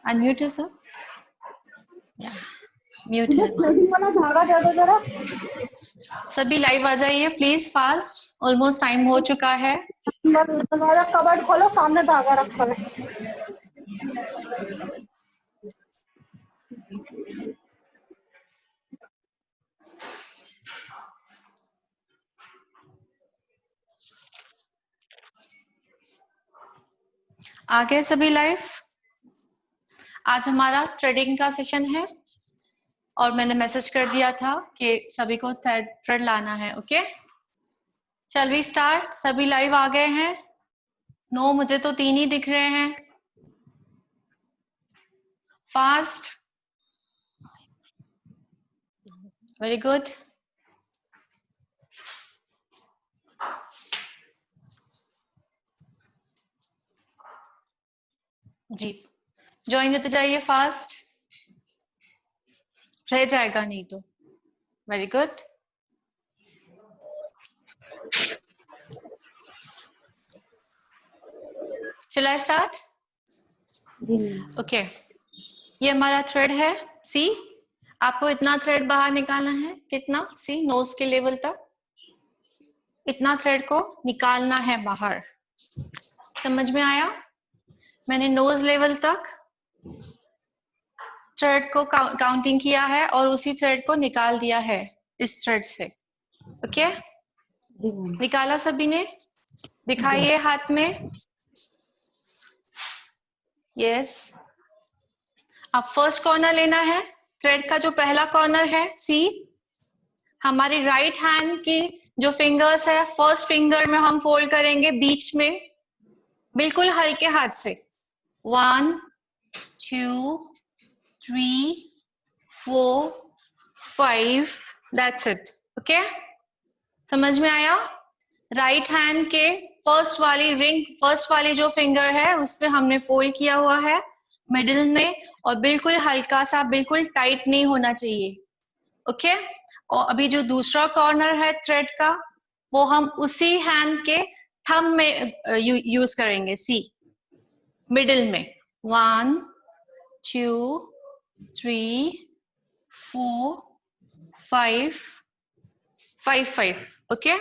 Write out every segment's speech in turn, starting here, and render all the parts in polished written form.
Unmute है sir, mute है। Threading वाला धागा दे दो जरा। सभी लाइव आ जाइए प्लीज फास्ट, ऑलमोस्ट टाइम हो चुका है। तुम्हारा कबर्ड खोलो, सामने धागा रखा है। आ गए सभी लाइव। आज हमारा थ्रेडिंग का सेशन है और मैंने मैसेज कर दिया था कि सभी को थ्रेड लाना है। Okay, shall we start. सभी लाइव आ गए हैं? नो, मुझे तो 3 ही दिख रहे हैं। Fast, very good. जी, ज्वाइन होते जाइए फास्ट, रह जाएगा नहीं तो। Very good. Shall I start? Okay, ये हमारा थ्रेड है। सी, आपको इतना थ्रेड बाहर निकालना है। कितना? सी, नोज के लेवल तक इतना थ्रेड को निकालना है बाहर। समझ में आया? मैंने नोज लेवल तक थ्रेड को काउंटिंग किया है और उसी थ्रेड को निकाल दिया है इस थ्रेड से। ओके, निकाला सभी ने? दिखाइए हाथ में। यस, अब फर्स्ट कॉर्नर लेना है। थ्रेड का जो पहला कॉर्नर है, सी, हमारी राइट हैंड की जो फिंगर्स है, फर्स्ट फिंगर में हम फोल्ड करेंगे बीच में, बिल्कुल हल्के हाथ से। 1 2 3 4 5, दैट्स इट। ओके, समझ में आया? राइट हैंड के फर्स्ट वाली रिंग, फर्स्ट वाली जो फिंगर है उस पे हमने फोल्ड किया हुआ है मिडिल में, और बिल्कुल हल्का सा, बिल्कुल टाइट नहीं होना चाहिए। ओके, और अभी जो दूसरा कॉर्नर है थ्रेड का, वो हम उसी हैंड के थंब में यूज करेंगे। सी, मिडिल में 1 2 3 4 5 5। ओके,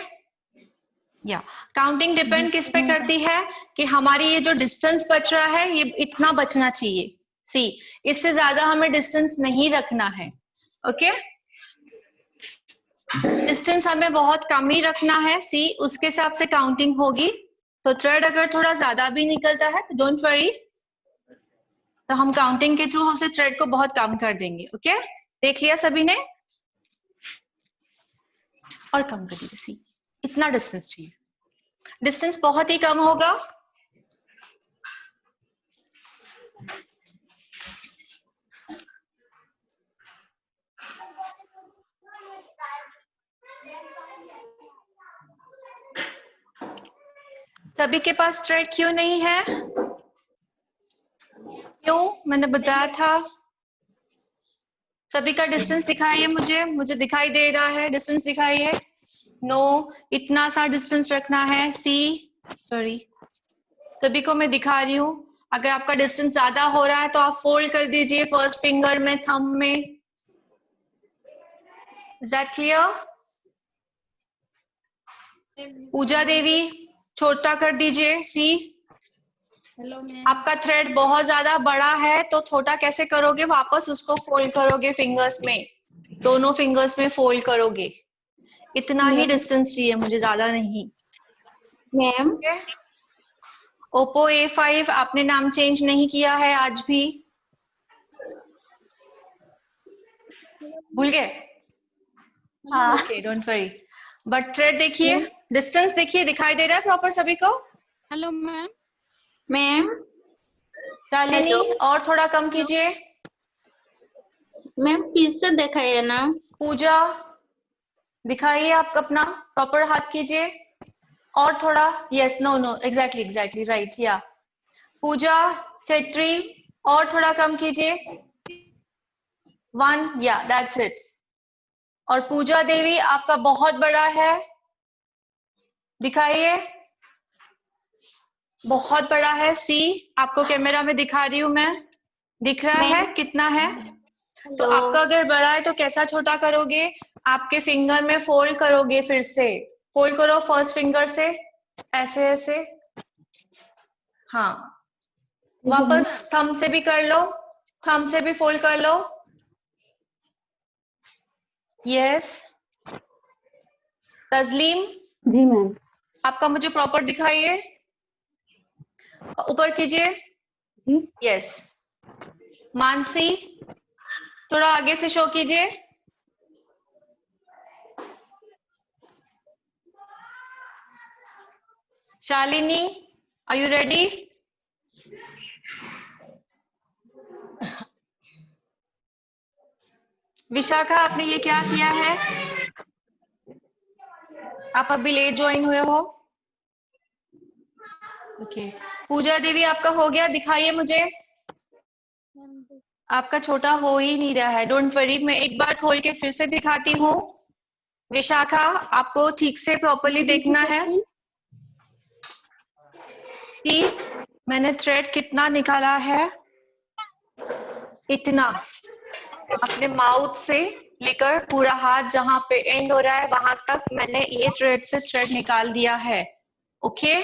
या काउंटिंग डिपेंड किस पे करती है कि हमारी ये जो डिस्टेंस बच रहा है ये इतना बचना चाहिए। सी, इससे ज्यादा हमें डिस्टेंस नहीं रखना है। ओके, डिस्टेंस हमें बहुत कम ही रखना है। सी, उसके हिसाब से काउंटिंग होगी। तो थ्रेड अगर थोड़ा ज्यादा भी निकलता है तो डोंट वरी, तो हम काउंटिंग के थ्रू हमसे थ्रेड को बहुत कम कर देंगे। ओके, देख लिया सभी ने? और कम कर दीजिए। सी, इतना डिस्टेंस चाहिए, डिस्टेंस बहुत ही कम होगा। सभी के पास थ्रेड क्यों नहीं है? क्यों? मैंने बताया था। सभी का डिस्टेंस दिखाइए मुझे, मुझे दिखाई दे रहा है। डिस्टेंस दिखाइए। नो, इतना सा डिस्टेंस रखना है। सी, सॉरी, सभी को मैं दिखा रही हूँ। अगर आपका डिस्टेंस ज्यादा हो रहा है तो आप फोल्ड कर दीजिए फर्स्ट फिंगर में, थंब में। Is that clear? Puja Devi, छोटा कर दीजिए। See, hello ma'am. आपका थ्रेड बहुत ज्यादा बड़ा है तो छोटा कैसे करोगे? वापस उसको फोल्ड करोगे फिंगर्स में, दोनों फिंगर्स में फोल्ड करोगे। इतना ही डिस्टेंस चाहिए मुझे, ज्यादा नहीं। मैम, ओप्पो A5 आपने नाम चेंज नहीं किया है आज भी? भूल गए? हाँ। Okay, don't worry. But thread देखिए, डिस्टेंस देखिए, दिखाई दे रहा है प्रॉपर सभी को? Hello ma'am. मैम, शालिनी, और थोड़ा कम कीजिए। मैम फिर से दिखाइए ना। पूजा, दिखाइए, आप अपना प्रॉपर हाथ कीजिए। और थोड़ा, yes, no no, exactly right, yeah. Puja Chhetri, और थोड़ा कम कीजिए। 1, या, दैट्स इट। और पूजा देवी, आपका बहुत बड़ा है, दिखाइए। बहुत बड़ा है। सी, आपको कैमरा में दिखा रही हूँ मैं, दिख रहा है कितना है? तो आपका अगर बड़ा है तो कैसा छोटा करोगे? आपके फिंगर में फोल्ड करोगे, फिर से फोल्ड करो फर्स्ट फिंगर से, ऐसे ऐसे। हाँ, वापस थंब से भी कर लो, थंब से भी फोल्ड कर लो। यस। तस्लीम, जी मैम। आपका मुझे प्रॉपर दिखाइए, ऊपर कीजिए। जी। यस। मानसी, थोड़ा आगे से शो कीजिए। Shalini, are you ready? Vishakha, आपने ये क्या किया है? आप अभी लेट ज्वाइन हुए हो। ओके। पूजा देवी, आपका हो गया? दिखाइए मुझे। आपका छोटा हो ही नहीं रहा है। डोंट वरी, मैं एक बार खोल के फिर से दिखाती हूँ। विशाखा, आपको ठीक से प्रॉपर्ली देखना है कि मैंने थ्रेड कितना निकाला है। इतना, अपने माउथ से लेकर पूरा हाथ जहां पे एंड हो रहा है वहां तक मैंने ये थ्रेड से थ्रेड निकाल दिया है। ओके।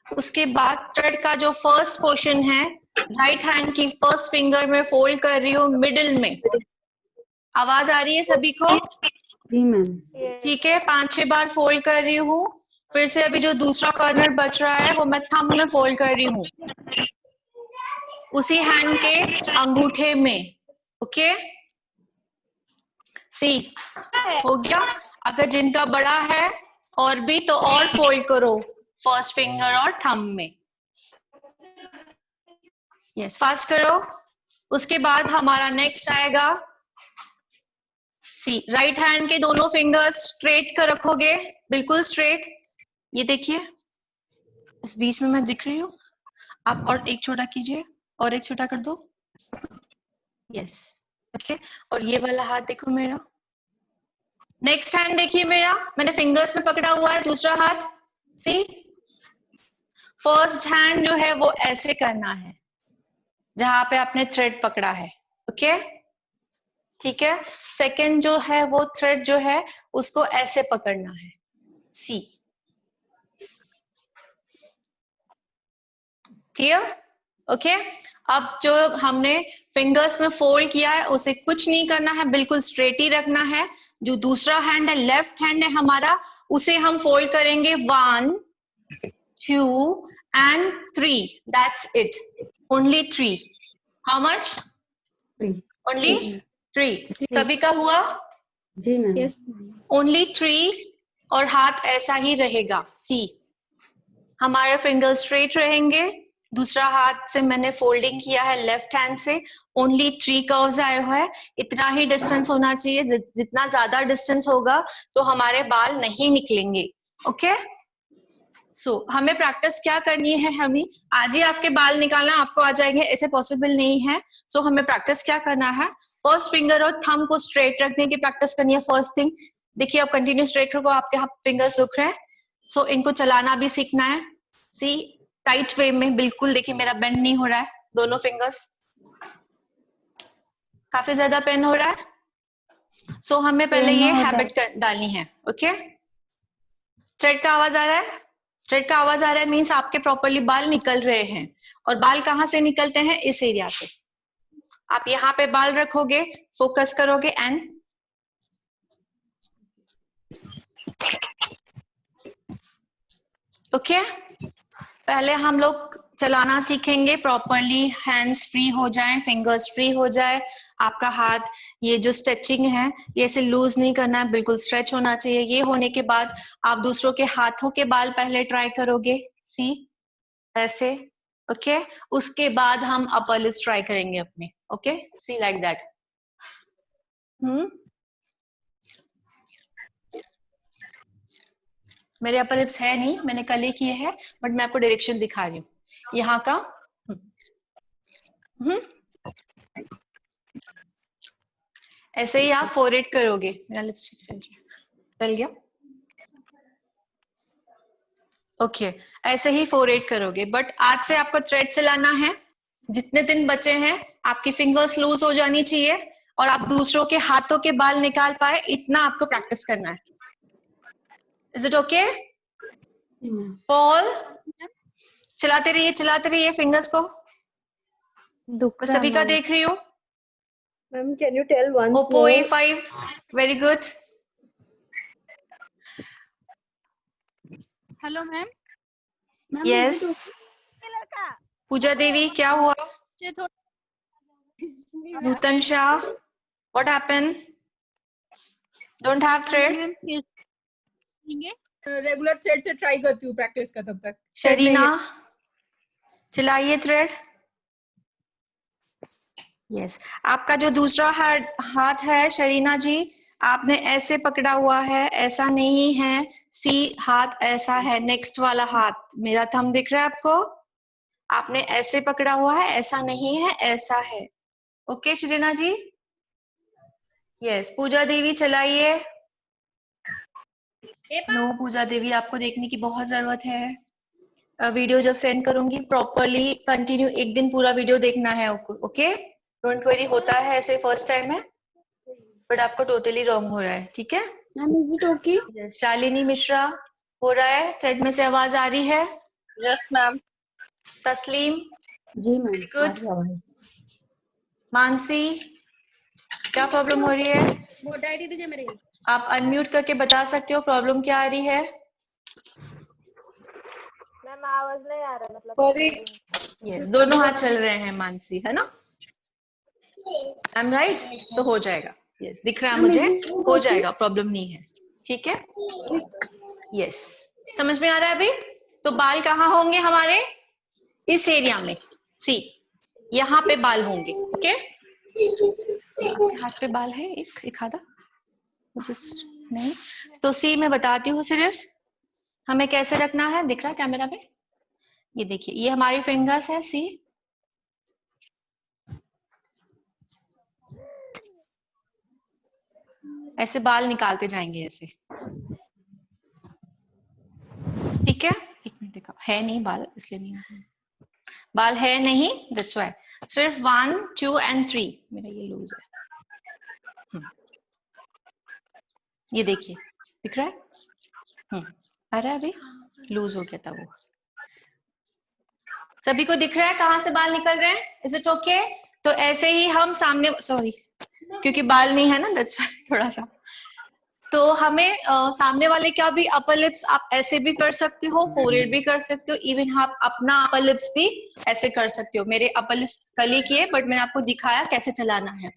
उसके बाद थ्रेड का जो फर्स्ट पोर्शन है, राइट हैंड की फर्स्ट फिंगर में फोल्ड कर रही हूँ मिडिल में। आवाज आ रही है सभी को? जी मैम। ठीक है, 5-6 बार फोल्ड कर रही हूँ। फिर से अभी जो दूसरा कॉर्नर बच रहा है वो मैं थंब में फोल्ड कर रही हूँ, उसी हैंड के अंगूठे में। ओके। सी, हो गया? अगर जिनका बड़ा है और भी तो और फोल्ड करो फर्स्ट फिंगर और थंब में। यस, फास्ट करो। उसके बाद हमारा नेक्स्ट आएगा सी। राइट हैंड के दोनों फिंगर्स स्ट्रेट कर रखोगे, बिल्कुल स्ट्रेट। ये देखिए, इस बीच में मैं दिख रही हूँ। आप और एक छोटा कीजिए, और एक छोटा कर दो। यस। ओके। और ये वाला हाथ देखो मेरा। नेक्स्ट हैंड देखिए मेरा, मैंने फिंगर्स में पकड़ा हुआ है दूसरा हाथ। सी, फर्स्ट हैंड जो है वो ऐसे करना है जहां पे आपने थ्रेड पकड़ा है। ओके, ठीक है। सेकंड जो है वो थ्रेड जो है उसको ऐसे पकड़ना है। सी, क्लियर? ओके। अब जो हमने फिंगर्स में फोल्ड किया है उसे कुछ नहीं करना है, बिल्कुल स्ट्रेट ही रखना है। जो दूसरा हैंड है, लेफ्ट हैंड है हमारा, उसे हम फोल्ड करेंगे 1 2 and 3. That's it. Only 3. How much? Only 3. सभी का हुआ? जी मैम। Yes Only 3. और हाथ ऐसा ही रहेगा। सी, हमारे फिंगर स्ट्रेट रहेंगे। दूसरा हाथ से मैंने फोल्डिंग किया है लेफ्ट हैंड से। ओनली 3 कर्व्स आए हुए हैं। इतना ही डिस्टेंस होना चाहिए, जितना ज्यादा डिस्टेंस होगा तो हमारे बाल नहीं निकलेंगे। ओके। सो हमें प्रैक्टिस क्या करनी है? हमें आज ही आपके बाल निकालना आपको आ जाएंगे ऐसे पॉसिबल नहीं है। सो हमें प्रैक्टिस क्या करना है? फर्स्ट फिंगर और थंब को स्ट्रेट रखने की प्रैक्टिस करनी है। फर्स्ट थिंग, देखिए आप कंटिन्यू स्ट्रेट रखो, आपके हाथ फिंगर्स दुख रहे हैं। सो इनको चलाना भी सीखना है। सी, टाइट वे में बिल्कुल। देखिए मेरा बेंड नहीं हो रहा है, दोनों फिंगर्स। काफी ज्यादा पेन हो रहा है। सो हमें पहले ये हैबिट डालनी है। ओके। थ्रेड का आवाज आ रहा है? थ्रेड का आवाज आ रहा है मीन्स आपके प्रॉपरली बाल निकल रहे हैं। और बाल कहाँ से निकलते हैं? इस एरिया से। आप यहाँ पे बाल रखोगे, फोकस करोगे एंड ओके। पहले हम लोग चलाना सीखेंगे प्रॉपरली, हैंड्स फ्री हो जाएं, फिंगर्स फ्री हो जाए। आपका हाथ, ये जो स्ट्रेचिंग है ये ऐसे लूज नहीं करना है, बिल्कुल स्ट्रेच होना चाहिए। ये होने के बाद आप दूसरों के हाथों के बाल पहले ट्राई करोगे। सी, ऐसे। ओके। उसके बाद हम अपर लिप्स ट्राई करेंगे अपने। Okay, see like that. मेरे अपर लिप्स है नहीं, मैंने कल ही किए हैं, बट मैं आपको डायरेक्शन दिखा रही हूँ यहाँ का। ऐसे ही आप फोरहेड करोगे। मेरा लिपस्टिक चल गया। ओके। ऐसे ही फोरहेड करोगे। बट आज से आपको थ्रेड चलाना है, जितने दिन बचे हैं आपकी फिंगर्स लूज हो जानी चाहिए और आप दूसरों के हाथों के बाल निकाल पाए, इतना आपको प्रैक्टिस करना है। Is it okay? पॉल चलाते रहिए फिंगर्स को। मैं सभी का देख रही हूँ। Ma'am can you tell once Oppo A5 very good. Hello ma'am. Ma'am yes Puja Devi, क्या हुआ? Nutan Shah, what happened? Don't have thread? Regular thread से ट्राई करती हूँ प्रैक्टिस का, तब तक शरीना चलाइए थ्रेड। यस आपका जो दूसरा हाथ है शरीना जी, आपने ऐसे पकड़ा हुआ है, ऐसा नहीं है। सी हाथ ऐसा है, नेक्स्ट वाला हाथ मेरा थंब दिख रहा है आपको? आपने ऐसे पकड़ा हुआ है, ऐसा नहीं है, ऐसा है। ओके शरीना जी। यस पूजा देवी चलाइए। नो पूजा देवी, आपको देखने की बहुत जरूरत है। वीडियो जब सेंड करूंगी प्रॉपरली कंटिन्यू एक दिन पूरा वीडियो देखना है। ओके डोंट वरी, होता है ऐसे फर्स्ट टाइम है, बट आपको टोटली रॉन्ग हो रहा है, ठीक है? Ma'am is it okay? Yes Shalini Mishra हो रहा है, थ्रेड में से आवाज आ रही है? Yes ma'am. तस्लीम जी मैम वेरी गुड। मानसी क्या प्रॉब्लम हो रही है? वोट आईडी दीजिए मेरी। आप अनम्यूट करके बता सकते हो प्रॉब्लम क्या आ रही है? मैम आवाज नहीं आ रहा, मतलब यस दोनों हाथ चल रहे हैं मानसी, है ना? I am right? तो हो जाएगा। यस दिख रहा है मुझे, हो जाएगा, प्रॉब्लम नहीं है, ठीक है? यस समझ में आ रहा है अभी? तो बाल कहाँ होंगे हमारे? इस एरिया में, सी यहाँ पे बाल होंगे। ओके आपके हाथ पे बाल है एक आधा जस्ट नहीं, तो सी मैं बताती हूँ सिर्फ हमें कैसे रखना है। दिख रहा है कैमरा में? ये देखिए ये हमारी फिंगर्स है, सी ऐसे बाल निकालते जाएंगे ऐसे, ठीक है? एक मिनट दिखाओ, है नहीं बाल इसलिए नहीं, बाल है नहीं, दैट्स व्हाई। सिर्फ 1 2 एंड 3 मेरा ये लूज है। ये देखिए दिख रहा है? आ रहा है अभी? लूज हो गया था वो। सभी को दिख रहा है कहाँ से बाल निकल रहे हैं? Is it okay? तो ऐसे ही हम सामने, सॉरी क्योंकि बाल नहीं है ना, दैट्स थोड़ा सा, तो हमें सामने वाले का भी अपर लिप्स आप ऐसे भी कर सकते हो, फोरहेड भी कर सकते हो, इवन आप अपना अपर लिप्स भी ऐसे कर सकते हो। मेरे अपर लिप्स कल ही किए, बट मैंने आपको दिखाया कैसे चलाना है।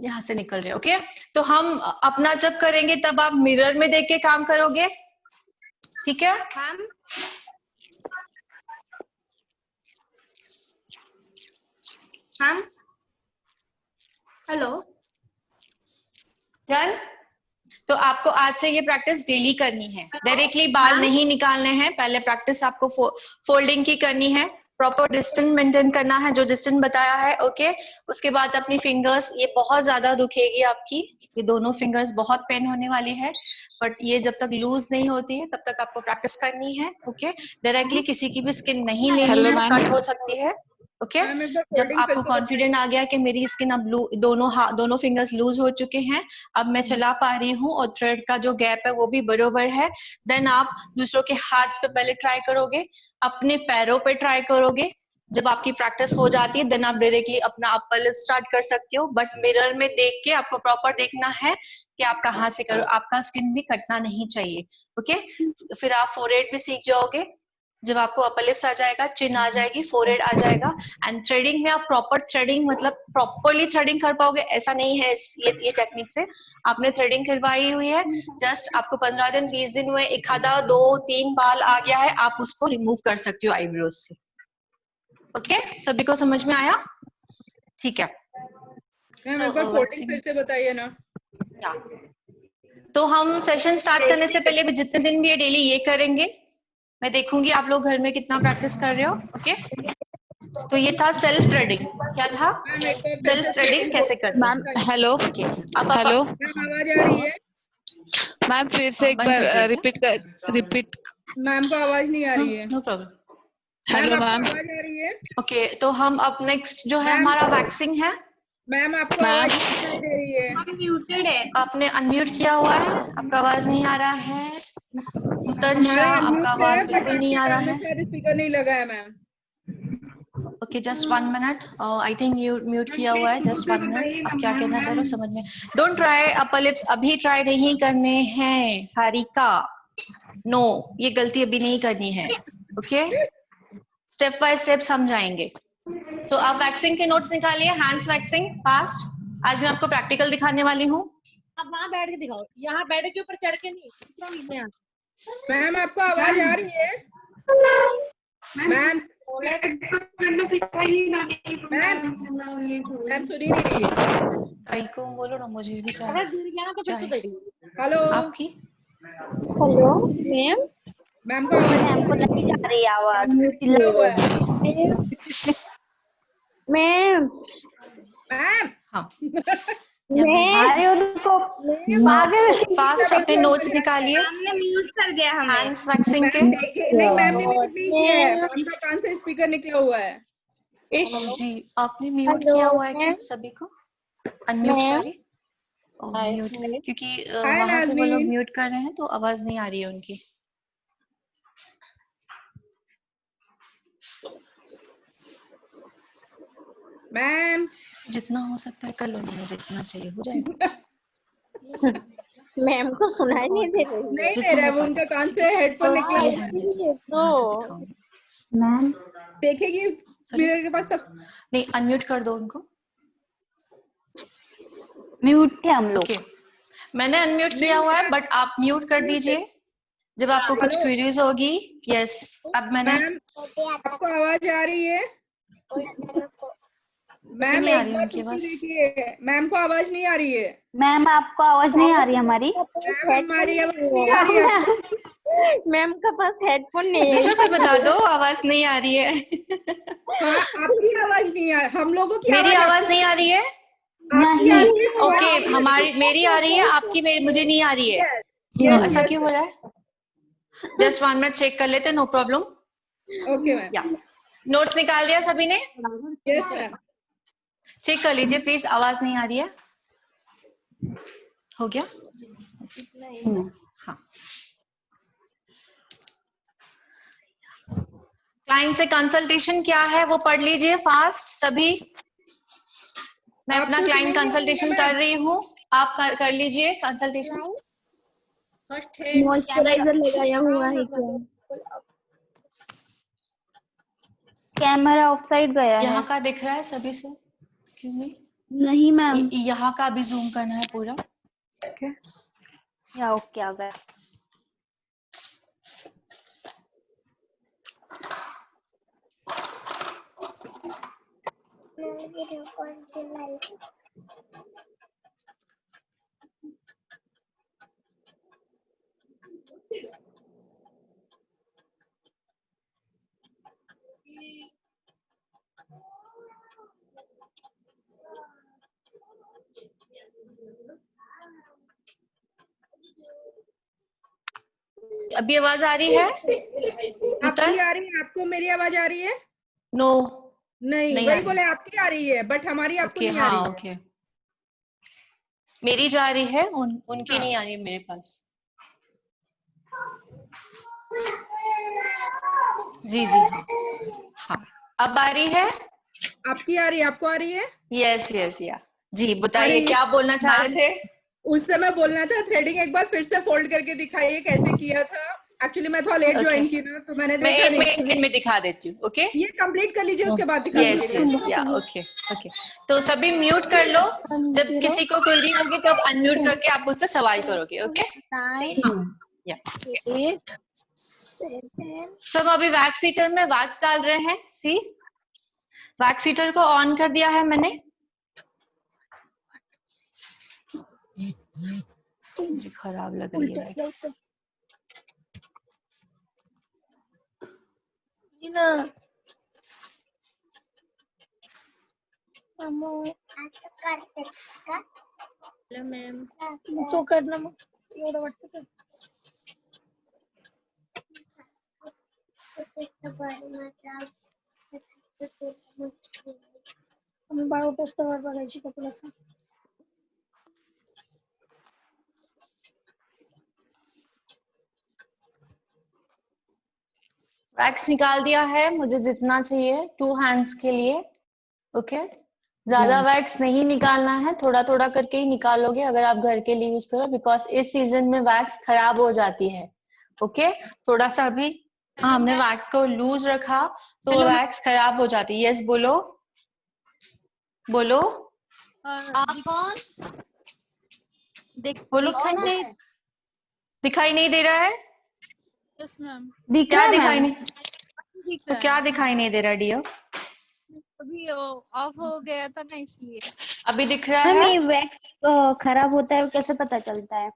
यहाँ से निकल रहे, ओके? तो हम अपना जब करेंगे तब आप मिरर में देख के काम करोगे, ठीक है? Ma'am hello done? तो आपको आज से ये प्रैक्टिस डेली करनी है, डायरेक्टली बाल नहीं निकालने हैं, पहले प्रैक्टिस आपको फोल्डिंग की करनी है, प्रॉपर डिस्टेंस मेंटेन करना है जो डिस्टेंस बताया है। ओके उसके बाद अपनी फिंगर्स, ये बहुत ज्यादा दुखेगी आपकी, ये दोनों फिंगर्स बहुत पेन होने वाली है, बट ये जब तक लूज नहीं होती है तब तक आपको प्रैक्टिस करनी है। ओके डायरेक्टली किसी की भी स्किन नहीं लेनी है, कट हो सकती है। ओके जब आपको कॉन्फिडेंट आ गया कि मेरी स्किन अब दोनों फिंगर्स लूज हो चुके हैं, अब मैं चला पा रही हूँ और थ्रेड का जो गैप है वो भी बराबर है, देन आप दूसरों के हाथ पे पहले ट्राई करोगे, अपने पैरों पे ट्राई करोगे। जब आपकी प्रैक्टिस हो जाती है देन आप डायरेक्टली अपना अपर लिप स्टार्ट कर सकते हो, बट मिरर में देख के आपको प्रॉपर देखना है कि आप कहाँ से करो, आपका स्किन भी कटना नहीं चाहिए। ओके फिर आप फोरहेड भी सीख जाओगे, जब आपको अपर लिप्स आ जाएगा, चिन आ जाएगी, फोरहेड आ जाएगा, एंड थ्रेडिंग में आप प्रॉपर थ्रेडिंग मतलब प्रॉपरली थ्रेडिंग कर पाओगे, ऐसा नहीं है ये टेक्निक से आपने थ्रेडिंग करवाई हुई है, जस्ट आपको 15 दिन 20 दिन हुए, एक आधा 2-3 बाल आ गया है, आप उसको रिमूव कर सकते हो आईब्रोज से। ओके सभी को समझ में आया? ठीक है मैम एक बार फोल्डिंग फिर से बताइए ना। तो हम सेशन स्टार्ट करने से पहले भी जितने दिन भी ये डेली ये करेंगे, मैं देखूंगी आप लोग घर में कितना प्रैक्टिस कर रहे हो। ओके, तो ये था सेल्फ थ्रेडिंग। क्या था? मैम एक बार फिर सेल्फ से थ्रेडिंग कैसे करते मैम हैं? हेलो ओके, अब हेलो मैम आवाज आ रही है? मैम फिर से एक बंद बार कर दिया क्या? रिपीट मैम को आवाज नहीं आ रही है। No problem. मैम हेलो आपको मैम आवाज आ रही है? ओके, तो हम अब नेक्स्ट जो है मैम हमारा वैक्सिंग है। मैम आपको मैम आवाज नहीं दिखाई दे रही है। म्यूटेड है। आपने अनम्यूट किया हुआ है, आपका आवाज नहीं आ रहा है। नूतन हमारा शाह, आपका अनम्यूट है आवाज बट बिल्कुल नहीं आपके आ रहा कान में है। शायद स्पीकर नहीं लगा है ma'am. Okay, just 1 minute. I think mute किया हुआ है। Just 1 minute. आप क्या कहना चाह रहे हो समझ में? डोंट ट्राई अपर लिप्स, अभी ट्राई नहीं करने हैं हारिका। नो, ये गलती अभी नहीं करनी है। ओके, स्टेप बाय स्टेप समझाएंगे। सो आप वैक्सिंग के नोट्स निकालिए, हैंड्स वैक्सिंग फास्ट। आज मैं आपको प्रैक्टिकल दिखाने वाली हूँ। आप वहाँ बैठ के दिखाओ, यहाँ बेड के ऊपर चढ़ के नहीं। मैम आपको आवाज आ रही है? मैम मैम मैम सुन ही नहीं रही है। भाई को बोलो ना, मुझे भी अगर चाहिए। गिर गया ना तो फिर चाहे तू देगी। हेलो आपकी हेलो मैम, मैम को आवाज मैम को नहीं जा रही आवाज। क्या हुआ है? मैम मैम हाँ, अरे उनको पागल फास्ट अपने नोट्स निकालिए। हमने म्यूट कर दिया हमें। हैंड्स वैक्सिंग के। मैम देखिए नहीं मैम ने म्यूट नहीं किया है। मैम मैम का कान से स्पीकर निकला हुआ है। जी, आपने म्यूट हेलो किया हुआ है क्या मैम। सभी को? अनम्यूट, मैम सॉरी, म्यूट, क्योंकि हाय वहां से वो लोग नाज़मीन। म्यूट कर रहे हैं तो आवाज नहीं आ रही है उनकी। मैम जितना हो सकता है कर लो ना, जितना चाहिए हो जाएगा। मैम को सुनाई नहीं दे रही है। नहीं दे जितना रहा है, हो वो पाएगा। उनका कान से हेडफोन फर्स्ट निकला ये हुआ है, है। यहाँ से दिखाऊंगी। मैम देखेगी मिरर के पास तब। नहीं, अनम्यूट कर दो उनको। म्यूट थे हम लोग। ओके, मैंने अनम्यूट किया हुआ है, बट आप म्यूट कर दीजिए जब आपको कुछ हेलो क्वेरीज होगी। यस, अब मैंने मैम आपको आवाज आ रही है? भी मैम नहीं आ एक रही बार उनकी फिर से आवाज। देखिए, मैम को आवाज नहीं आ रही है। मैम आपको आवाज नहीं आ रही हमारी? मैम हमारी आवाज नहीं आ रही है आपको? मैम का पास हेडफोन नहीं है। दूसरों को बता दो आवाज नहीं आ रही है। हाँ आपकी आवाज नहीं आ रही, हम लोगों की मेरी आवाज आवाज नहीं आ रही है। आपकी आ रही है, ओके, हमारी नहीं आ हमारी मेरी आ रही है, आपकी मुझे नहीं आ रही है। रही है। यस ऐसा यस क्यों हो रहा है? जस्ट 1 मिनट, चेक कर लेते, नो प्रॉब्लम। Okay ma'am. या नोट्स निकाल दिया सभी ने? Yes ma'am. चेक कर लीजिए प्लीज, आवाज नहीं आ रही है। हो गया? हाँ, क्लाइंट से कंसल्टेशन क्या है वो पढ़ लीजिए फास्ट सभी। मैं आप अपना तो क्लाइंट सुनेंगे नहीं ना कंसल्टेशन कर मैम। रही हूँ, आप कर लीजिए कंसल्टेशन। फर्स्ट हेड मॉइस्चराइजर लगाया हुआ है क्या? कैमरा ऑफ साइड गया है। यहाँ का दिख रहा है सभी से? एक्सक्यूज मी, नहीं मैम। यहाँ का भी जूम करना है पूरा। ओके, या ओके आ गया। अभी आवाज आ रही है? आपकी आ रही है? आपको मेरी आवाज आ रही है? नो, नहीं नहीं आ वही रही। बोले आपकी आ रही है बट हमारी आपको ओके, नहीं आ हाँ रही है। ओके, मेरी जा रही है, उनकी हाँ नहीं आ रही है मेरे पास। जी जी, हाँ हाँ, अब आ रही है। आपकी आ रही है, आपको आ रही है? यस यस, या जी, बताइए अरे क्या बोलना चाह रहे थे? उस समय बोलना था थ्रेडिंग एक बार फिर से फोल्ड करके दिखाइए कैसे किया था। एक्चुअली मैं थोड़ा लेट ओके, ज्वाइन की ना तो मैंने मैं देखा एक नहीं। मिनट में दिखा देती हूँ। ओके, ये कंप्लीट कर लीजिए उसके बाद दिखा यस दीजिएगा। यस, या ओके ओके। तो सभी म्यूट कर लो, जब किसी को क्वेरी होगी तो आप अनम्यूट करके आप मुझसे सवाल करोगे। ओके, हाँ, या सब अभी वैक्स हीटर में वैक्स डाल रहे हैं। सी, वैक्स हीटर को ऑन कर दिया है मैंने। मुझे खराब लग रही है वैक्स। Hello ma'am. तो करना मग एवढं वाटतं तर. आम्ही बाळ पुस्तकावर बघायची का तुला सांग. वैक्स निकाल दिया है मुझे जितना चाहिए 2 हैंड्स के लिए। ओके ज्यादा वैक्स नहीं निकालना है, थोड़ा थोड़ा करके ही निकालोगे अगर आप घर के लिए यूज करो, बिकॉज इस सीजन में वैक्स खराब हो जाती है। ओके थोड़ा सा अभी हमने वैक्स को लूज रखा तो वैक्स खराब हो जाती है। यस बोलो बोलो आप कौन बोलो। कौन है? दिखाई नहीं दे रहा है? Yes ma'am. दिख क्या रहा है दिखाई मैम? नहीं, दिख तो रहा क्या है दिखाई नहीं दे रहा डियर? अभी ऑफ हो गया था ना इसलिए। अभी दिख रहा मैम है? ये वैक्स खराब होता है कैसे पता चलता है?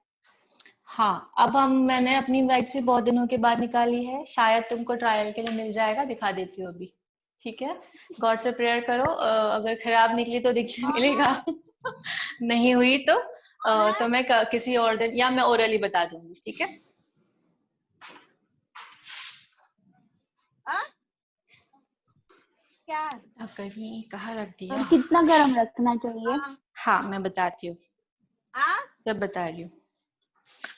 हाँ अब मैंने अपनी वैक्स भी बहुत दिनों के बाद निकाली है, शायद तुमको ट्रायल के लिए मिल जाएगा, दिखा देती हूँ अभी। ठीक है गॉड से प्रेयर करो, अगर खराब निकली तो मिलेगा नहीं हुई तो मैं किसी और दिन या मैं ओरली बता दूंगी। ठीक है क्या? कहीं कहाँ रख दिया? और कितना गर्म रखना चाहिए? हाँ मैं बताती हूँ, जब बता रही हूँ।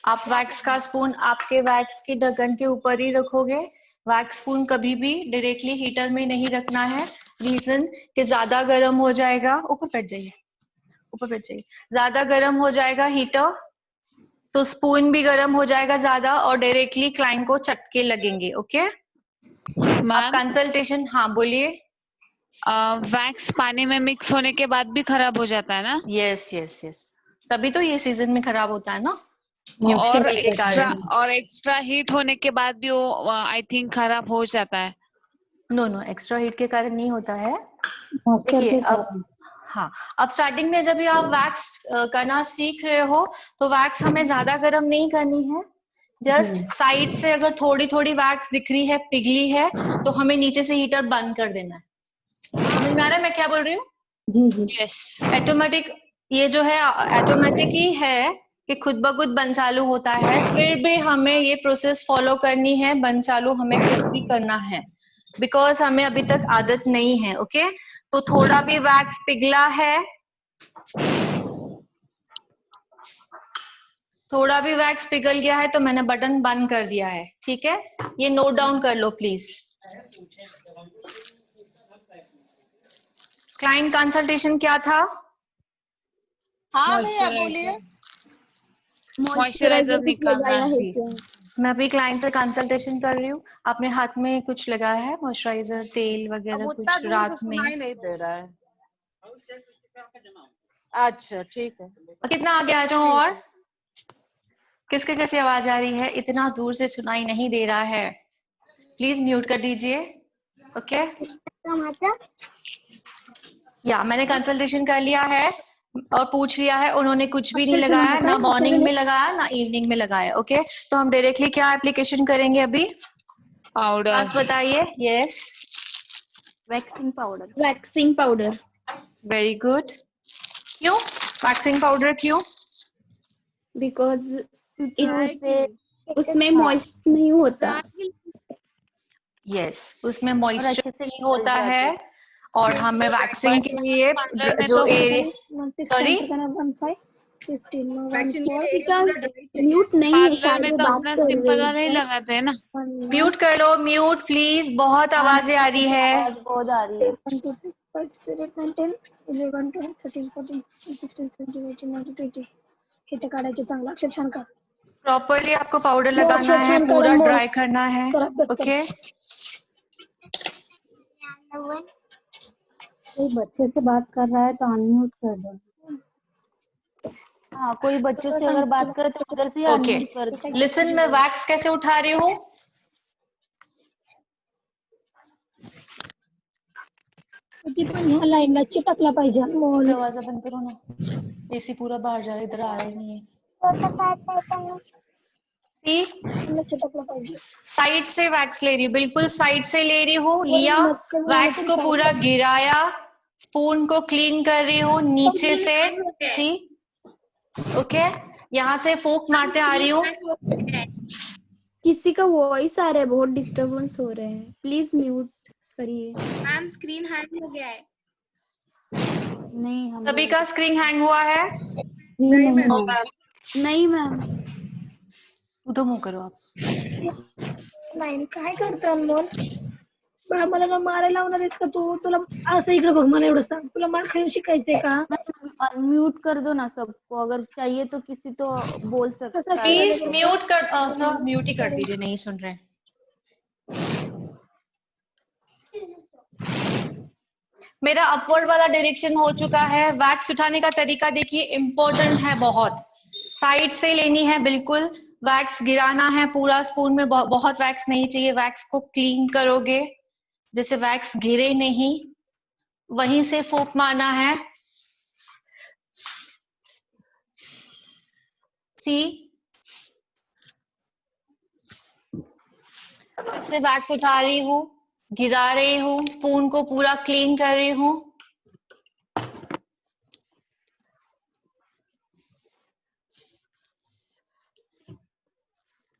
आप वैक्स का स्पून आपके वैक्स के ढक्कन के ऊपर ही रखोगे। वैक्स स्पून कभी भी डायरेक्टली हीटर में नहीं रखना है, रीजन कि ज्यादा गर्म हो जाएगा। ऊपर बैठ जाइए, ऊपर बैठ जाइए। ज्यादा गर्म हो जाएगा हीटर तो स्पून भी गर्म हो जाएगा ज्यादा और डायरेक्टली क्लाइंट को चटके लगेंगे। ओके आप मैम कंसल्टेशन, हाँ बोलिए। वैक्स पानी में मिक्स होने के बाद भी खराब हो जाता है ना? यस यस यस, तभी तो ये सीजन में खराब होता है ना। और के कारण। एक्स्ट्रा हीट होने के बाद भी वो आई थिंक खराब हो जाता है। नो एक्स्ट्रा हीट के कारण नहीं होता है। देखिए अब हाँ अब स्टार्टिंग में जब भी आप वैक्स करना सीख रहे हो तो वैक्स हमें ज्यादा गर्म नहीं करनी है, जस्ट साइड से अगर थोड़ी थोड़ी वैक्स दिख रही है पिघली है तो हमें नीचे से हीटर बंद कर देना है। समझ में आ रहा है मैं क्या बोल रही हूँ? यस ऑटोमेटिक, ये जो है ऑटोमेटिक ही है कि खुद ब खुद बंद चालू होता है, फिर भी हमें ये प्रोसेस फॉलो करनी है, बंद चालू हमें खुद भी करना है बिकॉज हमें अभी तक आदत नहीं है। ओके तो थोड़ा भी वैक्स पिघला है, थोड़ा भी वैक्स पिघल गया है तो मैंने बटन बंद कर दिया है। ठीक है ये नोट डाउन कर लो प्लीज। क्लाइंट कंसल्टेशन क्या था? हाँ भैया बोलिए। मॉइस्चराइजर निकालना है। मैं अभी क्लाइंट से कंसल्टेशन कर रही हूँ। आपने हाथ में कुछ लगाया है मॉइस्चराइजर तेल अब वगैरह उतना कुछ दूर से रात में? सुनाई नहीं दे रहा है। अच्छा ठीक है। और कितना आगे आ जाऊं और किसके कैसी आवाज आ रही है? इतना दूर से सुनाई नहीं दे रहा है, प्लीज म्यूट कर दीजिए। ओके या मैंने कंसल्टेशन कर लिया है और पूछ लिया है, उन्होंने कुछ भी नहीं लगाया, ना मॉर्निंग में लगाया ना इवनिंग में लगाया। ओके तो हम डायरेक्टली क्या एप्लीकेशन करेंगे अभी? पाउडर। बस बताइए। Yes waxing powder. Waxing powder. Very good. क्यों वैक्सिंग पाउडर क्यों? बिकॉज उससे उसमें मॉइस्ट नहीं होता। यस उसमें और मॉइस्चर अच्छे से नहीं निकल होता जाती है और हमें वैक्सिंग के लिए पार्लर में जो तो एरिया, सॉरी वैक्सीन के लिए एरिया पूरा ड्राई चाहिए। म्यूट नहीं है, पार्लर में शायद तो बात अपना कर सिंपल रही वाला ही है। लगाते हैं ना। म्यूट कर लो, म्यूट प्लीज, बहुत आवाजें आ रही है। आवाज बहुत आ रही है। 1 2 3 4 5 6 7 8 9 10 11 12 13 14 16 17 18 19 20 हे तर काढायचे चांगलं अक्षर छान काढ. प्रॉपरली आपको पाउडर मो लगाना अक्षर है, छान पूरा काढ. मो ड्राई करना है। कर अभ्यास कर. ओके कोई बच्चे से बात कर रहा है तो अनम्यूट कर दो. हाँ कोई बच्चों से अगर बात करे तो उधर से ओके अनम्यूट कर दो। लिसन, मैं वैक्स कैसे उठा रही हूँ? ती पण ह्या लाईनला चिटकला पाहिजे. दरवाजा बंद करो ना, एसी पूरा बाहर जा रहा है, इधर आ रहा ही नहीं है। सी मला चिटकलं पाहिजे. साइड से वैक्स ले रही हूँ, बिल्कुल साइड से ले रही हूँ, लिया नक्कल वाले वैक्स तुम को साइड पूरा से- गिराया, स्पून को क्लीन कर रही हूँ नीचे से, सी ओके, यहाँ से फूक मारते आ रही हूँ। किसी का वॉइस आ रहा है, बहुत डिस्टरबेंस हो रहे हैं, प्लीज म्यूट करिए। मैम स्क्रीन हैंग हो गया है। नहीं हम सभी का स्क्रीन हैंग हुआ है? नहीं मैम। नहीं मैम। उधर मुंह करो आप। नाही काय करतो अनमोल? बा मला ना मारायला लावणार आहेस का तू? तुला असं इकडे बघ, मला एवढं सांग, तुला मार खाऊन शिकायचंय का? म्यूट कर दो ना सबको, अगर चाहिए तो किसी तो बोल सकता है। प्लीज म्यूट कर, सर म्यूट ही कर दीजिए, नहीं सुन रहे। मेरा अपवर्ड वाला डायरेक्शन हो चुका है। वैक्स उठाने का तरीका देखिए, इंपॉर्टेंट है बहुत। साइड से लेनी है बिल्कुल, वैक्स गिराना है पूरा स्पून में, बहुत वैक्स नहीं चाहिए। वैक्स को क्लीन करोगे जैसे वैक्स गिरे नहीं, वहीं से फूक मारना है। सी फिर से वैक्स उठा रही हूँ, गिरा रही हूँ, स्पून को पूरा क्लीन कर रही हूँ।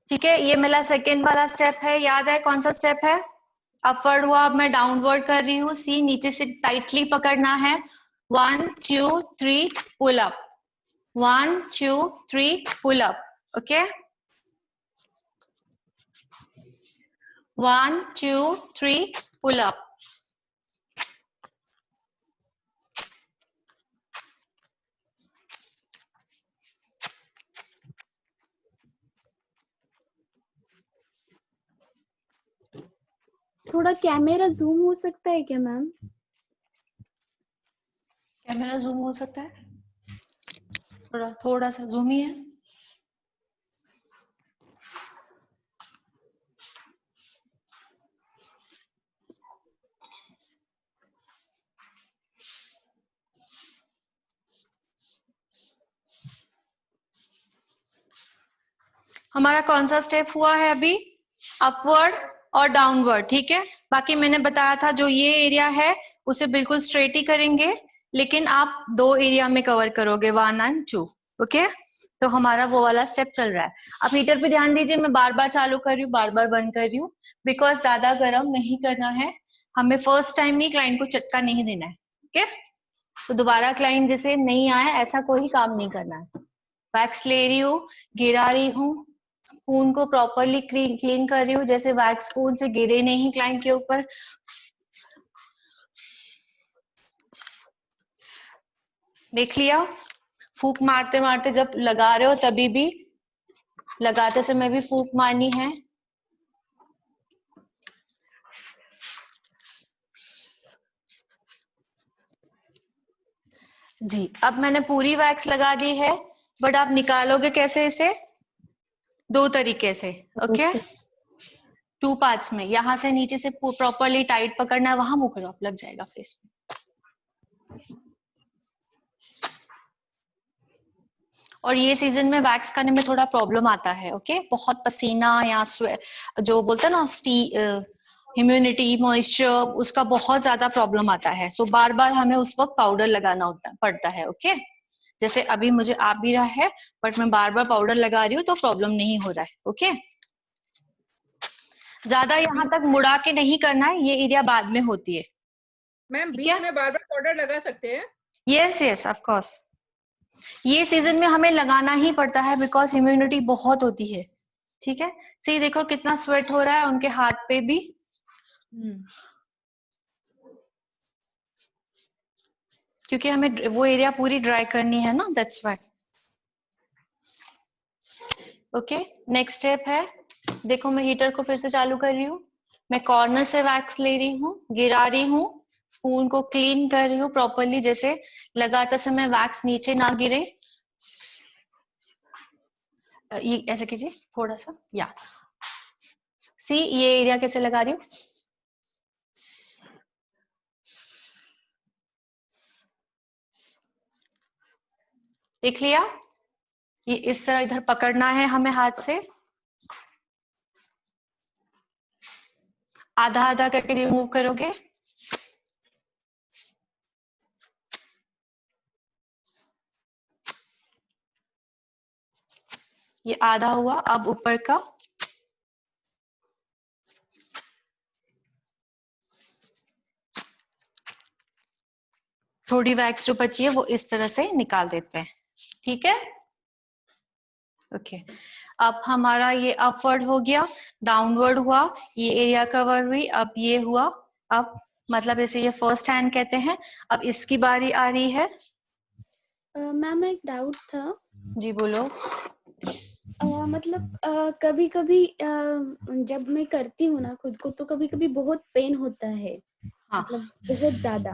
ठीक है, ये मेरा सेकेंड वाला स्टेप है। याद है कौन सा स्टेप है? अपवर्ड हुआ, अब मैं डाउनवर्ड कर रही हूँ। सी नीचे से टाइटली पकड़ना है। 1 2 3 pull up, 1 2 3 pull up, okay, 1 2 3 pull up. थोड़ा कैमरा जूम हो सकता है क्या मैम? कैमरा जूम हो सकता है? थोड़ा सा जूम ही है। हमारा कौन सा स्टेप हुआ है अभी? अपवर्ड और डाउनवर्ड, ठीक है। बाकी मैंने बताया था जो ये एरिया है उसे बिल्कुल स्ट्रेट ही करेंगे, लेकिन आप 2 एरिया में कवर करोगे, 1 और 2, ओके। तो हमारा वो वाला स्टेप चल रहा है। अब हीटर पे ध्यान दीजिए, मैं बार बार चालू कर रही हूँ, बार बार बंद कर रही हूँ, बिकॉज ज्यादा गर्म नहीं करना है हमें। फर्स्ट टाइम ही क्लाइंट को चटका नहीं देना है, ओके। तो दोबारा क्लाइंट जैसे नहीं आए ऐसा कोई काम नहीं करना है। वैक्स ले रही हूँ, गिरा रही हूँ, स्पून को प्रॉपरली क्लीन कर रही हूँ, जैसे वैक्स स्पून से गिरे नहीं क्लाइंट के ऊपर। देख लिया? फूक मारते मारते जब लगा रहे हो तभी भी, लगाते समय भी फूक मारनी है। जी, अब मैंने पूरी वैक्स लगा दी है, बट आप निकालोगे कैसे इसे? 2 तरीके से, ओके। 2 पार्ट्स में, यहां से नीचे से प्रॉपरली टाइट पकड़ना है, वहां मुंह करो, आप लग जाएगा फेस में। और ये सीजन में वैक्स करने में थोड़ा प्रॉब्लम आता है, ओके। बहुत पसीना या जो बोलते हैं ना ह्यूमिडिटी, मॉइस्चर, उसका बहुत ज्यादा प्रॉब्लम आता है। सो बार बार हमें उस वक्त पाउडर लगाना पड़ता है, ओके। जैसे अभी मुझे आ भी रहा है, बट मैं बार बार पाउडर लगा रही हूँ तो प्रॉब्लम नहीं हो रहा है, ओके। ज्यादा यहाँ तक मुड़ा के नहीं करना है, ये एरिया बाद में होती है। मैम बीच में बार बार पाउडर लगा सकते हैं? यस यस ऑफ कोर्स, ये सीजन में हमें लगाना ही पड़ता है बिकॉज ह्यूमिडिटी बहुत होती है, ठीक है। सही देखो कितना स्वेट हो रहा है उनके हाथ पे भी। क्योंकि हमें वो एरिया पूरी ड्राई करनी है ना, that's why. Okay, next step है, देखो मैं हीटर को फिर से चालू कर रही हूँ। मैं कॉर्नर से वैक्स ले रही हूँ, गिरा रही हूँ, स्पून को क्लीन कर रही हूँ प्रॉपरली, जैसे लगाते समय वैक्स नीचे ना गिरे। ये ऐसे कीजिए थोड़ा सा, या सी ये एरिया कैसे लगा रही हूँ। देख लिया? ये इस तरह इधर पकड़ना है हमें हाथ से, आधा आधा करके रिमूव करोगे। ये आधा हुआ, अब ऊपर का थोड़ी वैक्स जो बची है वो इस तरह से निकाल देते हैं, ठीक है। ओके अब हमारा ये अपवर्ड हो गया, डाउनवर्ड हुआ, ये एरिया कवर हुई, अब ये हुआ। अब मतलब इसे ये फर्स्ट हैंड कहते हैं। अब इसकी बारी आ रही है। मैम एक डाउट था। जी बोलो। मतलब कभी कभी जब मैं करती हूँ ना खुद को, तो कभी कभी बहुत पेन होता है। हाँ मतलब बहुत ज्यादा।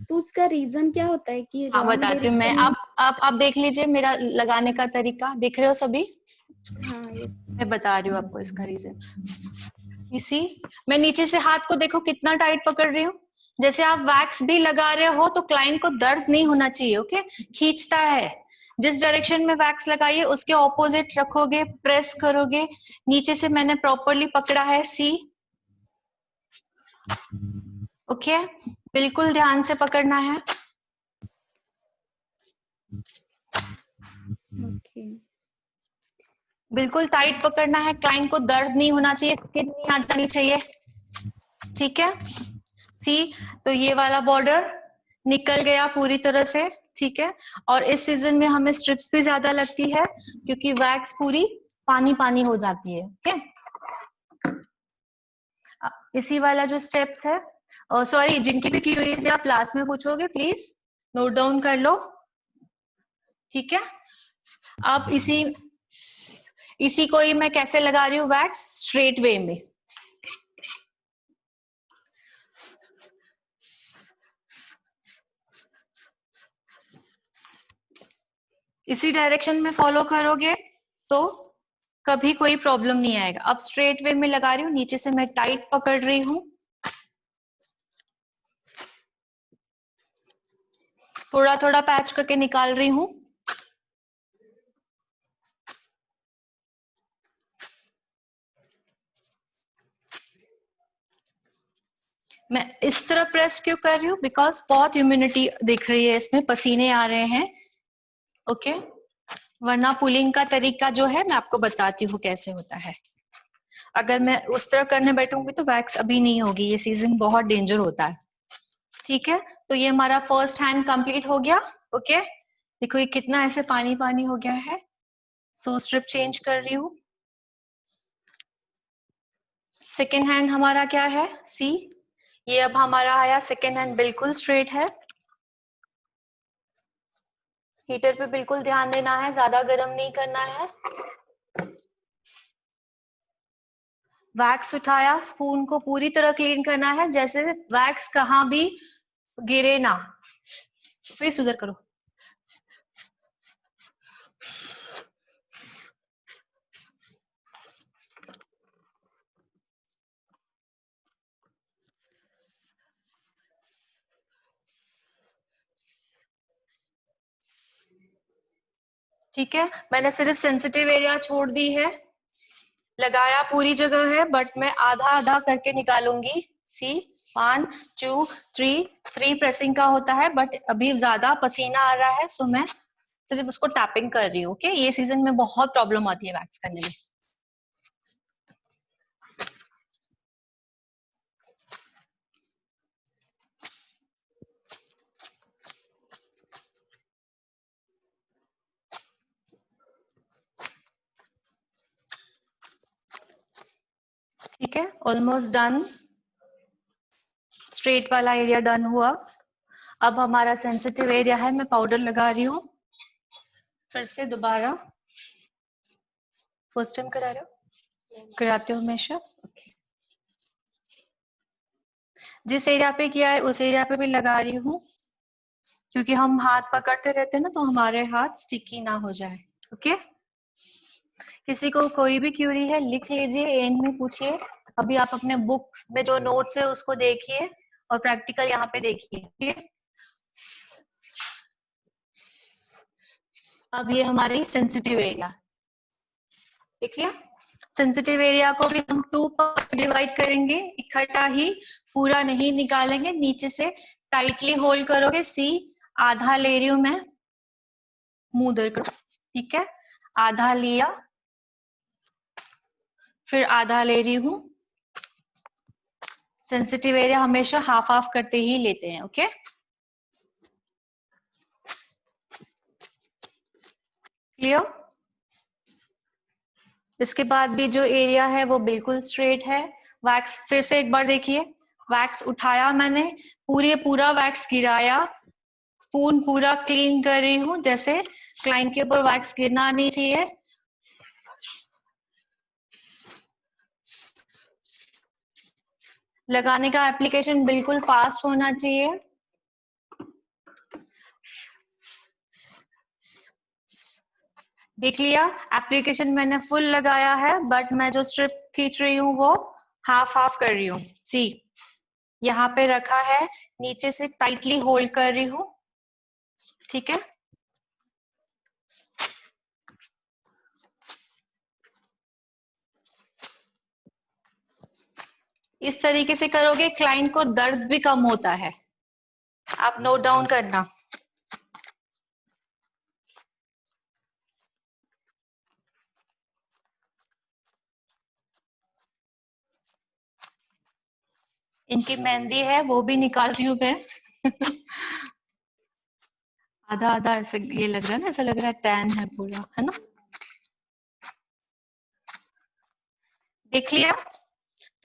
तो उसका रीजन क्या होता है कि हाँ रॉन्ग बताती हूँ मैं। डायरेक्शन? आप देख लीजिए मेरा लगाने का तरीका, देख रहे हो सभी? हाँ yes। मैं बता रही हूँ आपको इसका रीजन। इसी मैं नीचे से हाथ को देखो कितना टाइट पकड़ रही हूँ। जैसे आप वैक्स भी लगा रहे हो तो क्लाइंट को दर्द नहीं होना चाहिए, ओके। खींचता है, जिस डायरेक्शन में वैक्स लगाइए उसके ऑपोजिट रखोगे, प्रेस करोगे। नीचे से मैंने प्रॉपरली पकड़ा है, सी। ओके बिल्कुल ध्यान से पकड़ना है। ओके। बिल्कुल टाइट पकड़ना है, क्लाइंट को दर्द नहीं होना चाहिए, स्किन नहीं आ जानी चाहिए, ठीक है। सी तो ये वाला बॉर्डर निकल गया पूरी तरह से, ठीक है। और इस सीजन में हमें स्ट्रिप्स भी ज्यादा लगती है क्योंकि वैक्स पूरी पानी पानी हो जाती है, ओके। इसी वाला जो स्टेप्स है, और सॉरी जिनकी भी क्वेरीज आप क्लास में पूछोगे प्लीज नोट डाउन कर लो, ठीक है। अब इसी को ही मैं कैसे लगा रही हूँ वैक्स, स्ट्रेट वे में। इसी डायरेक्शन में फॉलो करोगे तो कभी कोई प्रॉब्लम नहीं आएगा। अब स्ट्रेट वे में लगा रही हूँ, नीचे से मैं टाइट पकड़ रही हूँ, थोड़ा थोड़ा पैच करके निकाल रही हूँ। मैं इस तरह प्रेस क्यों कर रही हूँ, बिकॉज बहुत ह्यूमिडिटी दिख रही है इसमें, पसीने आ रहे हैं, ओके। वरना पुलिंग का तरीका जो है मैं आपको बताती हूँ कैसे होता है। अगर मैं उस तरह करने बैठूंगी तो वैक्स अभी नहीं होगी, ये सीजन बहुत डेंजर होता है, ठीक है। तो ये हमारा फर्स्ट हैंड कंप्लीट हो गया, ओके। देखो ये कितना ऐसे पानी पानी हो गया है। सो स्ट्रिप चेंज कर रही हूँ। सेकेंड हैंड हमारा क्या है, सी। ये अब हमारा आया सेकेंड हैंड, बिल्कुल स्ट्रेट है। हीटर पे बिल्कुल ध्यान देना है, ज्यादा गर्म नहीं करना है। वैक्स उठाया, स्पून को पूरी तरह क्लीन करना है, जैसे वैक्स कहाँ भी गिरे ना। फिर सुधर करो। ठीक है, मैंने सिर्फ सेंसिटिव एरिया छोड़ दी है, लगाया पूरी जगह है, बट मैं आधा आधा करके निकालूंगी। सी 1 2 3 3 प्रेसिंग का होता है, बट अभी ज्यादा पसीना आ रहा है सो मैं सिर्फ उसको टैपिंग कर रही हूँ, ओके। ये सीजन में बहुत प्रॉब्लम आती है वैक्स करने में। ठीक है, ऑलमोस्ट डन। स्ट्रेट वाला एरिया डन हुआ। अब हमारा सेंसिटिव एरिया है, मैं पाउडर लगा रही हूँ फिर से दोबारा। फर्स्ट टाइम करा रहे हो, कराते हो हमेशा, ओके। जिस एरिया पे किया है उस एरिया पे भी लगा रही हूँ, क्योंकि हम हाथ पकड़ते रहते हैं ना, तो हमारे हाथ स्टिकी ना हो जाए, ओके। किसी को कोई भी क्यूरी है लिख लीजिए, एंड में पूछिए। अभी आप अपने बुक्स में जो नोट्स है उसको देखिए और प्रैक्टिकल यहाँ पे देखिए, ठीक। अब ये हमारी सेंसिटिव एरिया देख लिया। सेंसिटिव एरिया को भी हम 2 पार्ट डिवाइड करेंगे, इकट्ठा ही, पूरा नहीं निकालेंगे, नीचे से टाइटली होल्ड करोगे। सी, आधा ले रही हूं मैं, मुंह उधर करो, ठीक है, आधा लिया, फिर आधा ले रही हूं। सेंसिटिव एरिया हमेशा हाफ हाफ करते ही लेते हैं, ओके। क्लियर? इसके बाद भी जो एरिया है वो बिल्कुल स्ट्रेट है। वैक्स फिर से एक बार देखिए, वैक्स उठाया मैंने, पूरा वैक्स गिराया, स्पून पूरा क्लीन कर रही हूँ, जैसे क्लाइंट के ऊपर वैक्स गिरना नहीं चाहिए। लगाने का एप्लीकेशन बिल्कुल फास्ट होना चाहिए। देख लिया, एप्लीकेशन मैंने फुल लगाया है, बट मैं जो स्ट्रिप खींच रही हूँ वो हाफ हाफ कर रही हूँ। सी, यहाँ पे रखा है, नीचे से टाइटली होल्ड कर रही हूँ, ठीक है। इस तरीके से करोगे क्लाइंट को दर्द भी कम होता है, आप नोट डाउन करना। इनकी मेहंदी है वो भी निकाल रही हूँ मैं। आधा आधा ऐसे ये लग रहा है ना, ऐसा लग रहा है टैन है पूरा, है ना। देख लिया,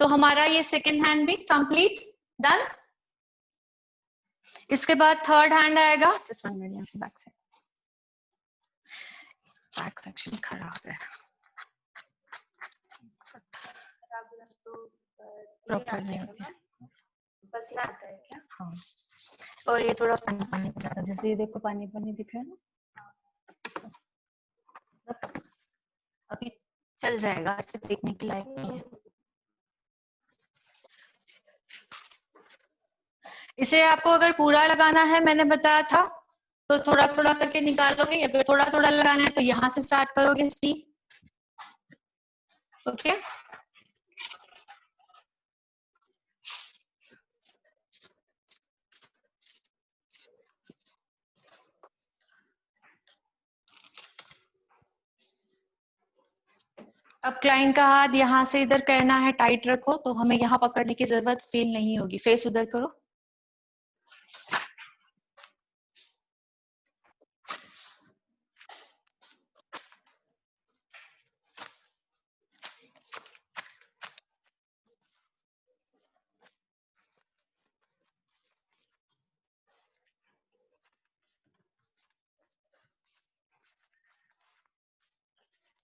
तो हमारा ये सेकंड हैंड भी कंप्लीट, डन। इसके बाद थर्ड हैंड आएगा। जस्ट 1 मिनट, यहाँ पे बैक सेक्शन खराब है, प्रॉपर नहीं होता, बस ये आता है क्या? हाँ, और ये थोड़ा पानी पानी दिख रहा है, जैसे ये देखो पानी पानी दिख रहा है ना, अभी चल जाएगा, ऐसे देखने के लायक नहीं है। इसे आपको अगर पूरा लगाना है, मैंने बताया था, तो थोड़ा थोड़ा करके निकालोगे। अगर थोड़ा थोड़ा लगाना है तो यहाँ से स्टार्ट करोगे, सी, ओके। अब क्लाइंट का हाथ यहाँ से इधर करना है, टाइट रखो, तो हमें यहाँ पकड़ने की जरूरत फील नहीं होगी। फेस उधर करो,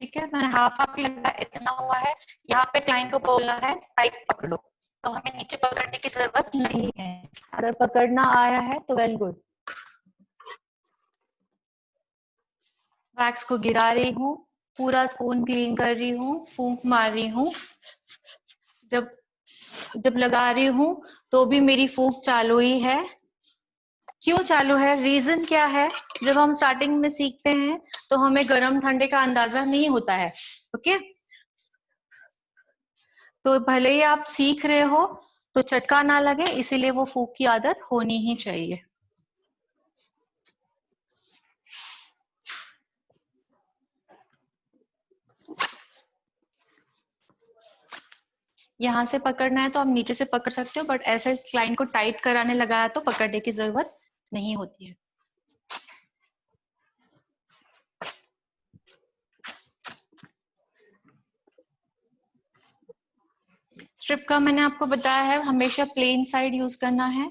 ठीक है। मैंने हाफ हाफ लगा, इतना हुआ है। यहाँ पे क्लाइंट को बोलना है टाइट पकड़ो, तो हमें नीचे पकड़ने की जरूरत नहीं है। अगर पकड़ना आया है तो वेल गुड। वैक्स को गिरा रही हूँ, पूरा स्पून क्लीन कर रही हूँ, फूंक मार रही हूँ। जब लगा रही हूँ तो भी मेरी फूंक चालू ही है। क्यों चालू है, रीजन क्या है? जब हम स्टार्टिंग में सीखते हैं तो हमें गर्म ठंडे का अंदाजा नहीं होता है, ओके। तो भले ही आप सीख रहे हो तो चटका ना लगे, इसीलिए वो फूंक की आदत होनी ही चाहिए। यहाँ से पकड़ना है तो आप नीचे से पकड़ सकते हो, बट ऐसे लाइन को टाइट कराने लगाया तो पकड़ने की जरूरत नहीं होती है। स्ट्रिप का मैंने आपको बताया है, हमेशा प्लेन साइड यूज करना है।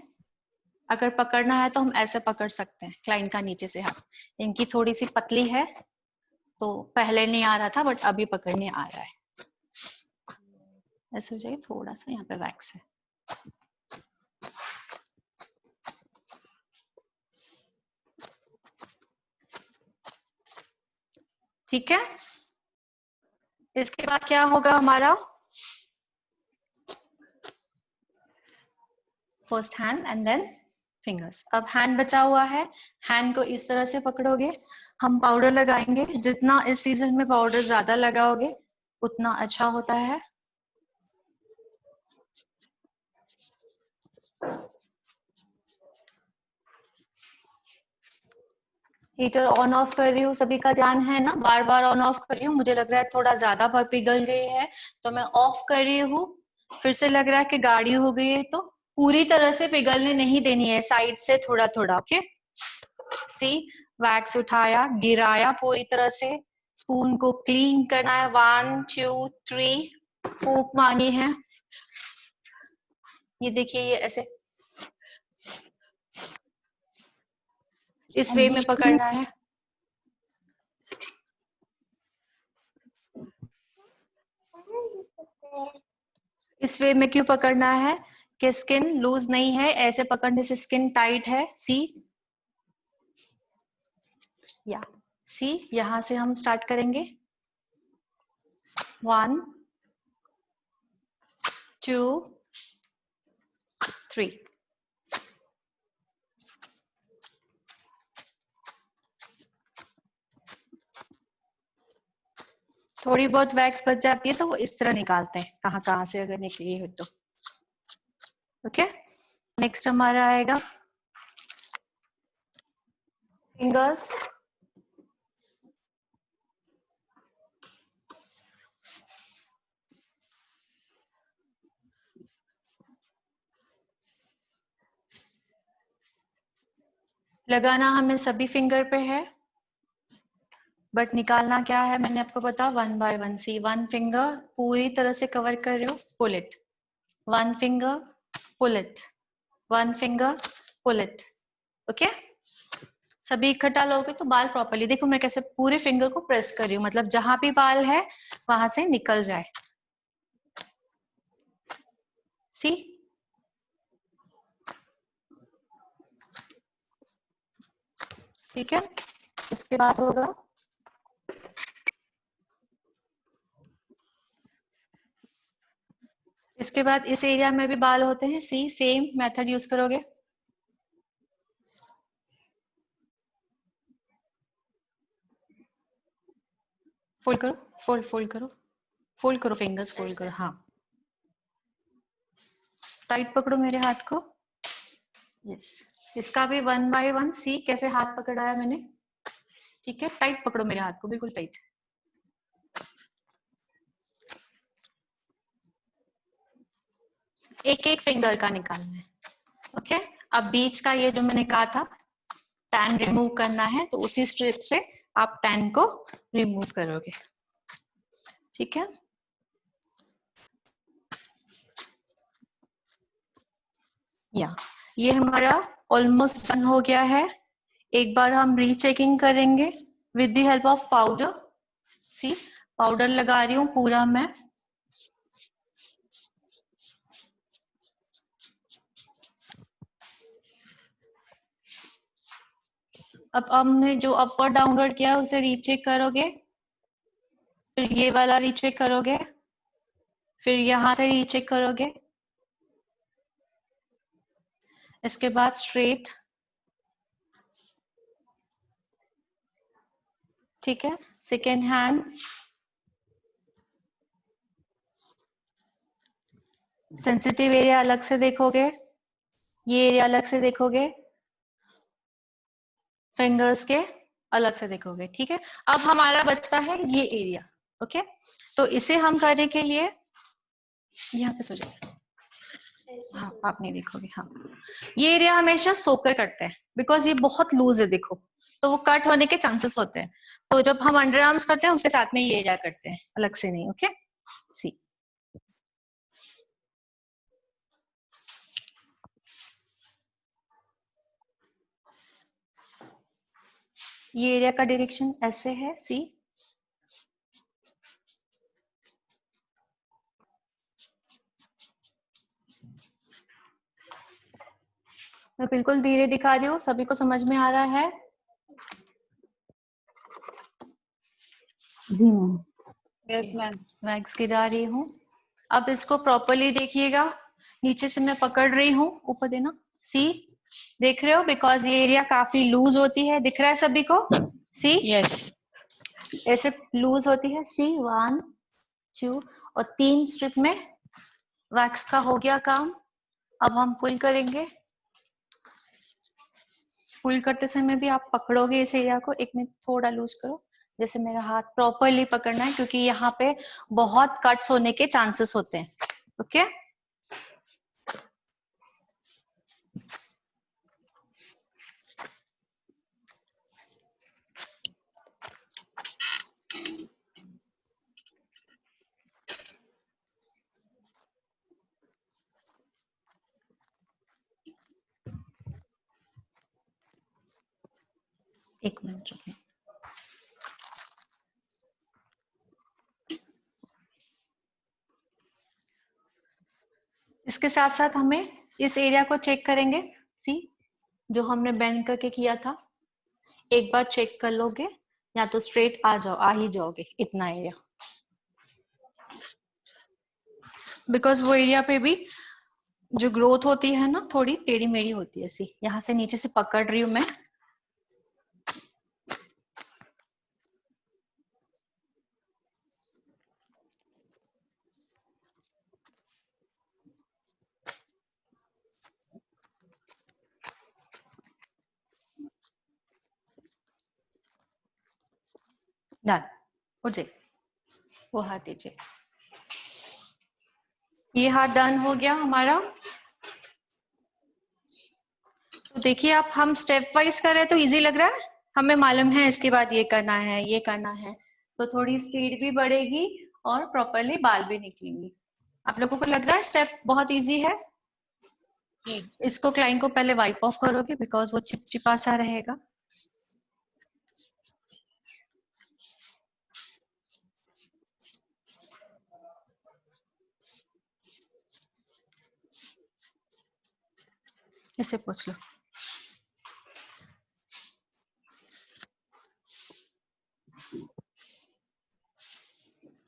अगर पकड़ना है तो हम ऐसे पकड़ सकते हैं, क्लाइंट का नीचे से हाथ। इनकी थोड़ी सी पतली है तो पहले नहीं आ रहा था, बट अभी पकड़ने आ रहा है। ऐसे हो जाएगा, थोड़ा सा यहाँ पे वैक्स है। ठीक है, इसके बाद क्या होगा हमारा? First hand and then fingers. अब हैंड बचा हुआ है, हैंड को इस तरह से पकड़ोगे। हम पाउडर लगाएंगे, जितना इस सीजन में पाउडर ज्यादा लगाओगे उतना अच्छा होता है। हीटर ऑन ऑफ कर रही हूँ, सभी का ध्यान है ना, बार बार ऑन ऑफ कर रही हूँ। मुझे लग रहा है थोड़ा ज्यादा पिघल गई है तो मैं ऑफ कर रही हूँ। फिर से लग रहा है कि गाढ़ी हो गई है, तो पूरी तरह से पिघलने नहीं देनी है, साइड से थोड़ा थोड़ा। ओके, सी वैक्स उठाया, गिराया पूरी तरह से, स्पून को क्लीन करना है। 1 2 3 फूक मारनी है। ये देखिए, ये ऐसे इस वे में पकड़ना है। इस वे में क्यों पकड़ना है कि स्किन लूज नहीं है, ऐसे पकड़ने से स्किन टाइट है। सी या सी, यहां से हम स्टार्ट करेंगे। 1 2 3। थोड़ी बहुत वैक्स बच जाती है तो वो इस तरह निकालते हैं, कहाँ कहाँ से अगर निकली है तो। ओके, नेक्स्ट हमारा आएगा फिंगर्स। लगाना हमें सभी फिंगर पे है, बट निकालना क्या है मैंने आपको बताया, 1 बाय 1। सी 1 फिंगर पूरी तरह से कवर कर रहे हो, pull it. 1 finger, pull it. 1 finger, pull it. Okay, सभी इकट्ठा लोगे तो बाल प्रॉपर्ली, देखो मैं कैसे पूरे फिंगर को प्रेस कर रही हूँ, मतलब जहां भी बाल है वहां से निकल जाए। सी, ठीक है। इसके बाद होगा इसके बाद इस एरिया में भी बाल होते हैं। सी, सेम मेथड यूज करोगे। फोल्ड करो, फोल्ड करो, फोल्ड करो, फिंगर्स फोल्ड करो। हाँ, टाइट पकड़ो मेरे हाथ को। यस, इसका भी 1 बाय 1। सी कैसे हाथ पकड़ाया मैंने, ठीक है। टाइट पकड़ो मेरे हाथ को, बिल्कुल टाइट। एक एक फिंगर का निकालना है। ओके, अब बीच का ये जो मैंने कहा था टैन रिमूव करना है, तो उसी स्ट्रिप से आप टैन को रिमूव करोगे, ठीक है। या ये हमारा ऑलमोस्ट डन हो गया है। एक बार हम रीचेकिंग करेंगे with the help of powder. See, powder लगा रही हूँ पूरा मैं। अब हमने जो अपर डाउनवर्ड किया उसे रीचेक करोगे, फिर ये वाला रीचेक करोगे, फिर यहां से रीचेक करोगे, इसके बाद स्ट्रेट, ठीक है। सेकेंड हैंड, सेंसिटिव एरिया अलग से देखोगे, ये एरिया अलग से देखोगे, फिंगर्स के अलग से देखोगे, ठीक है। अब हमारा बचता है ये एरिया। ओके, तो इसे हम करने के लिए यहाँ पे सो जाए। हाँ, आप नहीं देखोगे। हाँ, ये एरिया हमेशा सोकर करते हैं बिकॉज ये बहुत लूज है, देखो, तो वो कट होने के चांसेस होते हैं। तो जब हम अंडर आर्म्स करते हैं उसके साथ में ये एरिया करते हैं, अलग से नहीं। ओके, सी, ये एरिया का डायरेक्शन ऐसे है। सी, मैं बिल्कुल धीरे दिखा रही हूँ, सभी को समझ में आ रहा है? जी मैम। Yes ma'am. वैक्स गिरा रही हूँ। अब इसको प्रॉपरली देखिएगा, नीचे से मैं पकड़ रही हूँ, ऊपर देना। सी, देख रहे हो, बिकॉज ये एरिया काफी लूज होती है, दिख रहा है सभी को? सी, यस। ऐसे लूज होती है। सी, 1 2 और 3 स्ट्रिप में वैक्स का हो गया काम। अब हम पुल करेंगे। पुल करते समय भी आप पकड़ोगे इस एरिया को, एक मिनट थोड़ा लूज करो, जैसे मेरा हाथ प्रॉपरली पकड़ना है क्योंकि यहाँ पे बहुत कट्स होने के चांसेस होते हैं। ओके एक मिनट रुकिए। इसके साथ साथ हमें इस एरिया को चेक करेंगे। सी जो हमने बेंड करके किया था, एक बार चेक कर लोगे या तो स्ट्रेट आ ही जाओगे इतना एरिया, बिकॉज वो एरिया पे भी जो ग्रोथ होती है ना थोड़ी टेढ़ी मेढ़ी होती है। सी यहाँ से नीचे से पकड़ रही हूँ मैं। डन हो जाए। वो हाथ दीजिए। ये हाथ डन हो गया हमारा। तो देखिए आप, हम स्टेप वाइज कर रहे हैं तो इजी लग रहा है, हमें मालूम है इसके बाद ये करना है ये करना है, तो थोड़ी स्पीड भी बढ़ेगी और प्रॉपरली बाल भी निकलेंगे। आप लोगों को लग रहा है स्टेप बहुत इजी है? इसको क्लाइंट को पहले वाइप ऑफ करोगे बिकॉज वो चिपचिपा सा रहेगा। इसे पूछ लो।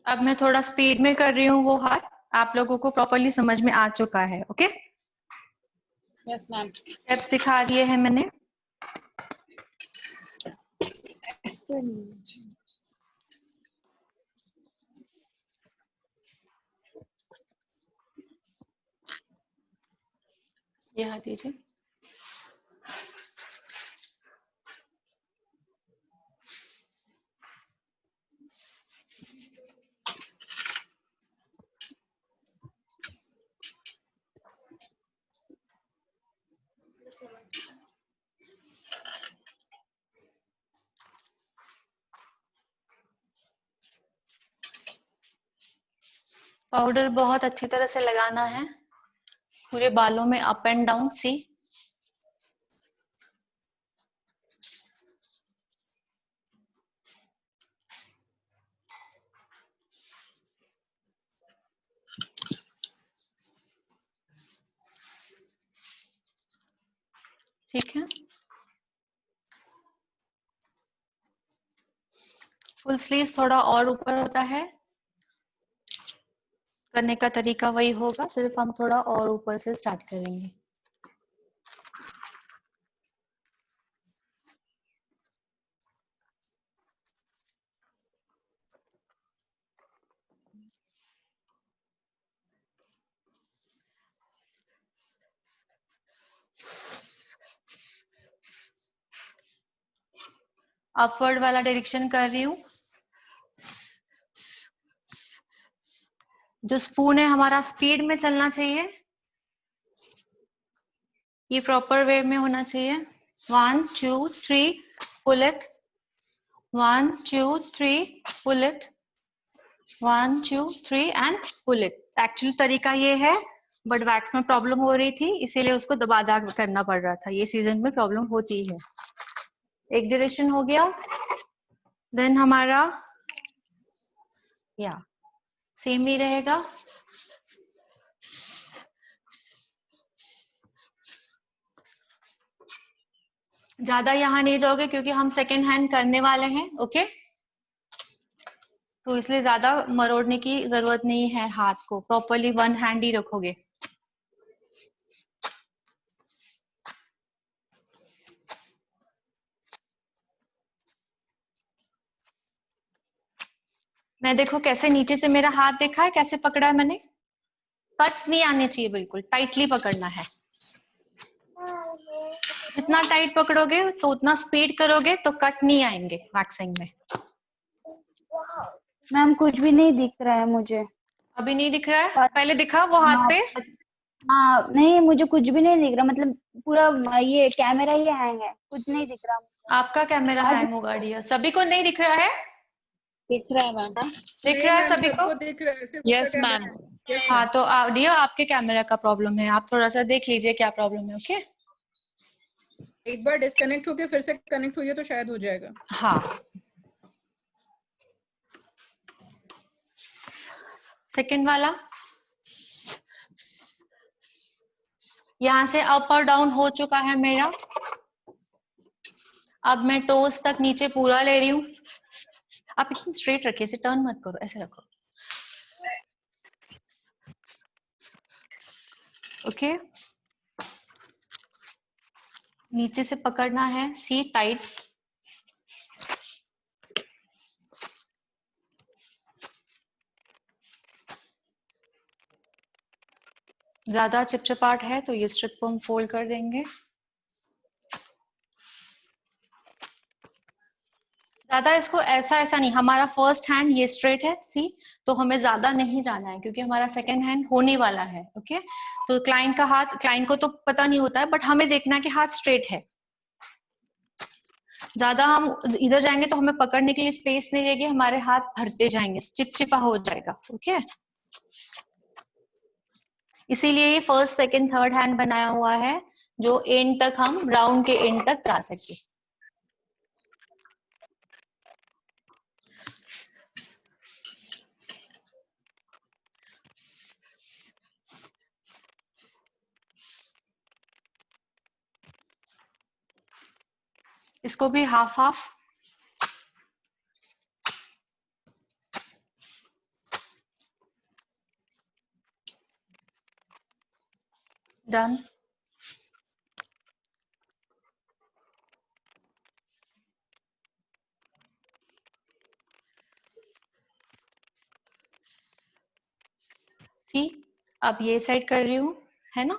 अब मैं थोड़ा स्पीड में कर रही हूँ वो हाथ, आप लोगों को प्रॉपरली समझ में आ चुका है। Okay yes ma'am. स्टेप्स दिखा दिए हैं मैंने। ये हाथ दीजिए। पाउडर बहुत अच्छी तरह से लगाना है पूरे बालों में, अप एंड डाउन। सी ठीक है। फुल स्लीव थोड़ा और ऊपर होता है, करने का तरीका वही होगा, सिर्फ हम थोड़ा और ऊपर से स्टार्ट करेंगे। अपवर्ड वाला डायरेक्शन कर रही हूँ। जो स्पून है हमारा स्पीड में चलना चाहिए, ये प्रॉपर वे में होना चाहिए। 1 2 3 pull it, 1 2 3 pull it, 1 2 3 and pull it. Actually तरीका ये है, बट वैक्स में प्रॉब्लम हो रही थी इसीलिए उसको दबा दबा करना पड़ रहा था। ये सीजन में प्रॉब्लम होती है। एक डायरेक्शन हो गया, देन हमारा या सेम ही रहेगा। ज्यादा यहाँ नहीं जाओगे क्योंकि हम सेकेंड हैंड करने वाले हैं। ओके तो इसलिए ज्यादा मरोड़ने की जरूरत नहीं है, हाथ को प्रॉपरली वन हैंड ही रखोगे। मैं देखो कैसे नीचे से मेरा हाथ देखा है, कैसे पकड़ा है मैंने। कट्स नहीं आने चाहिए, बिल्कुल टाइटली पकड़ना है। जितना टाइट पकड़ोगे तो उतना स्पीड करोगे तो कट नहीं आएंगे वैक्सिंग में। मैम कुछ भी नहीं दिख रहा है मुझे। अभी नहीं दिख रहा है, पहले दिखा वो हाथ पे। हाँ नहीं, मुझे कुछ भी नहीं दिख रहा, मतलब पूरा ये कैमरा ही हैंग है, कुछ नहीं दिख रहा मुझे। आपका कैमरा हैंग होगा डियर, सभी को नहीं दिख रहा है? दिख रहा है मैम। दिख नहीं रहा है मैम, सभी को? सबको दिख रहा है, सिर्फ उसका यस कैमरा मैम। है। यस हाँ मैम। तो डियर आपके कैमरा का प्रॉब्लम है, आप थोड़ा सा देख लीजिए क्या प्रॉब्लम है। ओके एक बार डिस्कनेक्ट होके फिर से कनेक्ट होइए तो शायद हो जाएगा। हाँ। सेकंड वाला, यहाँ से अप और डाउन हो चुका है मेरा। अब मैं टोस तक नीचे पूरा ले रही हूँ। आप एकदम स्ट्रेट रखिए, इसे टर्न मत करो, ऐसे रखो। ओके नीचे से पकड़ना है, सी टाइट। ज्यादा चिपचिपाहट है तो ये स्ट्रिप को हम फोल्ड कर देंगे। ज्यादा इसको ऐसा ऐसा नहीं, हमारा फर्स्ट हैंड ये स्ट्रेट है सी, तो हमें ज्यादा नहीं जाना है क्योंकि हमारा सेकंड हैंड होने वाला है। ओके तो क्लाइंट का हाथ, क्लाइंट को तो पता नहीं होता है बट हमें देखना है कि हाथ स्ट्रेट है। ज्यादा हम इधर जाएंगे तो हमें पकड़ने के लिए स्पेस नहीं रहेगी, हमारे हाथ भरते जाएंगे, चिपचिपा हो जाएगा। ओके इसीलिए ये फर्स्ट सेकंड थर्ड हैंड बनाया हुआ है, जो एंड तक हम राउंड के एंड तक जा सके। इसको भी हाफ हाफ। डन। सी अब ये साइड कर रही हूँ, है ना।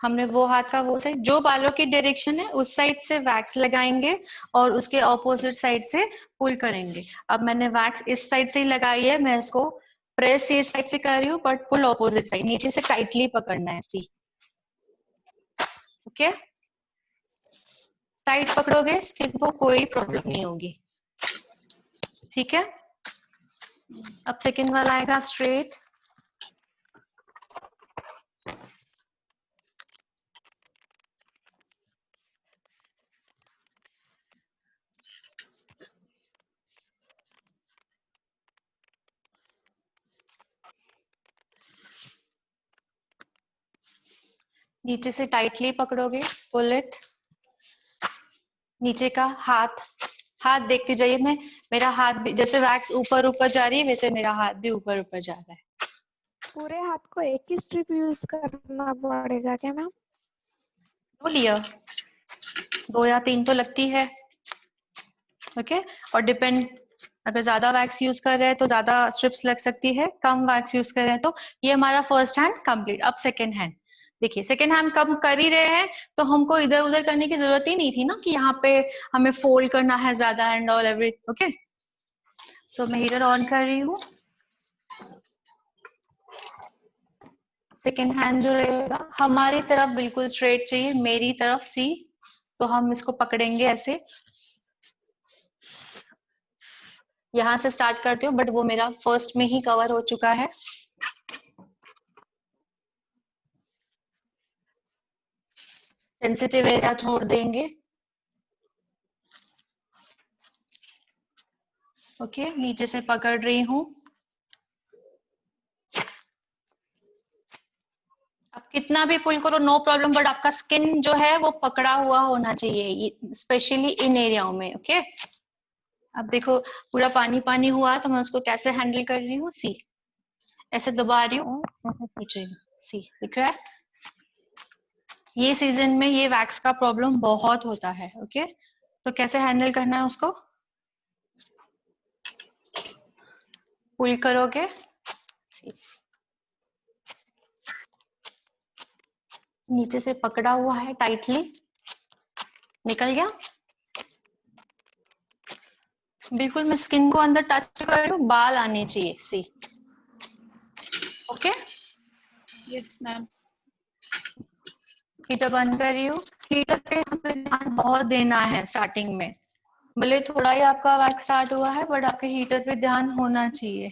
हमने वो हाथ का वो साइड, जो बालों की डायरेक्शन है उस साइड से वैक्स लगाएंगे और उसके ऑपोजिट साइड से पुल करेंगे। अब मैंने वैक्स इस साइड से ही लगाई है, मैं इसको प्रेस इस साइड से कर रही हूँ बट पुल ऑपोजिट साइड, नीचे से टाइटली पकड़ना है। सी ओके टाइट पकड़ोगे स्किन को कोई प्रॉब्लम नहीं होगी। ठीक है अब सेकंड वाला आएगा स्ट्रेट। नीचे से टाइटली पकड़ोगे, पुल इट। नीचे का हाथ, हाथ देखते जाइए। मैं मेरा हाथ भी जैसे वैक्स ऊपर ऊपर जा रही है वैसे मेरा हाथ भी ऊपर ऊपर जा रहा है। पूरे हाथ को एक ही स्ट्रिप यूज करना पड़ेगा क्या मैम? लो लिया, 2 या 3 तो लगती है। ओके और डिपेंड, अगर ज्यादा वैक्स यूज कर रहे हैं तो ज्यादा स्ट्रिप्स लग सकती है, कम वैक्स यूज कर रहे हैं तो। ये हमारा फर्स्ट हैंड कंप्लीट। अब सेकेंड हैंड देखिए, सेकेंड हैंड कम कर ही रहे हैं तो हमको इधर उधर करने की जरूरत ही नहीं थी ना कि यहाँ पे हमें फोल्ड करना है ज्यादा and all every. Okay so मैं हीटर ऑन कर रही हूँ। सेकेंड हैंड जो रहेगा हमारी तरफ बिल्कुल स्ट्रेट चाहिए, मेरी तरफ सी, तो हम इसको पकड़ेंगे ऐसे। यहां से स्टार्ट करती हूँ बट वो मेरा फर्स्ट में ही कवर हो चुका है। सेंसिटिव एरिया छोड़ देंगे। ओके नीचे से पकड़ रही हूँ। अब कितना भी पुल करो नो प्रॉब्लम, बट आपका स्किन जो है वो पकड़ा हुआ होना चाहिए, स्पेशली इन एरियाओं में। ओके अब देखो पूरा पानी पानी हुआ तो मैं उसको कैसे हैंडल कर रही हूँ। सी ऐसे दबा रही हूँ, ऐसे खींच रही हूँ। सी दिख रहा है। ये सीजन में ये वैक्स का प्रॉब्लम बहुत होता है। ओके तो कैसे हैंडल करना है उसको। पुल करोगे, नीचे से पकड़ा हुआ है टाइटली, निकल गया। बिल्कुल मैं स्किन को अंदर टच कर रही हूँ, बाल आने चाहिए। सी ओके, यस मैम। हीटर बंद कर रही हूँ। हीटर पे हमें ध्यान बहुत देना है स्टार्टिंग में, भले थोड़ा ही आपका वैक्स स्टार्ट हुआ है बट आपके हीटर पे ध्यान होना चाहिए।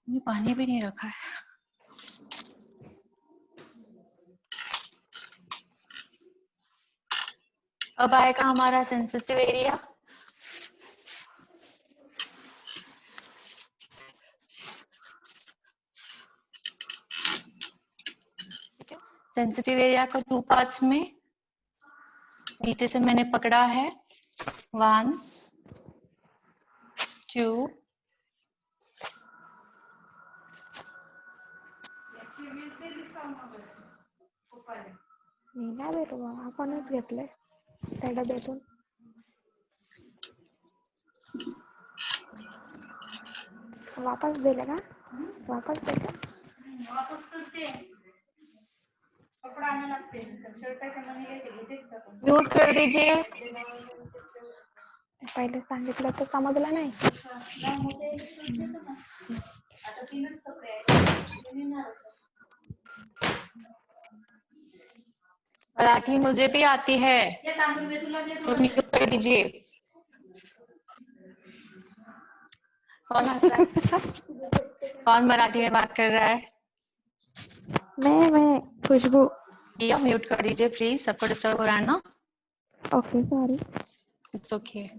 मैंने पानी भी नहीं रखा है। अब आएगा हमारा सेंसिटिव एरिया। सेंसिटिव एरिया को 2 पार्ट्स में, नीचे से मैंने पकड़ा है 1 2 मी नाही भेटू बाबा, आपणच घेतलंय त्या डब्यातून. वापस दिले का? वापस देते. म्यूट कर दीजिए। पहिले सांगितलं तर समजलं नाही. मराठी मुझे भी आती है, तो म्यूट कर दीजिए। कौन हंस रहा है? कौन मराठी में बात कर रहा है? मैं खुशबू. भैया म्यूट कर दीजिए प्लीज, सबको डिस्टर्ब हो रहा है ना। Okay sorry. It's okay.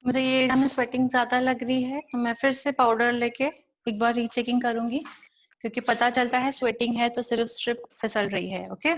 मुझे ये एरिया में स्वेटिंग ज्यादा लग रही है, तो मैं फिर से पाउडर लेके एक बार रीचेकिंग करूंगी, क्योंकि पता चलता है स्वेटिंग है तो सिर्फ स्ट्रिप फिसल रही है। ओके,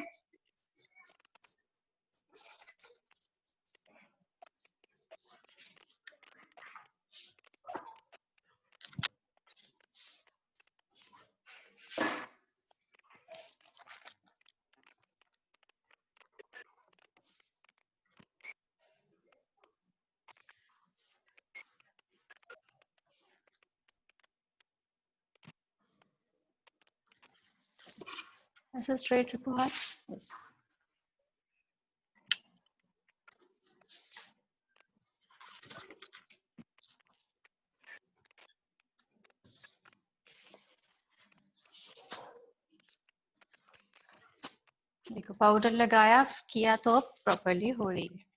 ऐसा स्ट्रेट रखो हाथ। देखो पाउडर लगाया किया तो अब प्रॉपर्ली हो रही है।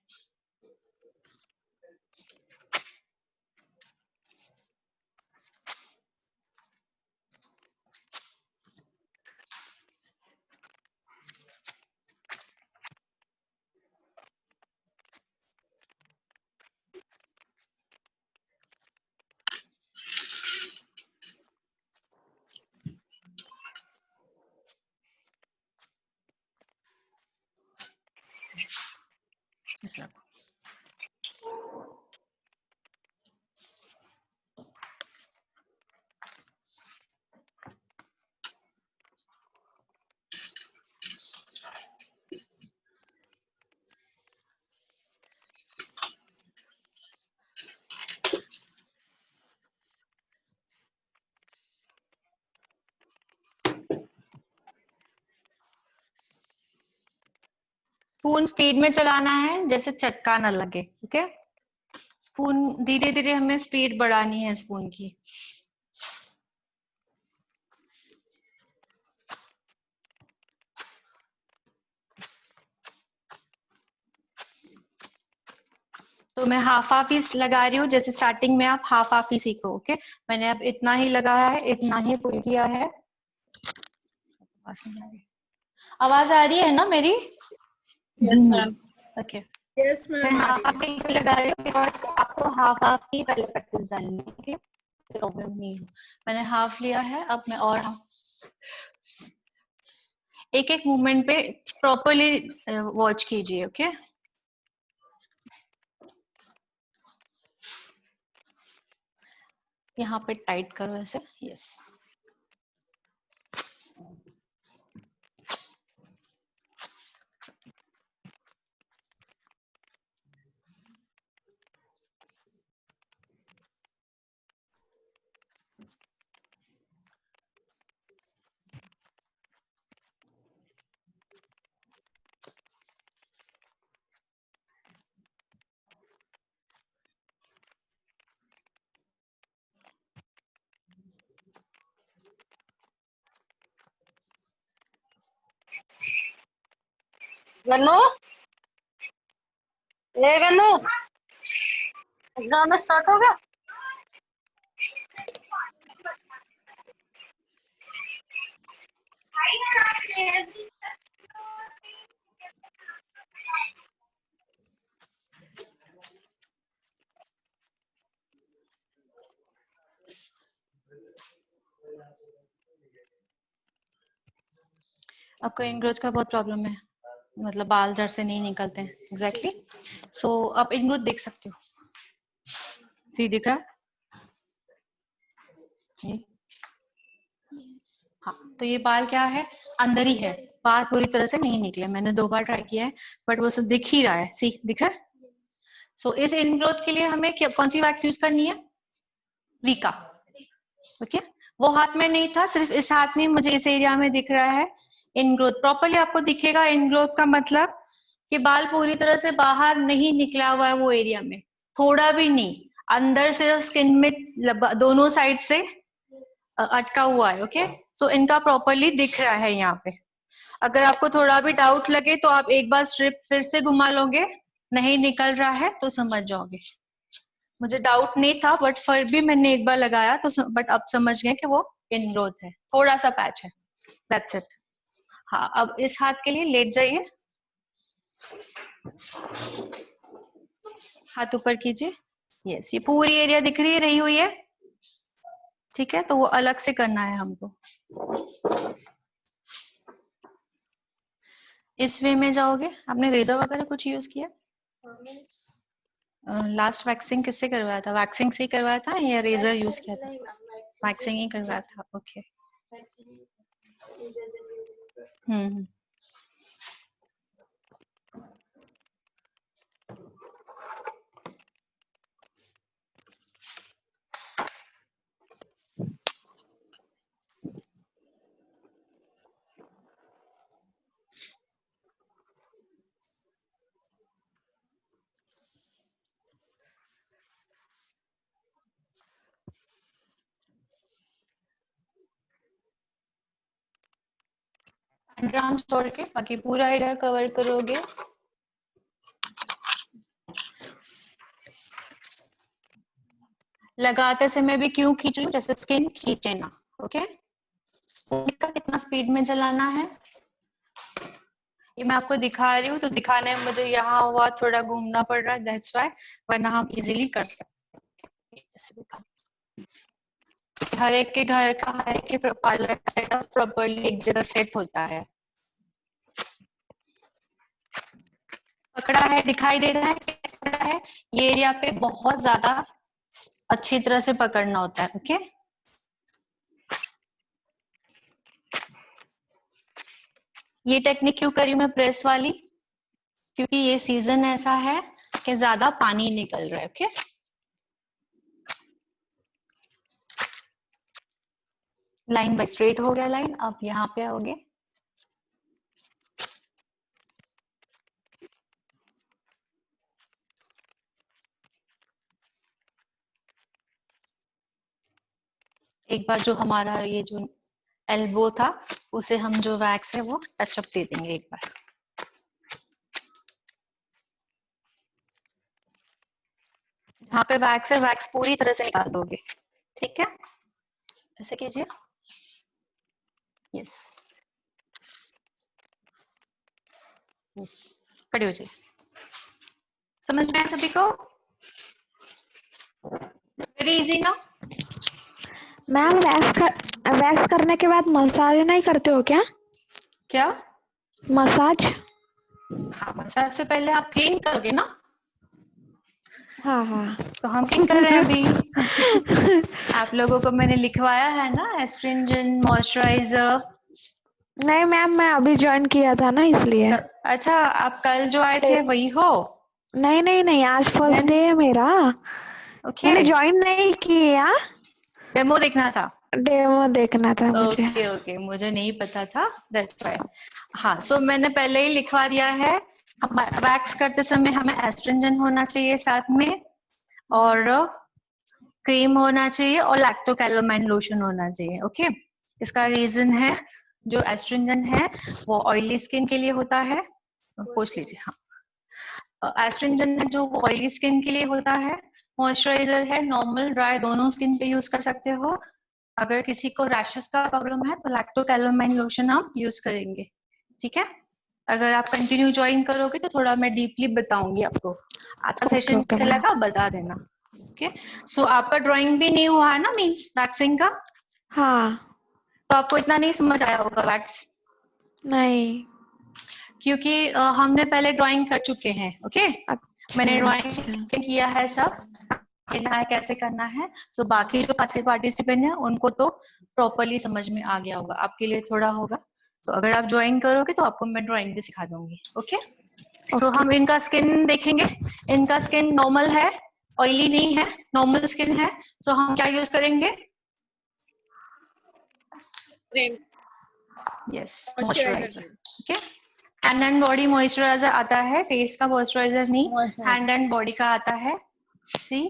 इस रखो। स्पून स्पीड में चलाना है, जैसे चटका न लगे। ओके, स्पून धीरे धीरे हमें स्पीड बढ़ानी है स्पून की। तो मैं हाफ ही लगा रही हूँ, जैसे स्टार्टिंग में आप हाफ ही सीखो। ओके, मैंने अब इतना ही लगाया है, इतना ही पुल किया है। आवाज आ रही है ना मेरी? Yes ma'am. ओके, यस मैं मैम, आ हाफ रही हाफ ही लगा रही हूँ बिकॉज आपको हाफ हाफ ही पहले प्रैक्टिस डालनी है, ओके? प्रॉब्लम नहीं है। मैंने हाफ लिया है, अब मैं और एक एक मूवमेंट पे प्रॉपरली वॉच कीजिए, ओके? यहाँ पे टाइट करो ऐसे, यस। गन्नू, ए गन्नू, एग्जाम में स्टार्ट हो गया? आपको इनग्रोथ का बहुत प्रॉब्लम है, मतलब बाल जड़ से नहीं निकलते हैं, एग्जैक्टली। सो आप इनग्रोथ देख सकते हो, सी दिख रहा है? ये हाँ, तो ये बाल क्या है, अंदर ही है, बाल पूरी तरह से नहीं निकले। मैंने 2 बार ट्राई किया है बट वो सब दिख ही रहा है, सी दिख रहा है? सो इस इनग्रोथ के लिए हमें कौन सी वैक्स यूज करनी है? Rica, okay? वो हाथ में नहीं था, सिर्फ इस हाथ में मुझे इस एरिया में दिख रहा है इनग्रोथ। प्रॉपरली आपको दिखेगा इनग्रोथ का मतलब कि बाल पूरी तरह से बाहर नहीं निकला हुआ है वो एरिया में, थोड़ा भी नहीं, अंदर से स्किन में दोनों साइड से अटका हुआ है, ओके? सो इनका प्रॉपरली दिख रहा है यहाँ पे। अगर आपको थोड़ा भी डाउट लगे तो आप एक बार स्ट्रिप फिर से घुमा लोगे, नहीं निकल रहा है तो समझ जाओगे। मुझे डाउट नहीं था बट फिर भी मैंने एक बार लगाया तो बट अब समझ गए कि वो इनग्रोथ है, थोड़ा सा पैच है, दैट्स इट। हाँ, अब इस हाथ के लिए लेट जाइए, हाथ ऊपर कीजिए, यस। ये पूरी एरिया दिख रही हुई है, ठीक है? तो वो अलग से करना है हमको। इस वे में जाओगे। आपने रेजर वगैरह कुछ यूज किया? लास्ट वैक्सिंग किससे करवाया था? वैक्सिंग से ही करवाया था या रेजर यूज किया था? वैक्सिंग ही करवाया था, ओके। हम्म। अंडरआर्म छोड़ के बाकी पूरा एरिया कवर करोगे। लगाते समय भी क्यों खींच रही हूँ? जैसे स्किन खींचे ना, ओके? का कितना स्पीड में चलाना है ये मैं आपको दिखा रही हूँ, तो दिखाने में मुझे यहाँ हुआ थोड़ा घूमना पड़ रहा है, दैट्स व्हाई, वरना हम इजीली कर सकते हैं। हर एक के घर का, हर एक के पार्लर का सेटअप प्रॉपर्ली एक जगह सेट होता है। पकड़ा है, दिखाई दे रहा है कैसे पकड़ा है? ये एरिया पे बहुत ज्यादा अच्छी तरह से पकड़ना होता है, ओके? ये टेक्निक क्यों करी मैं प्रेस वाली? क्योंकि ये सीजन ऐसा है कि ज्यादा पानी निकल रहा है, ओके? लाइन बाय स्ट्रेट हो गया लाइन, अब यहाँ पे आओगे। एक बार जो हमारा ये जो एल्बो था उसे हम जो वैक्स है वो टचअप दे देंगे एक बार। जहाँ पे वैक्स है वैक्स पूरी तरह से निकाल दोगे, ठीक है? ऐसे कीजिए, यस यस, खड़े हो जाइए। समझ में आया सभी को? वेरी इजी ना? मैम वैक्स करने के बाद मसाज नहीं करते हो क्या? क्या? मसाज? हाँ, मसाज से पहले आप क्लीन करोगे ना, हाँ हाँ। तो हम क्लीन कर रहे हैं अभी। आप लोगों को मैंने लिखवाया है ना एस्ट्रिंजेंट मॉइस्चराइजर। नहीं मैम, मैं अभी ज्वाइन किया था ना इसलिए। अच्छा, आप कल जो आए थे वही हो? नहीं नहीं नहीं, आज फर्स्ट Then- डे है मेरा। ओके, मैंने ज्वाइन नहीं किया, डेमो देखना था। डेमो देखना था मुझे। ओके ओके, मुझे नहीं पता था, दैट्स व्हाई। हाँ, सो मैंने पहले ही लिखवा दिया है। हम वैक्स करते समय हमें एस्ट्रिंजेंट होना चाहिए साथ में, और क्रीम होना चाहिए, और लैक्टोकैलोमाइन लोशन होना चाहिए। ओके, इसका रीजन है, जो एस्ट्रिंजेंट है वो ऑयली स्किन के लिए होता है। पूछ लीजिए। हाँ, एस्ट्रिंजेंट जो ऑयली स्किन के लिए होता है। मॉइस्चराइजर है नॉर्मल ड्राई दोनों स्किन पे यूज कर सकते हो। अगर किसी को रैशेस का प्रॉब्लम है तो लैक्टोकैलोमाइन लोशन आप यूज करेंगे, ठीक है? अगर आप कंटिन्यू ज्वाइन करोगे तो थोड़ा मैं डीपली बताऊंगी आपको। आज का सेशन ओके कैसा मैम। लगा बता देना। ओके, सो आपका ड्राइंग भी नहीं हुआ है ना, मीन्स वैक्सिंग का, हाँ। तो आपको इतना नहीं समझ आया होगा वैक्स, नहीं। क्योंकि हमने पहले ड्राइंग कर चुके हैं। ओके, अच्छा मैंने अच्छा। ड्राइंग किया है, सब करना है, कैसे करना है। सो बाकी जो पार्टिसिपेंट हैं उनको तो प्रॉपरली समझ में आ गया होगा, आपके लिए थोड़ा होगा। तो अगर आप ड्राइंग करोगे तो आपको मैं ड्राइंग भी सिखा दूंगी। ओके, सो हम इनका स्किन देखेंगे। इनका स्किन नॉर्मल है, ऑयली नहीं है, नॉर्मल स्किन है। सो हम क्या यूज करेंगे? Cream, yes, moisturiser moisturiser. Okay, hand and body moisturiser आता है, फेस का मॉइस्चराइजर नहीं, हैंड एंड बॉडी का आता है। सी,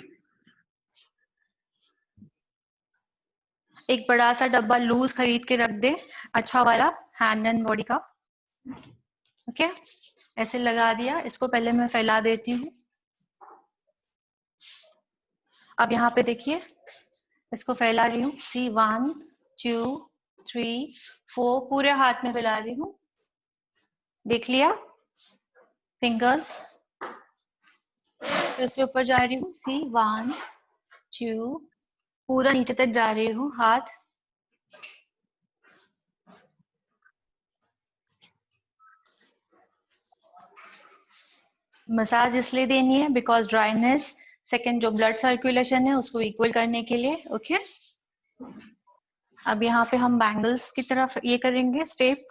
एक बड़ा सा डब्बा लूज खरीद के रख दे, अच्छा वाला, हैंड एंड बॉडी का। ओके, ऐसे लगा दिया। इसको पहले मैं फैला देती हूँ। अब यहाँ पे देखिए, इसको फैला रही हूँ। सी, 1 2 3 4, पूरे हाथ में फैला रही हूँ। देख लिया? फिंगर्स, फिर से ऊपर जा रही हूँ। सी, 1 2, पूरा नीचे तक जा रही हूँ हाथ। मसाज इसलिए देनी है बिकॉज ड्राइनेस, सेकेंड जो ब्लड सर्कुलेशन है उसको इक्वल करने के लिए। ओके, अब यहाँ पे हम बैंगल्स की तरफ ये करेंगे स्टेप।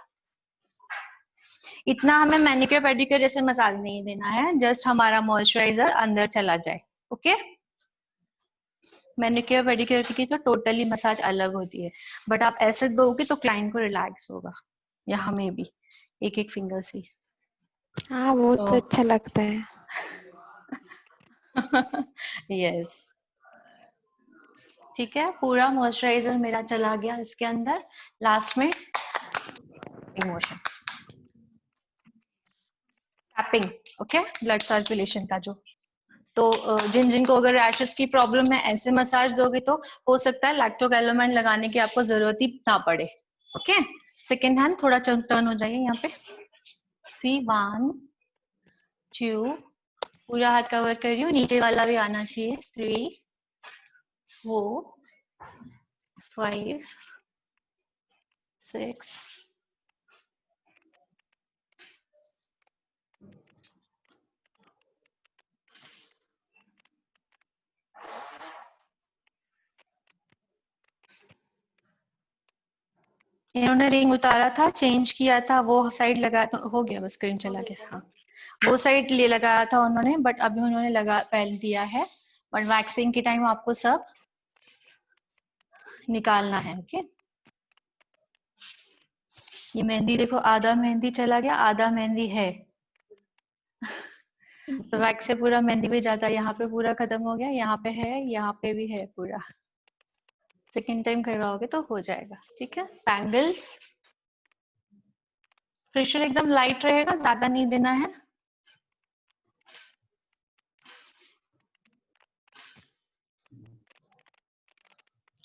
इतना हमें मैनिक्योर पेडिक्योर जैसे मसाज नहीं देना है, जस्ट हमारा मॉइस्चराइजर अंदर चला जाए। ओके, मैनिक्योर पेडिक्योर की तो टोटली मसाज अलग होती है, बट आप ऐसे दोगे तो क्लाइंट को रिलैक्स होगा, या हमें भी एक एक फिंगर से। हाँ, बहुत तो अच्छा लगता है। यस, ठीक है, पूरा मॉइस्चराइजर मेरा चला गया इसके अंदर। लास्ट में emotion tapping. Okay, blood circulation का जो, तो जिन जिनको अगर रैशेस की प्रॉब्लम है, ऐसे मसाज दोगे तो हो सकता है लैक्टोकैलोमाइन लगाने की आपको जरूरत ही ना पड़े। ओके, सेकेंड हैंड थोड़ा टर्न हो जाइए यहाँ पे। सी, 1 2, पूरा हाथ कवर कर रही हूँ, नीचे वाला भी आना चाहिए। 3 4 5 6 इन्होंने रिंग उतारा था, चेंज किया था, वो साइड लगाया था, हो गया, बस स्क्रीन चला गया। हाँ, वो साइड लिए लगाया था उन्होंने, बट अभी उन्होंने लगा पहन दिया है। बट वैक्सिंग के टाइम आपको सब निकालना है। ओके, ये मेहंदी देखो, आधा मेहंदी चला गया, आधा मेहंदी है। तो वैक्स से पूरा मेहंदी भी जाता है। यहाँ पे पूरा खत्म हो गया, यहाँ पे है, यहाँ पे भी है पूरा। सेकेंड टाइम करवाओगे तो हो जाएगा। ठीक है, बैंगल्स, प्रेशर एकदम लाइट रहेगा, ज्यादा नहीं देना है।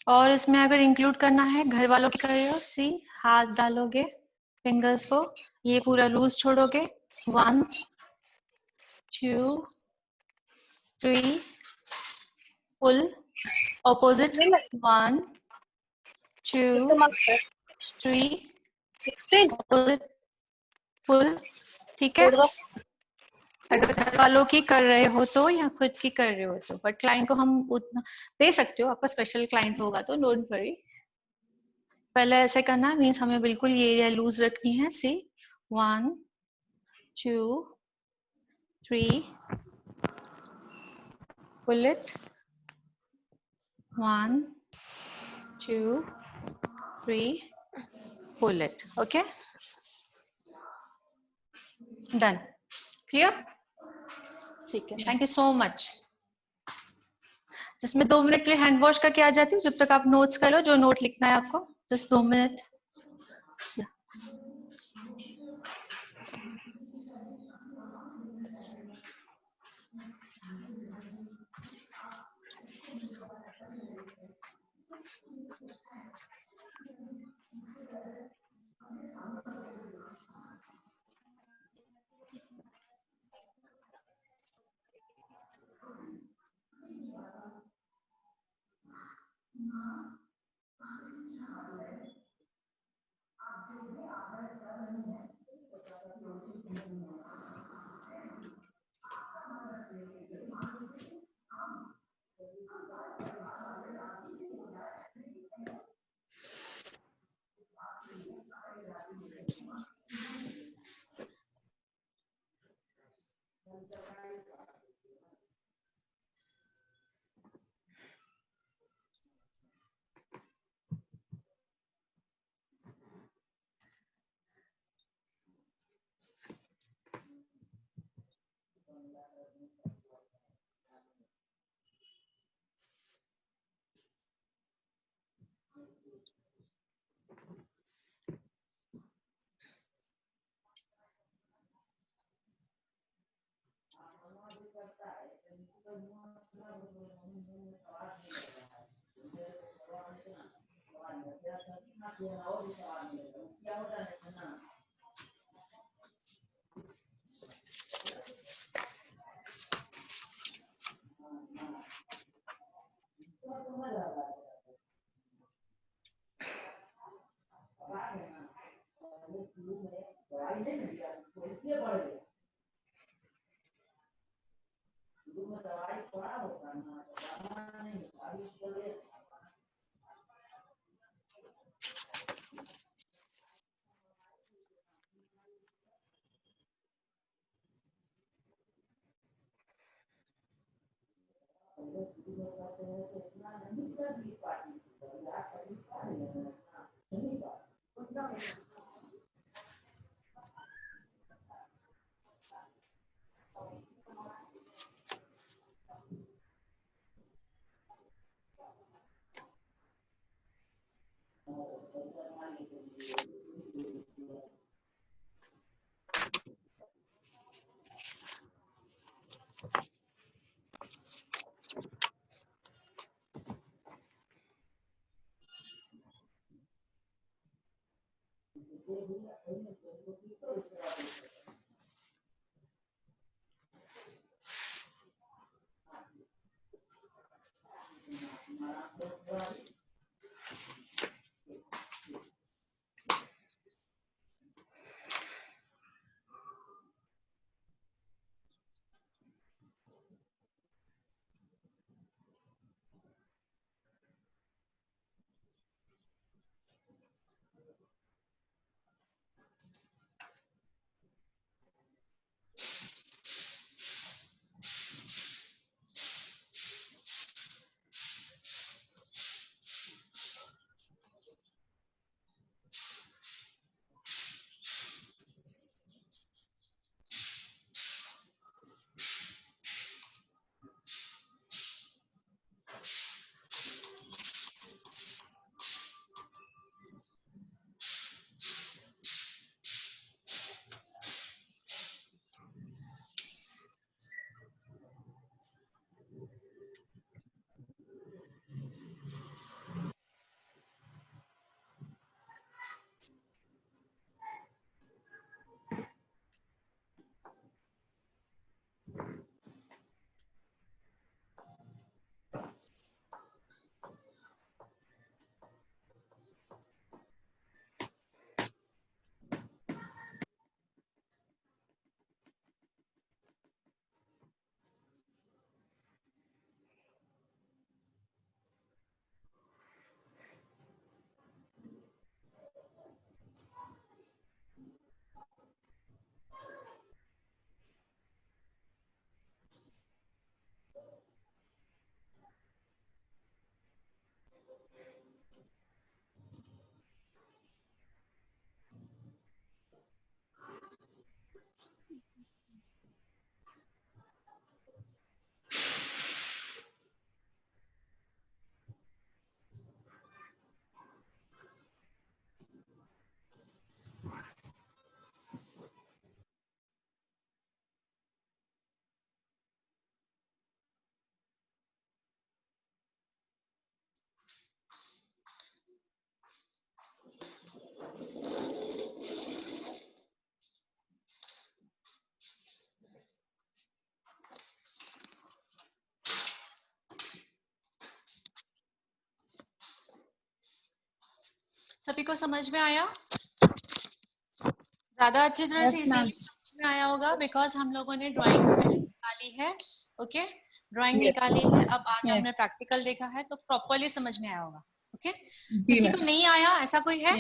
और इसमें अगर इंक्लूड करना है, घर वालों के कर रहे हो, सी, हाथ डालोगे फिंगर्स को, ये पूरा लूज छोड़ोगे। 1 2 3 full opposite 1 2 3 16 opposite full ठीक है अगर घर वालों की कर रहे हो तो या खुद की कर रहे हो तो बट क्लाइंट को हम उतना दे सकते हो आपका स्पेशल क्लाइंट होगा तो डोंट वरी पहले ऐसे करना मीन्स हमें बिल्कुल ये एरिया लूज रखनी है सी 1 2 3 pull it 1 2 3 pull it okay done clear ठीक है थैंक यू सो मच जिसमें 2 मिनट के लिए हैंड वॉश करके आ जाती हूँ जब तक आप नोट्स कर लो जो नोट लिखना है आपको जस्ट 2 मिनट सभी को समझ में आया? ज्यादा अच्छी तरह से इसीलिए समझ में आया होगा बिकॉज हम लोगों ने ड्राइंग निकाली है। ओके, ड्राइंग निकाली है, अब आज हमने प्रैक्टिकल देखा है तो प्रॉपरली समझ में आया होगा। ओके, किसी को नहीं आया ऐसा कोई है?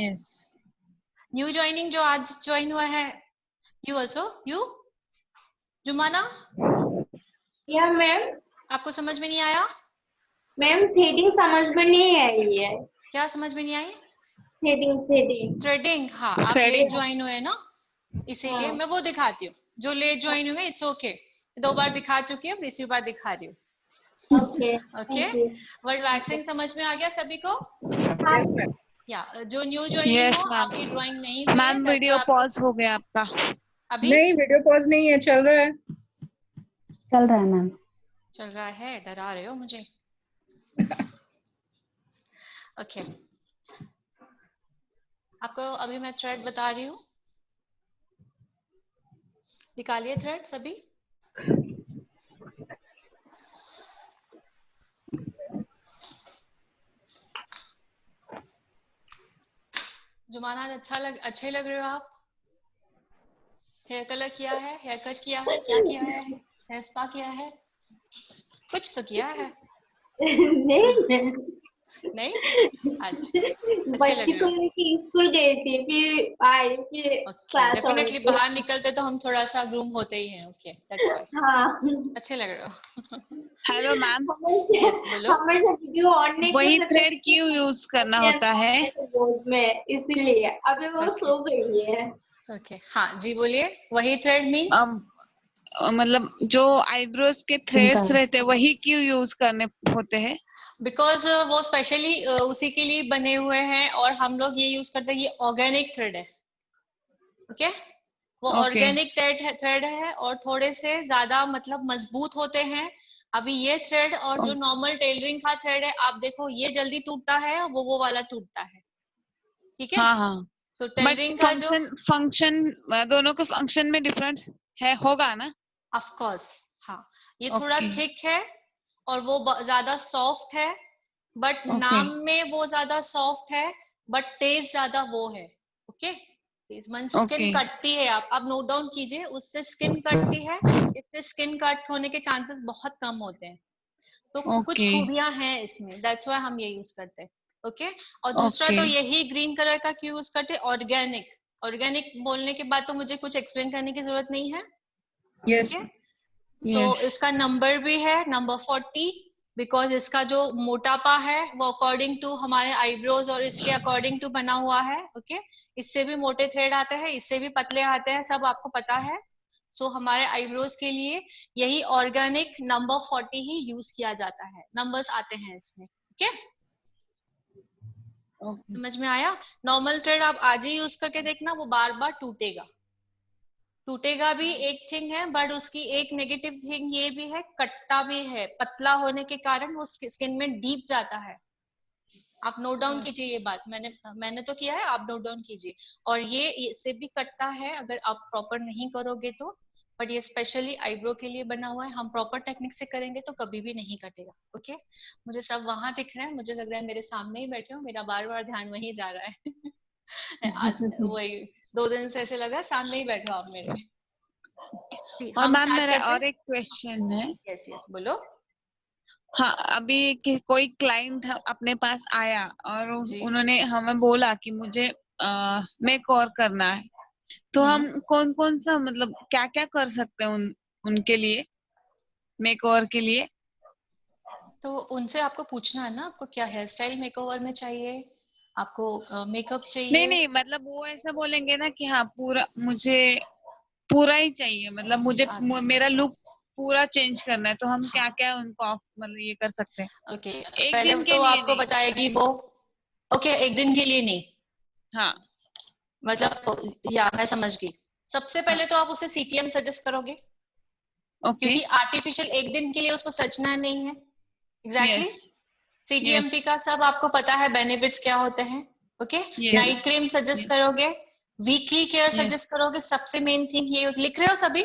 न्यू ज्वाइनिंग जो आज ज्वाइन हुआ है, यू ऑल्सो, यू जुमाना, या मैम। आपको समझ में नहीं आया? मैम थ्रेडिंग समझ में नहीं आई है। क्या समझ में नहीं आई? थ्रेडिंग। हाँ, आप लेट ज्वाइन हुए ना, इसीलिए मैं वो दिखाती हूँ। जो लेट ज्वाइन हुए इट्स ओके, 2 बार दिखा चुकी हूँ, 3री बार दिखा रही हूँ। ओके, वर्ड वैक्सिंग समझ में आ गया सभी को? या जो न्यू ज्वाइनिंग हो, आपकी ड्राइंग नहीं हुई है, मैम वीडियो पॉज हो गया आपका। अभी नहीं, वीडियो पॉज नहीं है, चल रहा है। चल रहा है मैम। चल रहा है, डरा रहे हो मुझे। ओके, आपको अभी मैं थ्रेड बता रही हूँ, निकालिए थ्रेड सभी। जुमाना अच्छे लग रहे हो आप। हेयर कलर किया है, हेयर कट किया है, क्या किया है? हेयर स्पा किया है, कुछ तो किया है? नहीं? अच्छा, बच्ची को स्कूल गई थी, फिर आई, फिर क्लास। डेफिनेटली बाहर निकलते तो हम थोड़ा सा ग्रूम होते ही हैं। Okay, that's why. हाँ, अच्छे लग रहे हो। हेलो मैम, यस बोलो। हमेशा वीडियो ऑन नहीं वही कर सकते थ्रेड क्यों यूज करना होता है? बोर्ड में, इसीलिए अभी वो सो गई है। ओके, हाँ जी बोलिए। वही थ्रेड मीन्स मतलब जो आईब्रोज के थ्रेड्स रहते हैं वही क्यों यूज करने होते हैं? बिकॉज वो स्पेशली उसी के लिए बने हुए हैं और हम लोग ये यूज करते हैं। ये ऑर्गेनिक थ्रेड है। ओके, वो ऑर्गेनिक थ्रेड है और थोड़े से ज्यादा मतलब मजबूत होते हैं। अभी ये थ्रेड और जो नॉर्मल टेलरिंग का थ्रेड है, आप देखो ये जल्दी टूटता है और वो वाला टूटता है। ठीक है? हाँ। तो टेलरिंग का जो फंक्शन दोनों के फंक्शन में डिफरेंस है, होगा ना? ऑफ कोर्स, हाँ। ये थोड़ा थिक है और वो ज्यादा सॉफ्ट है, बट नाम में वो ज्यादा सॉफ्ट है, बट टेस्ट ज्यादा वो है। ओके, स्किन कटती है, आप नोट डाउन कीजिए, उससे स्किन कटती है, इससे स्किन कट होने के चांसेस बहुत कम होते हैं। तो कुछ खूबियां हैं इसमें, दैट्स व्हाई हम ये यूज करते हैं। ओके, और दूसरा तो यही ग्रीन कलर का क्यों यूज करते हैं? ऑर्गेनिक बोलने के बाद तो मुझे कुछ एक्सप्लेन करने की जरूरत नहीं है। यस, सो इसका नंबर भी है नंबर 40, बिकॉज इसका जो मोटापा है वो अकॉर्डिंग टू हमारे आईब्रोज और इसके अकॉर्डिंग टू बना हुआ है। ओके, इससे भी मोटे थ्रेड आते हैं, इससे भी पतले आते हैं, सब आपको पता है। सो हमारे आईब्रोज के लिए यही ऑर्गेनिक नंबर 40 ही यूज किया जाता है, नंबर्स आते हैं इसमें। ओके, समझ में आया? नॉर्मल थ्रेड आप आज ही यूज करके देखना, वो बार बार टूटेगा भी एक थिंग है, बट उसकी एक नेगेटिव थिंग ये भी है, कटता भी है। पतला होने के कारण वो स्किन में डीप जाता है। आप नोट डाउन कीजिए ये बात, मैंने तो किया है, आप नोट डाउन कीजिए। और ये इससे भी कटता है अगर आप प्रॉपर नहीं करोगे तो, बट ये स्पेशली आईब्रो के लिए बना हुआ है। हम प्रॉपर टेक्निक से करेंगे तो कभी भी नहीं कटेगा। ओके, मुझे सब वहां दिख रहे हैं, मुझे लग रहा है मेरे सामने ही बैठे हो, मेरा बार बार ध्यान वहीं जा रहा है। आज वही 2 दिन से ऐसे लग रहा है सामने ही बैठो आप मेरे। और मैम मेरा और एक क्वेश्चन है। यस बोलो। हाँ, अभी कोई क्लाइंट अपने पास आया और उन्होंने हमें बोला कि मुझे मेक ओवर करना है, तो हम कौन सा मतलब क्या क्या कर सकते हैं उनके लिए, मेक ओवर के लिए? तो उनसे आपको पूछना है ना, आपको क्या हेयर स्टाइल मेकओवर में चाहिए, आपको मेकअप चाहिए? नहीं, मतलब वो ऐसा बोलेंगे ना कि हाँ मुझे पूरा ही चाहिए, मतलब मुझे मेरा लुक पूरा चेंज करना है, तो हम क्या क्या उनको मतलब ये कर सकते हैं? ओके, एक पहले दिन के तो लिए आपको बताएगी वो। ओके, एक दिन के लिए नहीं, हाँ मतलब या मैं समझ गई। सबसे पहले तो आप उसे सीटीएम सजेस्ट करोगे, क्योंकि आर्टिफिशियल एक दिन के लिए उसको सजना नहीं है। एग्जैक्टली, सीटीएमपी का सब आपको पता है बेनिफिट्स क्या होते हैं। ओके, नाइट क्रीम सजेस्ट करोगे, वीकली केयर सजेस्ट करोगे। सबसे मेन थिंग ये लिख रहे हो सभी?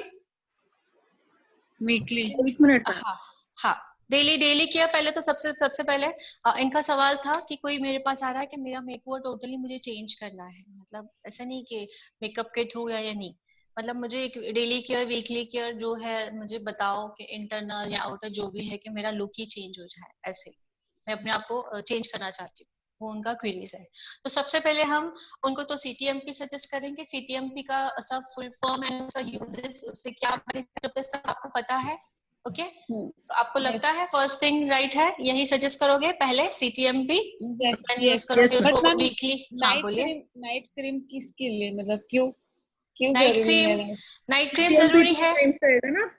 वीकली, एक मिनट। हाँ, डेली केयर पहले तो सबसे पहले इनका सवाल था कि कोई मेरे पास आ रहा है कि मेरा मेकओवर टोटली मुझे चेंज करना है, मतलब ऐसा नहीं कि मेकअप के थ्रू या नहीं, मतलब मुझे एक डेली केयर वीकली केयर जो है मुझे बताओ कि इंटरनल या आउटर जो भी है कि मेरा लुक ही चेंज हो जाए, ऐसे मैं अपने आप को चेंज करना चाहती हूँ, वो उनका क्वेरीज है। तो सबसे पहले हम उनको तो CTMP सजेस्ट करेंगे। CTMP का सब फुल फॉर्म एंड उसका यूजेस, उससे क्या बेनिफिट होता है सब आपको पता है, ओके? तो आपको लगता है फर्स्ट थिंग राइट है, यही सजेस्ट करोगे पहले CTMP, देन यूज करोगे बट उसको मैम वीकली। हाँ बोलिए। नाइट क्रीम किसके लिए, मतलब क्यों क्यों नाइट जरूरी क्रीम, है? नाइट क्रीम CTMP जरूरी 2 है। टाइम्स रहेगा ना,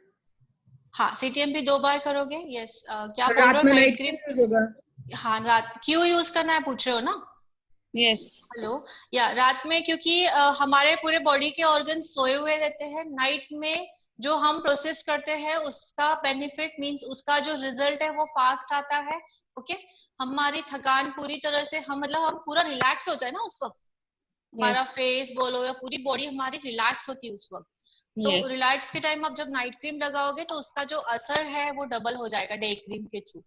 हाँ CTMP 2 बार करोगे, यस। क्या बोल रहे रात हो? में night night cream, cream use होगा। हाँ रात क्यों यूज करना है पूछ रहे हो ना? यस। हेलो, या रात में क्योंकि हमारे पूरे बॉडी के ऑर्गन सोए हुए रहते हैं, नाइट में जो हम प्रोसेस करते हैं उसका बेनिफिट मींस उसका जो रिजल्ट है वो फास्ट आता है, ओके? हमारी थकान पूरी तरह से हम मतलब हम पूरा रिलैक्स होता है ना उस वक्त, हमारा फेस बोलो या पूरी बॉडी हमारी रिलैक्स होती है उस वक्त। तो रिलैक्स के टाइम आप जब नाइट क्रीम लगाओगे तो उसका जो असर है वो डबल हो जाएगा डे क्रीम के थ्रू,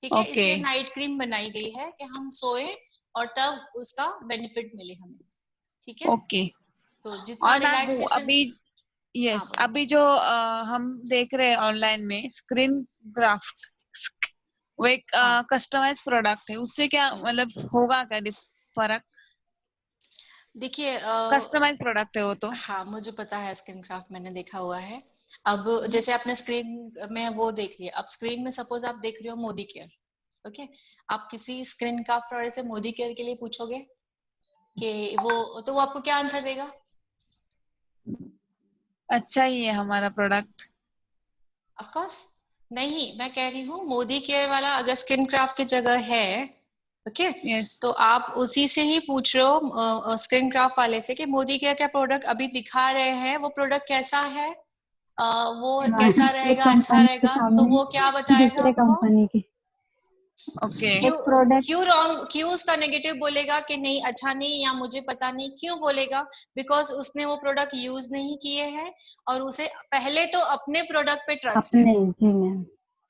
ठीक है? इसलिए नाइट क्रीम बनाई गई है कि हम सोए और तब उसका बेनिफिट मिले हमें, ठीक है? ओके। तो जितना और मैम रिलैक्सेशन, अभी हाँ अभी जो हम देख रहे हैं ऑनलाइन में स्क्रीन ग्राफ्ट, वो एक कस्टमाइज प्रोडक्ट है, उससे क्या मतलब होगा क्या फर्क? देखिए कस्टमाइज प्रोडक्ट है वो तो। हाँ मुझे पता है, स्किन क्राफ्ट मैंने देखा हुआ है। अब जैसे आपने स्क्रीन में वो देख लिया, अब स्क्रीन में सपोज आप देख रहे हो मोदी केयर, ओके? आप किसी स्क्रीन क्राफ्ट वाले से मोदी केयर के लिए पूछोगे कि वो आपको क्या आंसर देगा? अच्छा ही है हमारा प्रोडक्ट। ऑफ कोर्स नहीं, मैं कह रही हूँ मोदी केयर वाला अगर स्किन क्राफ्ट की जगह है, ओके? तो आप उसी से ही पूछ रहे हो स्किन क्राफ्ट वाले से कि मोदी केयर का प्रोडक्ट अभी दिखा रहे हैं, वो प्रोडक्ट कैसा है, वो कैसा रहेगा, अच्छा रहेगा, तो वो क्या बताएगा आपको? कंपनी की क्यों उसका नेगेटिव बोलेगा कि नहीं अच्छा नहीं या मुझे पता नहीं, क्यों बोलेगा? बिकॉज उसने वो प्रोडक्ट यूज नहीं किए हैं और उसे पहले तो अपने प्रोडक्ट पे ट्रस्ट है,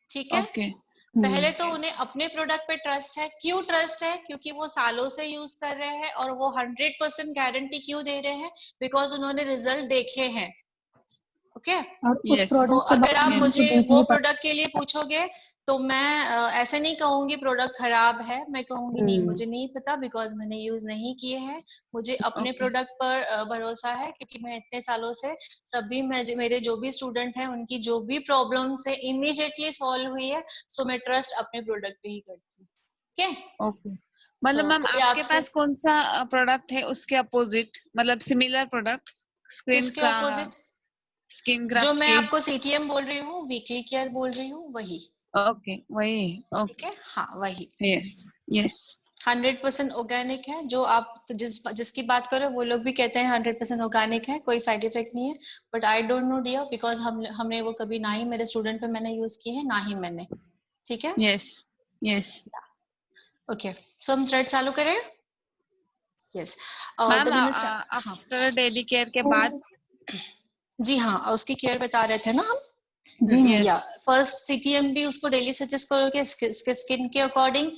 ठीक है? पहले तो उन्हें अपने प्रोडक्ट पे ट्रस्ट है। क्यों ट्रस्ट है? क्योंकि वो सालों से यूज कर रहे हैं और वो 100% गारंटी क्यों दे रहे हैं? बिकॉज उन्होंने रिजल्ट देखे हैं, ओके? तो अगर आप मुझे वो प्रोडक्ट के लिए पूछोगे तो मैं ऐसे नहीं कहूंगी प्रोडक्ट खराब है, मैं कहूंगी नहीं मुझे नहीं पता बिकॉज मैंने यूज नहीं किए हैं, मुझे अपने प्रोडक्ट पर भरोसा है क्योंकि मैं इतने सालों से सभी मेरे जो भी स्टूडेंट हैं उनकी जो भी प्रॉब्लम है इमीडिएटली सॉल्व हुई है, सो मैं ट्रस्ट अपने प्रोडक्ट पे ही करती हूँ, ओके? मतलब मैम आपके पास कौन सा प्रोडक्ट है उसके अपोजिट, मतलब सिमिलर प्रोडक्ट स्क्रीन किसके का अपोजिट? स्किन जो ग्राफ्ट मैं के? आपको CTM बोल रही हूँ, वीकली केयर बोल रही हूँ, वही। ओके वही, ठीक है, हाँ वही। Yes yes. 100% ऑर्गेनिक है, जो आप जिसकी बात करो वो लोग भी कहते हैं 100% ऑर्गेनिक है, कोई साइड इफेक्ट नहीं है, but I don't know dear because हमने वो कभी ना ही मेरे स्टूडेंट पे मैंने यूज किए हैं ना ही मैंने, ठीक है? Yes yes. ओके, सो हम थ्रेड चालू करें? Yes. Ma'am after daily care के बाद? जी हाँ, उसकी केयर बता रहे थे ना हम। या फर्स्ट CTMP उसको डेली सजेस्ट करोगे स्किन के अकॉर्डिंग,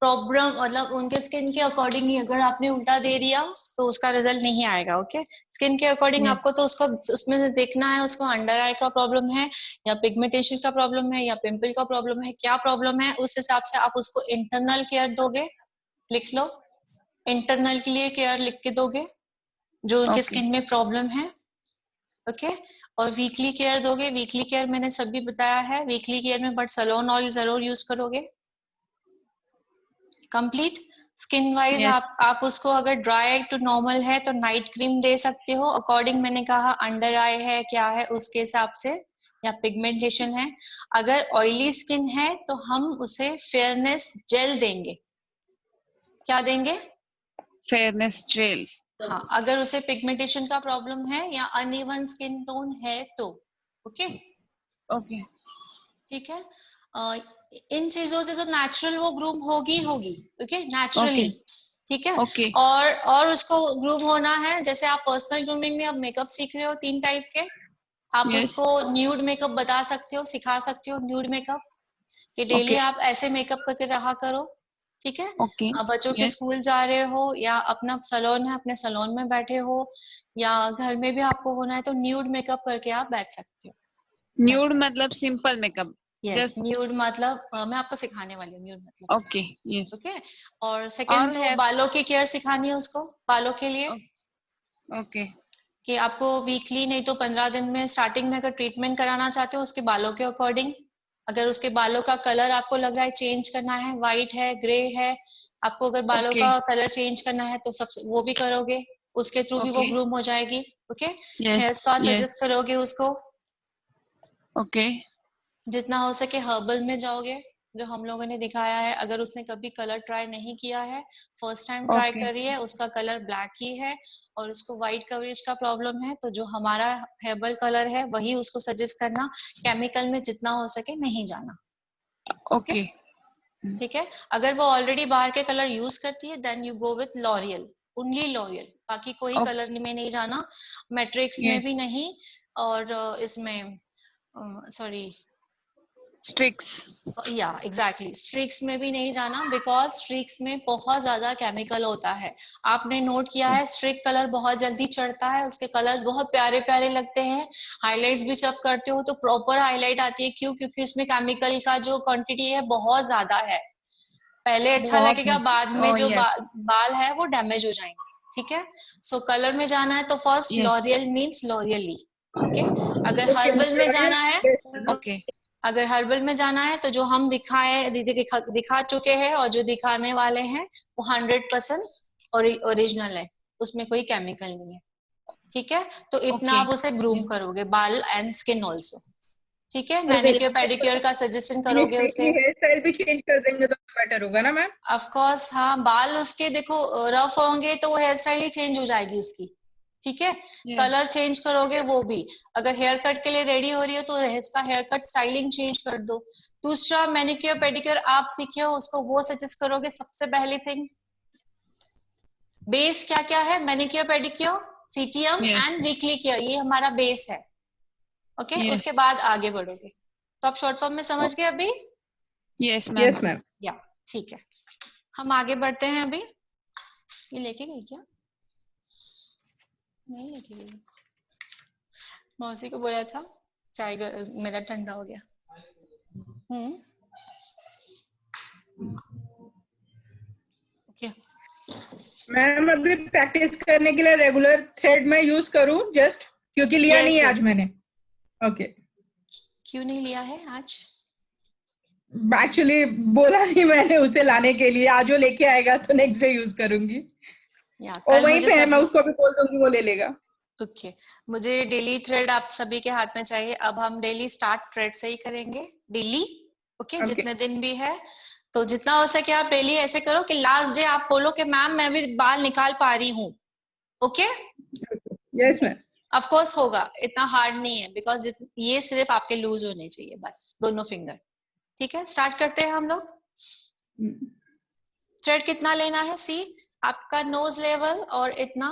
प्रॉब्लम मतलब उनके स्किन के अकॉर्डिंग ही अगर आपने उल्टा दे दिया तो उसका रिजल्ट नहीं आएगा, ओके? स्किन के अकॉर्डिंग आपको तो उसको उसमें से देखना है उसको अंडर आई का प्रॉब्लम है या पिगमेंटेशन का प्रॉब्लम है या पिंपल का प्रॉब्लम है, क्या प्रॉब्लम है, उस हिसाब से आप उसको इंटरनल केयर दोगे, लिख लो इंटरनल के लिए केयर लिख के दोगे जो उनके स्किन में प्रॉब्लम है, ओके? और वीकली केयर दोगे, वीकली केयर मैंने सभी बताया है, वीकली केयर में बट सलोन ऑयल जरूर यूज करोगे। कंप्लीट स्किन वाइज आप उसको अगर ड्राई टू नॉर्मल है तो नाइट क्रीम दे सकते हो अकॉर्डिंग, मैंने कहा अंडर आई है क्या है उसके हिसाब से, या पिगमेंटेशन है। अगर ऑयली स्किन है तो हम उसे फेयरनेस जेल देंगे। क्या देंगे? Fairness gel. हाँ, अगर उसे पिगमेंटेशन का प्रॉब्लम है या अनइवन स्किन टोन है तो, ओके? ओके ठीक है। इन चीजों से तो नेचुरल वो ग्रूम होगी, ओके? नेचुरली, ठीक है? और उसको ग्रूम होना है, जैसे आप पर्सनल ग्रूमिंग में अब मेकअप सीख रहे हो 3 टाइप के, आप उसको न्यूड मेकअप बता सकते हो, सिखा सकते हो न्यूड मेकअप, कि डेली Okay. आप ऐसे मेकअप करके रहा करो, ठीक है? Okay. अब बच्चों के Yes. स्कूल जा रहे हो या अपना सैलून है, अपने सैलून में बैठे हो, या घर में भी आपको होना है तो न्यूड मेकअप करके आप बैठ सकते हो। न्यूड मतलब सिंपल मेकअप। यस, न्यूड मतलब मैं आपको सिखाने वाली हूँ न्यूड मतलब। Okay, yes. ओके, और सेकंड तो बालों की केयर सिखानी है उसको, बालों के लिए। ओके, कि आपको वीकली नहीं तो 15 दिन में स्टार्टिंग में अगर ट्रीटमेंट कराना चाहते हो उसके बालों के अकॉर्डिंग, अगर उसके बालों का कलर आपको लग रहा है चेंज करना है, व्हाइट है, ग्रे है, आपको अगर बालों का कलर चेंज करना है तो सबसे वो भी करोगे, उसके थ्रू भी वो ग्रूम हो जाएगी। ओके, हेयर स्पा सजेस्ट करोगे उसको। ओके, जितना हो सके हर्बल में जाओगे, जो हम लोगों ने दिखाया है। अगर उसने कभी कलर ट्राई नहीं किया है, फर्स्ट टाइम ट्राई कर रही है, उसका कलर ब्लैक ही है और उसको व्हाइट कवरेज का प्रॉब्लम है, तो जो हमारा हर्बल कलर है वही उसको सजेस्ट करना, केमिकल में जितना हो सके नहीं जाना। ओके, ठीक है। अगर वो ऑलरेडी बाहर के कलर यूज करती है then you go with L'Oreal, only L'Oreal, बाकी कोई कलर में नहीं जाना, मैट्रिक्स में भी नहीं, और इसमें सॉरी स्ट्रिक्स, या एग्जैक्टली स्ट्रिक्स में भी नहीं जाना, बिकॉज स्ट्रिक्स में बहुत ज्यादा केमिकल होता है। आपने नोट किया है स्ट्रिक कलर बहुत जल्दी चढ़ता है, उसके कलर्स बहुत प्यारे प्यारे लगते हैं, हाईलाइट्स भी जब करते हो तो प्रॉपर हाईलाइट आती है। क्यों? क्योंकि उसमें केमिकल का जो क्वांटिटी है बहुत ज्यादा है। पहले अच्छा लगेगा, बाद में जो बाल है वो डैमेज हो जाएंगे। ठीक है, सो कलर में जाना है तो फर्स्ट लॉरियल मीन्स लॉरियली। ओके, अगर हर्बल में जाना है, ओके, अगर हर्बल में जाना है तो जो हम दिखा चुके हैं और जो दिखाने वाले हैं वो 100% ओरिजिनल है, उसमें कोई केमिकल नहीं है। ठीक है, तो इतना आप उसे ग्रूम करोगे, बाल एंड स्किन ऑल्सो। ठीक है, मैनिक्योर पेडिक्योर का सजेशन करोगे उसे। हेयर स्टाइल भी चेंज कर देंगे तो बेटर होगा ना मैम? ऑफ कोर्स, हाँ, बाल उसके देखो रफ होंगे तो वो हेयर स्टाइल ही चेंज हो जाएगी उसकी। ठीक है, कलर चेंज करोगे वो भी। अगर हेयर कट के लिए रेडी हो रही हो तो इसका हेयर कट स्टाइलिंग चेंज कर दो। दूसरा, मैनिक्योर पेडिक्योर आप सीखे हो उसको वो सजेस्ट करोगे। सबसे पहली थिंग, बेस क्या क्या है? Manicure pedicure, CTM and weekly care, ये हमारा बेस है। ओके, उसके बाद आगे बढ़ोगे। तो आप शॉर्ट फॉर्म में समझ गए अभी? Yes ma'am. या ठीक है, हम आगे बढ़ते हैं। अभी ये लेके गई क्या? नहीं लेके गई, मौसी को बोला था चाय मेरा ठंडा हो गया। ओके मैम, अभी प्रैक्टिस करने के लिए रेगुलर थ्रेड में यूज करूं जस्ट, क्योंकि लिया नहीं है आज मैंने। ओके, क्यों नहीं लिया है आज? एक्चुअली बोला नहीं मैंने उसे लाने के लिए, आज वो लेके आएगा तो नेक्स्ट डे यूज करूंगी। और वहीं पे है, मैं उसको भी बोल दूंगी, वो ले लेगा। ओके, मुझे डेली थ्रेड आप सभी के हाथ में चाहिए। अब हम डेली स्टार्ट थ्रेड से ही करेंगे डेली। ओके, जितने दिन भी है तो जितना हो सके आप डेली ऐसे करो कि लास्ट डे आप बोलो कि मैम मैं भी बाल निकाल पा रही हूँ। Okay, yes ma'am. Of course होगा, इतना हार्ड नहीं है, बिकॉज ये सिर्फ आपके लूज होने चाहिए बस, दोनों फिंगर। ठीक है, स्टार्ट करते हैं हम लोग। थ्रेड कितना लेना है? सी, आपका नोज लेवल और इतना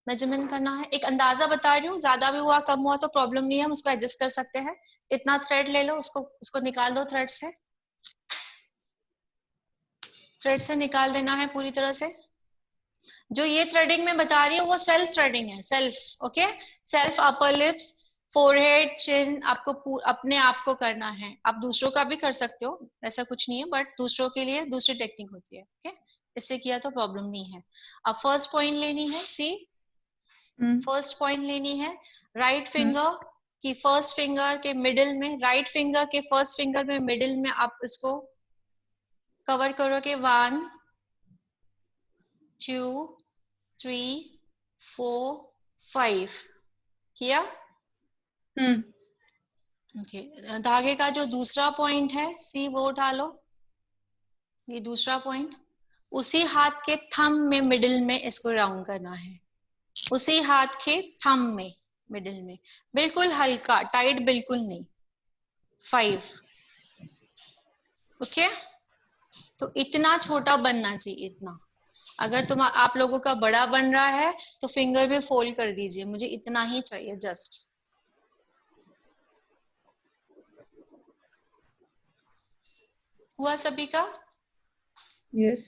मेजरमेंट करना है। एक अंदाजा बता रही हूँ, ज्यादा भी हुआ कम हुआ तो प्रॉब्लम नहीं है, हम उसको एडजस्ट कर सकते हैं। इतना थ्रेड ले लो, उसको निकाल दो थ्रेड से। थ्रेड से निकाल देना है पूरी तरह से। जो ये थ्रेडिंग मैं बता रही हूँ वो सेल्फ थ्रेडिंग है, self. Okay, self upper lips, forehead, chin, आपको अपने आप को करना है। आप दूसरों का भी कर सकते हो, ऐसा कुछ नहीं है, बट दूसरों के लिए दूसरी टेक्निक होती है। ओके, इससे किया तो प्रॉब्लम नहीं है। अब फर्स्ट पॉइंट लेनी है। सी, फर्स्ट पॉइंट लेनी है राइट फिंगर की, फर्स्ट फिंगर के मिडिल में, राइट फिंगर के फर्स्ट फिंगर में मिडिल में आप इसको कवर करोगे। 1 2 3 4 5 किया। ओके, धागे का जो दूसरा पॉइंट है सी, वो उठा लो। ये दूसरा पॉइंट, उसी हाथ के थंब में मिडिल में इसको राउंड करना है। उसी हाथ के थंब में मिडिल में, बिल्कुल हल्का, टाइट बिल्कुल नहीं। 5। ओके, तो इतना छोटा बनना चाहिए, इतना। अगर आप लोगों का बड़ा बन रहा है तो फिंगर भी फोल्ड कर दीजिए, मुझे इतना ही चाहिए जस्ट। हुआ सभी का? यस।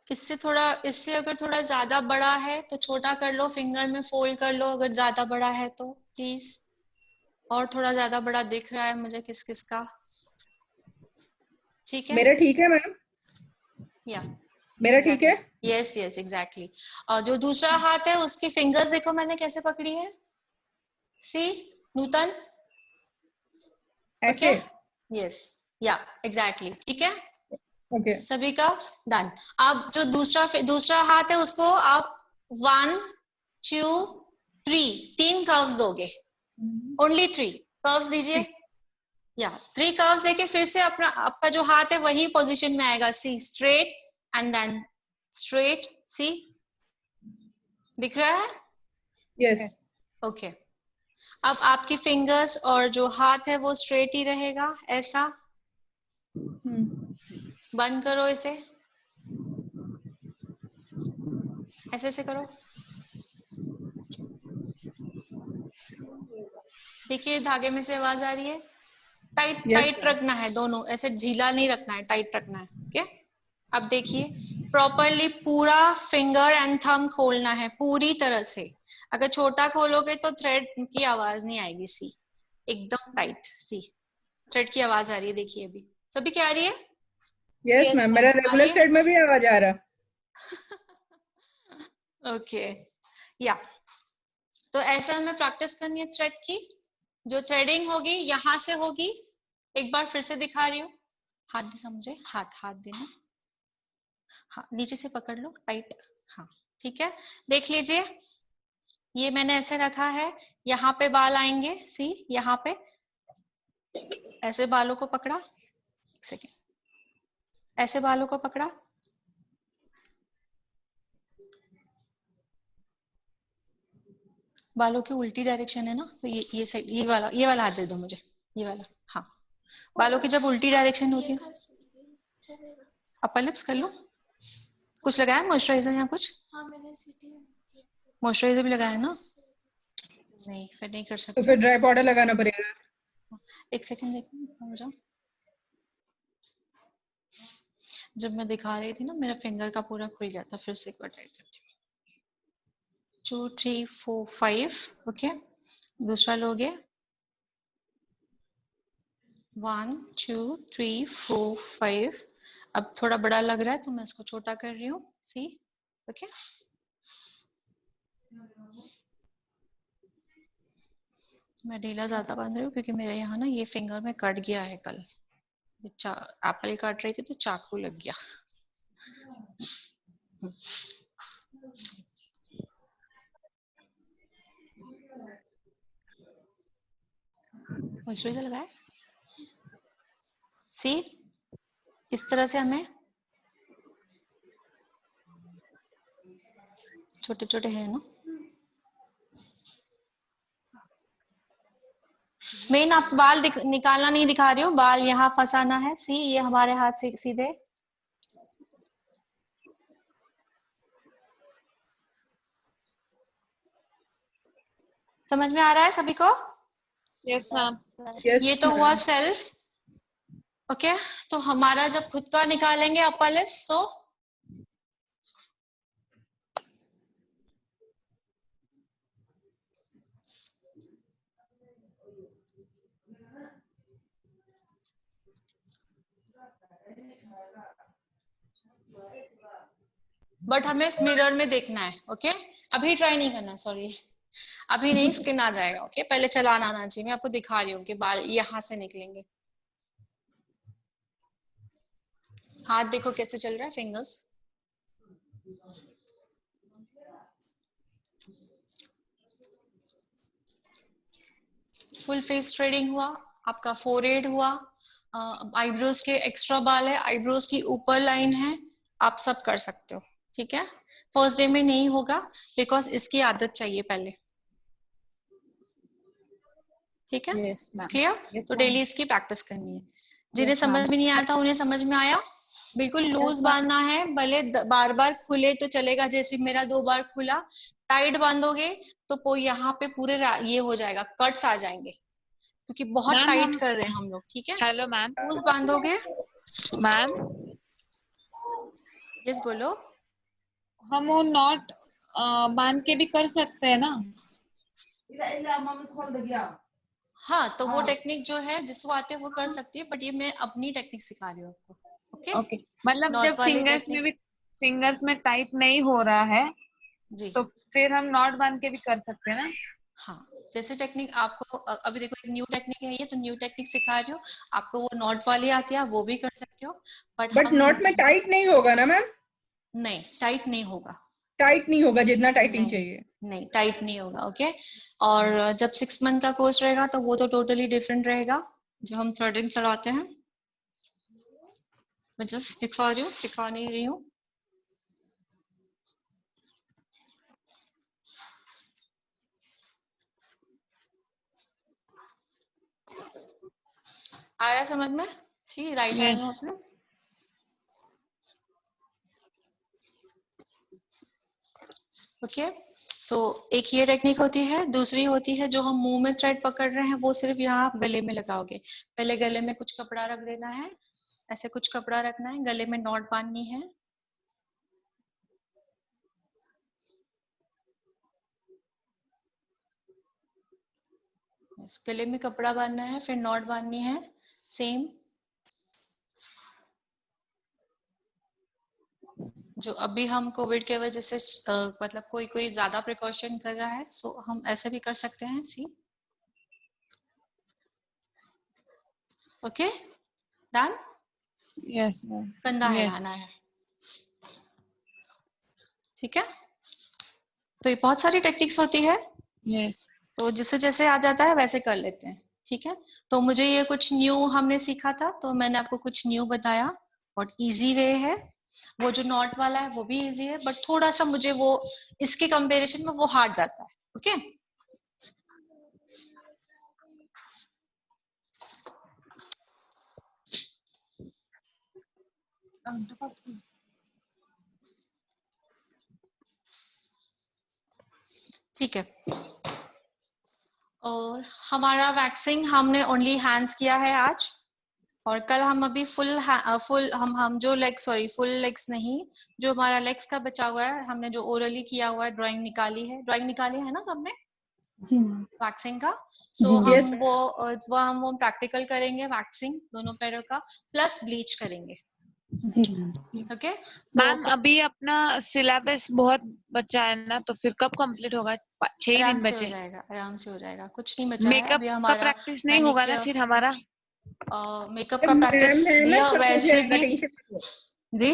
इससे अगर थोड़ा ज्यादा बड़ा है तो छोटा कर लो, फिंगर में फोल्ड कर लो अगर ज्यादा बड़ा है तो प्लीज। और थोड़ा ज्यादा बड़ा दिख रहा है मुझे किस किस का? ठीक है, मेरा ठीक है मैम? या मेरा ठीक है? Yes yes exactly. और जो दूसरा हाथ है उसकी फिंगर्स देखो मैंने कैसे पकड़ी है, सी नूतन? ऐसे? यस, या एग्जैक्टली, ठीक है। ओके। सभी का डन। अब जो दूसरा हाथ है उसको आप 1 2 3 कर्व्स दोगे, ओनली 3 कर्व्स दीजिए। या 3 कर्व्स देके फिर से आपका जो हाथ है वही पोजीशन में आएगा, सी स्ट्रेट एंड देन स्ट्रेट, सी दिख रहा है? यस। ओके। अब आपकी फिंगर्स और जो हाथ है वो स्ट्रेट ही रहेगा, ऐसा। बंद करो इसे, ऐसे ऐसे करो। देखिए धागे में से आवाज आ रही है। टाइट टाइट रखना है दोनों, ऐसे ढीला नहीं रखना है, टाइट रखना है। ओके, अब देखिए प्रॉपरली पूरा फिंगर एंड थंब खोलना है पूरी तरह से। अगर छोटा खोलोगे तो थ्रेड की आवाज नहीं आएगी, सी एकदम टाइट, सी थ्रेड की आवाज आ रही है, देखिए अभी सभी क्या आ रही है? यस मैम, मेरा रेगुलर थ्रेड में भी आवाज आ रहा। ओके, या तो ऐसे हमें प्रैक्टिस करनी है थ्रेड की। जो थ्रेडिंग होगी यहाँ से होगी, एक बार फिर से दिखा रही हूँ। हाथ देना मुझे, हाथ देना, हाँ नीचे से पकड़ लो टाइट, हाँ ठीक है। देख लीजिए ये मैंने ऐसे रखा है, यहाँ पे बाल आएंगे, सी यहाँ पे ऐसे बालों को पकड़ा, एक सेकेंड, ऐसे बालों को पकड़ा, बालों की उल्टी डायरेक्शन है ना, तो ये वाला हाथ दे दो मुझे, ये वाला, हाँ। बालों की जब उल्टी डायरेक्शन होती है, अपर लिप्स कर लो। कुछ लगाया मॉइस्चराइजर या कुछ? मॉइस्चराइजर भी लगाया ना? नहीं, फिर नहीं कर सकते। तो फिर ड्राई पाउडर लगाना पड़ेगा। एक सेकंड देखो, हो जाओ। जब मैं दिखा रही थी ना मेरा फिंगर का पूरा खुल गया था, फिर से एक बार ट्राई करती हूँ। 2 3 4 5, ओके। दूसरा लोगे 1 2 3 4 5। अब थोड़ा बड़ा लग रहा है तो मैं इसको छोटा कर रही हूँ, सी ओके। मैं ढीला ज्यादा बांध रही हूँ क्योंकि मेरे यहाँ ना ये फिंगर में कट गया है कल, एप्पल काट रही थी तो चाकू लग गया। मॉइस्चराइजर लगाए, सी इस तरह से हमें छोटे छोटे हैं ना। मेन आप बाल निकालना नहीं दिखा रही हो, बाल यहाँ फंसाना है, सी ये हमारे हाथ से सीधे। समझ में आ रहा है सभी को? Yes ma'am. ये तो हुआ सेल्फ, ओके। तो हमारा जब खुद का निकालेंगे अपर लिप्स, सो बट हमें मिरर में देखना है, ओके। अभी ट्राई नहीं करना, सॉरी अभी नहीं, स्किन आ जाएगा, ओके। पहले चलाना आना चाहिए। मैं आपको दिखा रही हूँ कि बाल यहाँ से निकलेंगे। हाथ देखो कैसे चल रहा है, फिंगर्स। फुल फेस थ्रेडिंग हुआ, आपका फोरहेड हुआ, आईब्रोज के एक्स्ट्रा बाल है, आईब्रोज की ऊपर लाइन है, आप सब कर सकते हो, ठीक है। फर्स्ट डे में नहीं होगा बिकॉज इसकी आदत चाहिए पहले, ठीक है। क्लियर? तो डेली इसकी प्रैक्टिस करनी है। जिन्हें समझ में नहीं आया था उन्हें समझ में आया? बिल्कुल लूज बांधना है, भले बार बार खुले तो चलेगा, जैसे मेरा 2 बार खुला। टाइट बांधोगे तो यहाँ पे पूरे ये हो जाएगा, कट्स आ जाएंगे, क्योंकि बहुत मैम टाइट हम कर रहे हैं हम लोग, ठीक है। Hello ma'am. लूज बांधोगे। मैम यस बोलो। हम वो नॉट बांध के भी कर सकते हैं ना? हाँ, तो वो टेक्निक जो है जिसको आते हैं वो कर सकती है, बट ये मैं अपनी टेक्निक सिखा रही हूँ आपको। ओके ओके, मतलब नॉट जब वाली टेक्निक। फिंगर्स में टाइट नहीं हो रहा है जी तो फिर हम नॉट बांध के भी कर सकते हैं ना? हाँ, जैसे टेक्निक आपको अभी देखो, एक न्यू टेक्निक है ये, तो न्यू टेक्निक सिखा रही हूँ आपको। वो नॉट वाली आती है, आप वो भी कर सकते हो, बट बट हम नॉट में टाइट नहीं होगा ना मैम? नहीं, टाइट नहीं होगा। टाइट नहीं होगा जितना टाइटिंग नहीं चाहिए? नहीं, टाइट नहीं होगा। ओके। और जब 6 मंथ का कोर्स रहेगा तो वो तो टोटली डिफरेंट रहेगा, जो हम थ्रेडिंग चलाते हैं। मैं जस्ट सिखा रही हूँ, सिखा नहीं रही हूँ। आया समझ में? सी राइट हैंड में अपने। ओके। सो एक ये टेक्निक होती है, दूसरी होती है जो हम मुंह में थ्रेड पकड़ रहे हैं, वो सिर्फ यहाँ आप गले में लगाओगे। पहले गले में कुछ कपड़ा रख देना है, ऐसे कुछ कपड़ा रखना है, गले में नॉट बांधनी है। इस गले में कपड़ा बांधना है, फिर नॉट बांधनी है सेम। जो अभी हम कोविड के वजह से मतलब कोई कोई ज्यादा प्रिकॉशन कर रहा है, सो हम ऐसे भी कर सकते हैं। सी ओके डन। यस कंधा यस हिलाना है, ठीक है। तो ये बहुत सारी टेक्निक्स होती है, यस। तो जिसे जैसे आ जाता है वैसे कर लेते हैं, ठीक है। तो मुझे ये कुछ न्यू हमने सीखा था, तो मैंने आपको कुछ न्यू बताया। और इजी वे है, वो जो नॉट वाला है वो भी इजी है, बट थोड़ा सा मुझे वो इसके कंपैरिजन में वो हार्ड जाता है। ओके ठीक है। और हमारा वैक्सिंग हमने ओनली हैंड्स किया है आज, और कल हम अभी फुल हम जो लेग फुल लेग्स नहीं, जो हमारा लेग्स का बचा हुआ है, हमने जो ओरली किया हुआ है, ड्राइंग निकाली है ना सबने जी मैम। वैक्सिंग का। सो जी हम Yes. वो प्रैक्टिकल करेंगे, वैक्सिंग दोनों पैरों का, प्लस ब्लीच करेंगे। जी मैम। ओके मैम अभी अपना सिलेबस बहुत बचा है ना, तो फिर कब कंप्लीट होगा? 6 ही आराम दिन से हो बचे। जाएगा, आराम से हो जाएगा, कुछ नहीं बचा है मेकअप अभी का हमारा। प्रैक्टिस नहीं होगा ना फिर हमारा? मेकअप का प्रैक्टिस मैम है ना, दिया सब हो वैसे जाएगा, भी। टेंशन मत लो। जी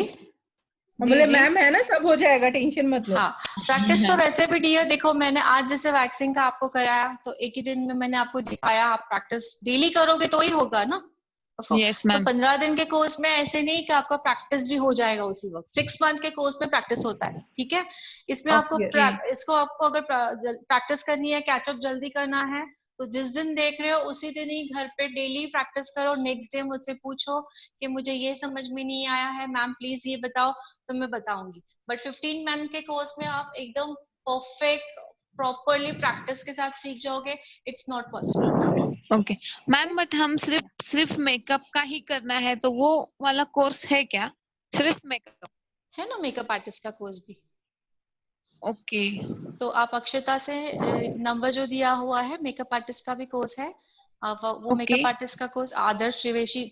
हम जी बोले जी मैम है ना, सब हो जाएगा, टेंशन मत लो। हाँ, प्रैक्टिस तो वैसे भी दी है। देखो मैंने आज जैसे वैक्सिंग का आपको कराया, तो एक ही दिन में मैंने आपको दिखाया, आप प्रैक्टिस डेली करोगे तो ही होगा ना। यस तो मैम। 15 दिन के कोर्स में ऐसे नहीं कि आपका प्रैक्टिस भी हो जाएगा उसी वक्त। 6 मंथ के कोर्स में प्रैक्टिस होता है, ठीक है। इसमें आपको ओके इसको आपको अगर प्रैक्टिस करनी है, कैचअप जल्दी करना है, तो जिस दिन देख रहे हो उसी दिन ही घर पे डेली प्रैक्टिस करो। नेक्स्ट डे मुझसे पूछो कि मुझे ये समझ में नहीं आया है मैम, प्लीज ये बताओ, तो मैं बताऊंगी। बट 15 मंथ के कोर्स में आप एकदम परफेक्ट प्रॉपरली प्रैक्टिस के साथ सीख जाओगे। It's not possible. Okay ma'am, but हम सिर्फ मेकअप का ही करना है, तो वो वाला कोर्स है क्या? सिर्फ मेकअप है ना, मेकअप आर्टिस्ट का कोर्स भी। ओके। तो आप अक्षता से नंबर जो दिया हुआ है, मेकअप आर्टिस्ट का भी कोर्स है। आप वो ओके मेकअप आर्टिस्ट का कोर्स आदर्श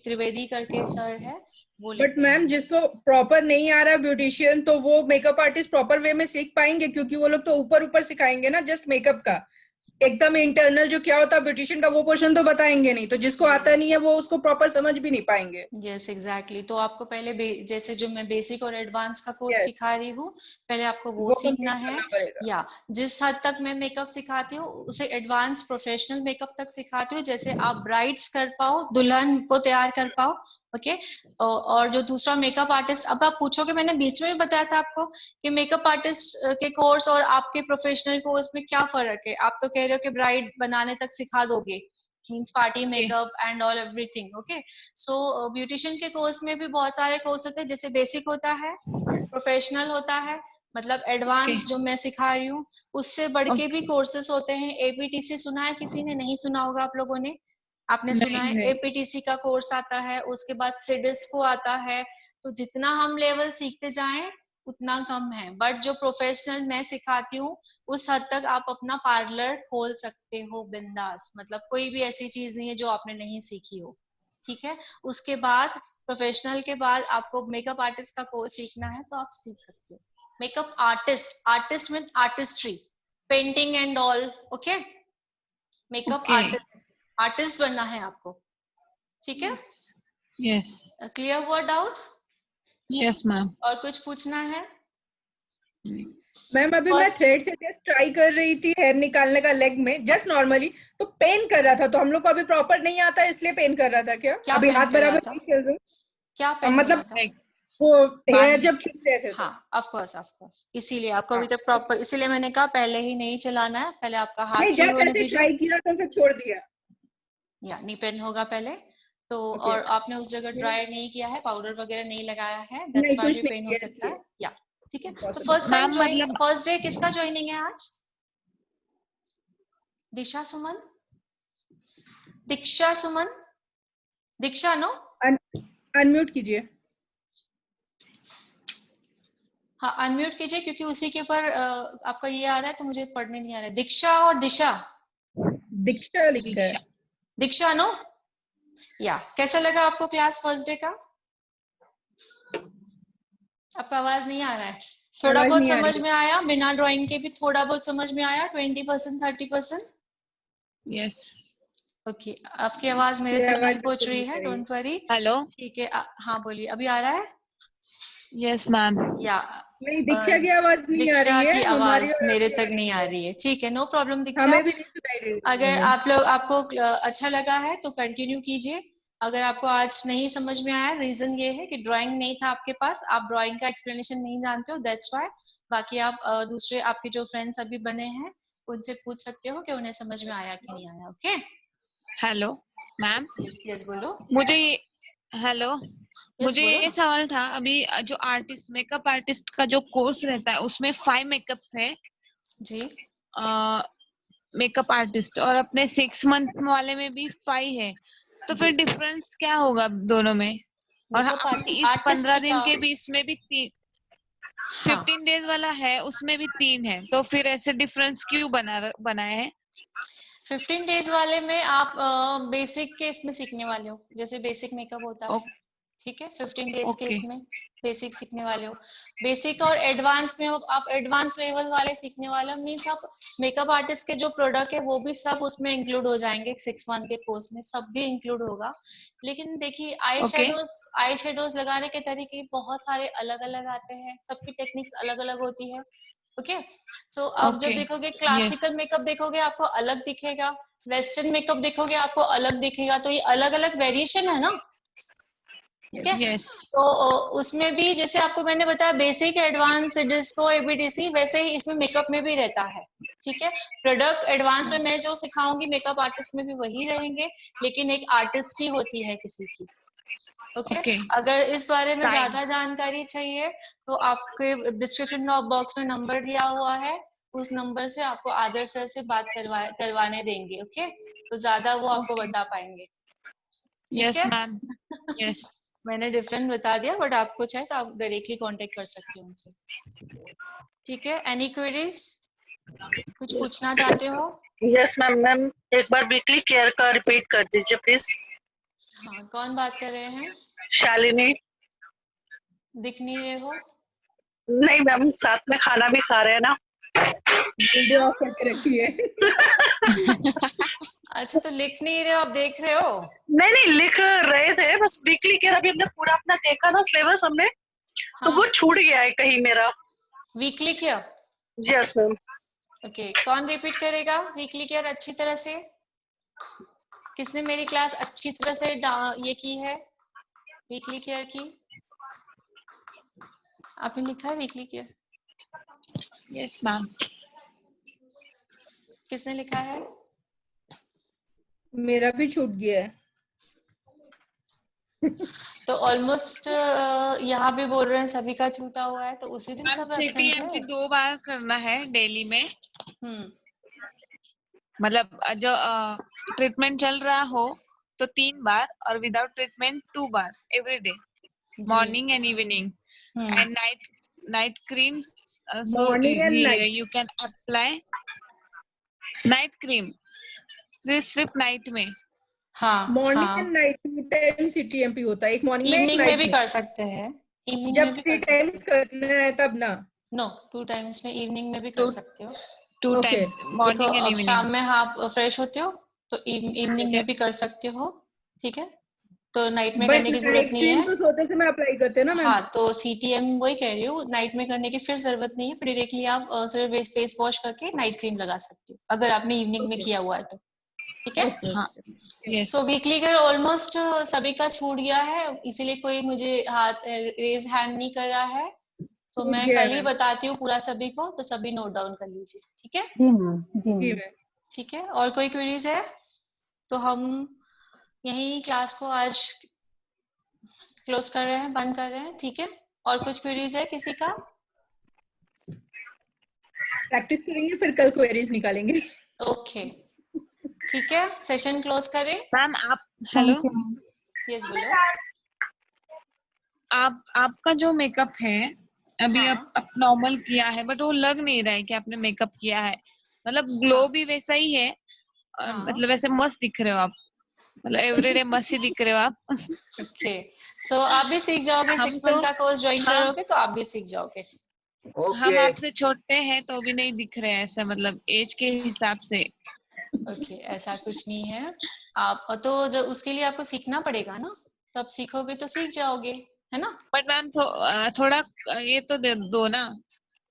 त्रिवेदी करके सर है, वो बट लेते मैम हैं। जिसको प्रॉपर नहीं आ रहा ब्यूटिशियन, तो वो मेकअप आर्टिस्ट प्रॉपर वे में सीख पाएंगे? क्योंकि वो लोग तो ऊपर ऊपर सिखाएंगे ना, जस्ट मेकअप का। एकदम इंटरनल जो क्या होता है ब्यूटिशियन का, वो पोर्शन तो बताएंगे नहीं, तो जिसको आता नहीं है वो उसको प्रॉपर समझ भी नहीं पाएंगे। Yes exactly. तो आपको पहले जैसे जो मैं बेसिक और एडवांस का कोर्स यस, सिखा रही हूँ, पहले आपको वो वो सीखना कंप्लीट है। करना पड़ेगा। या जिस हद तक मैं मेकअप सिखाती हूँ उसे एडवांस प्रोफेशनल मेकअप तक सिखाती हूँ, जैसे आप ब्राइड्स कर पाओ, दुल्हन को तैयार कर पाओ। ओके। और जो दूसरा मेकअप आर्टिस्ट, अब आप पूछोगे, मैंने बीच में भी बताया था आपको कि मेकअप आर्टिस्ट के कोर्स और आपके प्रोफेशनल कोर्स में क्या फर्क है। आप तो कह रहे हो कि ब्राइड बनाने तक सिखा दोगे, means party makeup and all everything. Okay, so beautician के कोर्स में भी बहुत सारे कोर्स होते हैं, जैसे बेसिक होता है, प्रोफेशनल होता है, मतलब एडवांस जो मैं सिखा रही हूँ, उससे बढ़ के भी कोर्सेज होते हैं। एपीटीसी सुना है किसी ने? नहीं सुना होगा आप लोगों ने, आपने सुना है? एपीटीसी का कोर्स आता है, उसके बाद सिडिस्को आता है। तो जितना हम लेवल सीखते जाएं उतना कम है, बट जो प्रोफेशनल मैं सिखाती हूँ उस हद तक आप अपना पार्लर खोल सकते हो बिंदास, मतलब कोई भी ऐसी चीज नहीं है जो आपने नहीं सीखी हो। ठीक है, उसके बाद प्रोफेशनल के बाद आपको मेकअप आर्टिस्ट का कोर्स सीखना है तो आप सीख सकते हो। Makeup artist, artist mean artistry, painting and all. Okay, makeup artist, artist बनना है आपको। ठीक है, यस, क्लियर हुआ डाउट? Yes ma'am. और कुछ पूछना है? मैम अभी मैं थ्रेड से जस्ट ट्राई कर रही थी हेयर निकालने का लेग में, जस्ट नॉर्मली, तो पेन कर रहा था। तो हम लोग को अभी प्रॉपर नहीं आता इसलिए पेन कर रहा था क्या? अभी हाथ बराबर नहीं चल रहे? क्या पेन मतलब कर रहा था? वो हेयर जब खींच रहे थे। हाँ, ऑफ कोर्स, इसीलिए आपको अभी तक प्रॉपर, इसीलिए मैंने कहा पहले ही नहीं चलाना है, पहले आपका हाथ नहीं, फ्री जस्ट होने ऐसे दीजिए। ट्राई किया तो फिर छोड़ दिया। या नी पेन होगा पहले तो, और आपने उस जगह ड्राई नहीं किया है, पाउडर वगैरह नहीं लगाया है, दैट्स व्हाई भी पेन हो सकता है। या ठीक है, तो फर्स्ट डे किसका ज्वाइनिंग है आज? दिशा सुमन, दीक्षा सुमन, दीक्षा नो? अनम्यूट कीजिए। हाँ, अनम्यूट कीजिए, क्योंकि उसी के ऊपर आपका ये आ रहा है तो मुझे पढ़ने नहीं आ रहा है। दीक्षा और दिशा? दीक्षा लिखा है। दीक्षा नो? या कैसा लगा आपको क्लास फर्स्ट डे का? आपका आवाज नहीं आ रहा है? थोड़ा बहुत समझ में आया? बिना ड्राइंग के भी थोड़ा बहुत समझ में आया? 20%, 30%? यस। ओके, आपकी आवाज मेरे तक नहीं पहुंच रही है, डोंट वरी। हेलो, ठीक है, हाँ बोलिए, अभी आ रहा है? Yes ma'am. या नहीं, दीक्षा की आवाज नहीं आ रही है, दीक्षा की आवाज मेरे तक नहीं आ रही है। ठीक है, नो प्रॉब्लम दीक्षा। हमें भी नहीं सुनाई दे रही। अगर आपको अच्छा लगा है तो कंटिन्यू कीजिए। अगर आपको आज नहीं समझ में आया, रीजन ये है कि ड्राइंग नहीं था आपके पास, आप ड्राइंग का एक्सप्लेनेशन नहीं जानते हो, दैट्स व्हाई। बाकी आप दूसरे आपके जो फ्रेंड्स अभी बने हैं उनसे पूछ सकते हो कि उन्हें समझ में आया कि नहीं आया। Okay, hello ma'am. यस बोलो। मुझे हेलो, मुझे बोलो ये सवाल था, अभी जो आर्टिस्ट, मेकअप आर्टिस्ट का जो कोर्स रहता है उसमें 5 मेकअप्स है जी, मेकअप आर्टिस्ट, और अपने 6 मंथ वाले में भी 5 है, तो फिर डिफरेंस क्या होगा दोनों में? और इस 15 दिन के बीच में भी 15 डेज वाला है, उसमें भी 3 है, तो फिर ऐसे डिफरेंस क्यों बनाए है? 15 डेज वाले में आप बेसिक के इसमें सीखने वाले हो, जैसे बेसिक मेकअप होता है। ठीक है, 15 डेज के इसमें बेसिक सीखने वाले हो। बेसिक और एडवांस में आप एडवांस लेवल वाले सीखने वाले हो, मीन्स आप मेकअप आर्टिस्ट के जो प्रोडक्ट है वो भी सब उसमें इंक्लूड हो जाएंगे। 6 मंथ के कोर्स में सब भी इंक्लूड होगा। लेकिन देखिए, आई शेडोज लगाने के तरीके बहुत सारे अलग अलग आते हैं, सबकी टेक्निक्स अलग अलग होती है। ओके, सो अब जब देखोगे क्लासिकल मेकअप देखोगे आपको अलग दिखेगा, वेस्टर्न मेकअप देखोगे आपको अलग दिखेगा, तो ये अलग अलग वेरिएशन है ना। ठीक है, तो उसमें भी जैसे आपको मैंने बताया बेसिक, एडवांस, डिस्को, एबीटीसी, वैसे ही इसमें मेकअप में भी रहता है। ठीक है, प्रोडक्ट एडवांस में मैं जो सिखाऊंगी मेकअप आर्टिस्ट में भी वही रहेंगे, लेकिन एक आर्टिस्ट ही होती है किसी की। ओके, अगर इस बारे में ज्यादा जानकारी चाहिए तो आपके डिस्क्रिप्शन बॉक्स में नंबर दिया हुआ है, उस नंबर से आपको आदर सर से बात करवाने देंगे। ओके, तो ज्यादा वो आपको बता पाएंगे। ठीक है मैम, यस। मैंने डिफरेंट बता दिया, बट आपको चाहे तो आप डायरेक्टली कांटेक्ट कर सकते हो उनसे। ठीक है, एनी क्वेरीज? कुछ पूछना चाहते हो? Yes ma'am. मैम एक बार वीकली केयर का रिपीट कर दीजिए प्लीज। हाँ, कौन बात कर रहे हैं? शालिनी। दिख नहीं रहे हो? नहीं मैम, साथ में खाना भी खा रहे हैं ना। वीडियो ऑफ करके रखी है। अच्छा, तो लिख नहीं रहे हो, आप देख रहे हो? नहीं लिख रहे थे, बस वीकली केयर अभी हमने पूरा अपना देखा ना सिलेबस हमने, तो वो छूट गया है कहीं मेरा। Weekly care? Yes ma'am. Okay, कौन रिपीट करेगा वीकली केयर अच्छी तरह से? किसने मेरी क्लास अच्छी तरह से ये की है वीकली केयर की? आपने लिखा है वीकली केयर? Yes ma'am. किसने लिखा है? मेरा भी छूट गया है। तो ऑलमोस्ट यहाँ भी बोल रहे हैं सभी का छूटा हुआ है, तो उसी दिन मैम सब एब्सेंट है। CTMP 2 बार करना है डेली में, हम्म मतलब जो ट्रीटमेंट चल रहा हो तो 3 बार, और विदाउट ट्रीटमेंट 2 बार एवरी डे, जी। Morning and evening, and night cream, so morning and night. you can apply night cream सिर्फ नाइट में। हाँ मॉर्निंग हाँ, एंड नाइट 2 टाइम CTMP होता है, एक मॉर्निंग में एक इवनिंग में नाइट भी में। कर सकते हैं, इवनिंग जब में भी 3 कर सकते टाइम्स करना है तब ना। हो। नो, 2 टाइम्स में इवनिंग में भी कर टू सकते हो। 2 ओके टाइम्स देखो मॉर्निंग एंड अब इवनिंग। शाम में आप फ्रेश होते हो तो इवनिंग में भी कर सकते हो, ठीक है। तो नाइट में बट करने की जरूरत नाइट नहीं क्रीम है। तो सोते समय अप्लाई करते हैं ना मैम। हाँ, तो CTM वही कह रही हूँ, नाइट में करने की फिर जरूरत नहीं है, फिर डायरेक्टली आप सिर्फ फेस वॉश करके नाइट क्रीम लगा सकते हो अगर आपने इवनिंग में ओके किया हुआ है तो, ठीक है। ओके। हाँ यस। सो वीकली का ऑलमोस्ट सभी का छूट गया है, इसीलिए कोई मुझे हाथ रेज हैंड नहीं कर रहा है। सो छूट मैं गया है कल ही मैम। बताती हूँ पूरा सभी को, तो सभी नोट डाउन कर लीजिए, ठीक है। जी मैम, जी जी मैम। मैम। ठीक है, और कोई क्वेरीज है तो हम यही क्लास को आज क्लोज कर रहे हैं, बंद कर रहे हैं, ठीक है। और कुछ क्वेरीज है किसी का? प्रैक्टिस करेंगे फिर कल क्वेरीज निकालेंगे। ओके, ठीक है, सेशन क्लोज करें। मैम आप, hello, thank you ma'am. Yes बोलो। आपका जो मेकअप है अभी हाँ आप नॉर्मल किया है, बट वो लग नहीं रहा है कि आपने मेकअप किया है, मतलब ग्लो हाँ भी वैसा ही है, और हाँ, मतलब वैसे मस्त दिख रहे हो आप, मतलब एवरीडे मस्त ही दिख रहे हो आप। ओके। सो आप भी सीख जाओगे, हम 6 तो मंथ का कोर्स ज्वाइन हम करोगे तो आप भी सीख जाओगे। हम आपसे छोटे हैं तो भी नहीं दिख रहे हैं ऐसा, मतलब एज के हिसाब से। ओके, ऐसा कुछ नहीं है। आप तो जो उसके लिए आपको सीखना पड़ेगा ना, तो आप सीखोगे तो सीख जाओगे, है ना। बट मैम थोड़ा ये तो दो ना,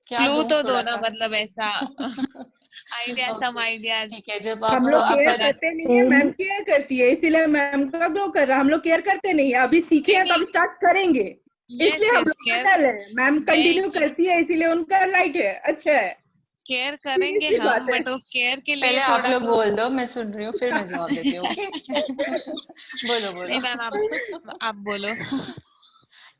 क्या क्लू दूं तो दो थोड़ा ना, सा? मतलब ऐसा आइडिया, सम ओके, आइडियाज। ठीक है। जब हम आप लोग केयर आपका करते नहीं है, मैम केयर करती है, इसीलिए मैम का ग्रो कर रहा है। हम लोग केयर करते नहीं है, अभी सीखे हैं तो नहीं, अभी स्टार्ट करेंगे, यस इसलिए हम यस, लोग का डल है। मैम कंटिन्यू नहीं करती है इसीलिए उनका लाइट है, अच्छा है, केयर सीधी करेंगे सी हम, बात है। बट वो केयर के लिए पहले आप थोड़ा लोग तो। बोल दो, मैं सुन रही हूँ, फिर मैं जवाब देती हूँ, ओके। बोलो बोलो। नहीं मैम आप बोलो।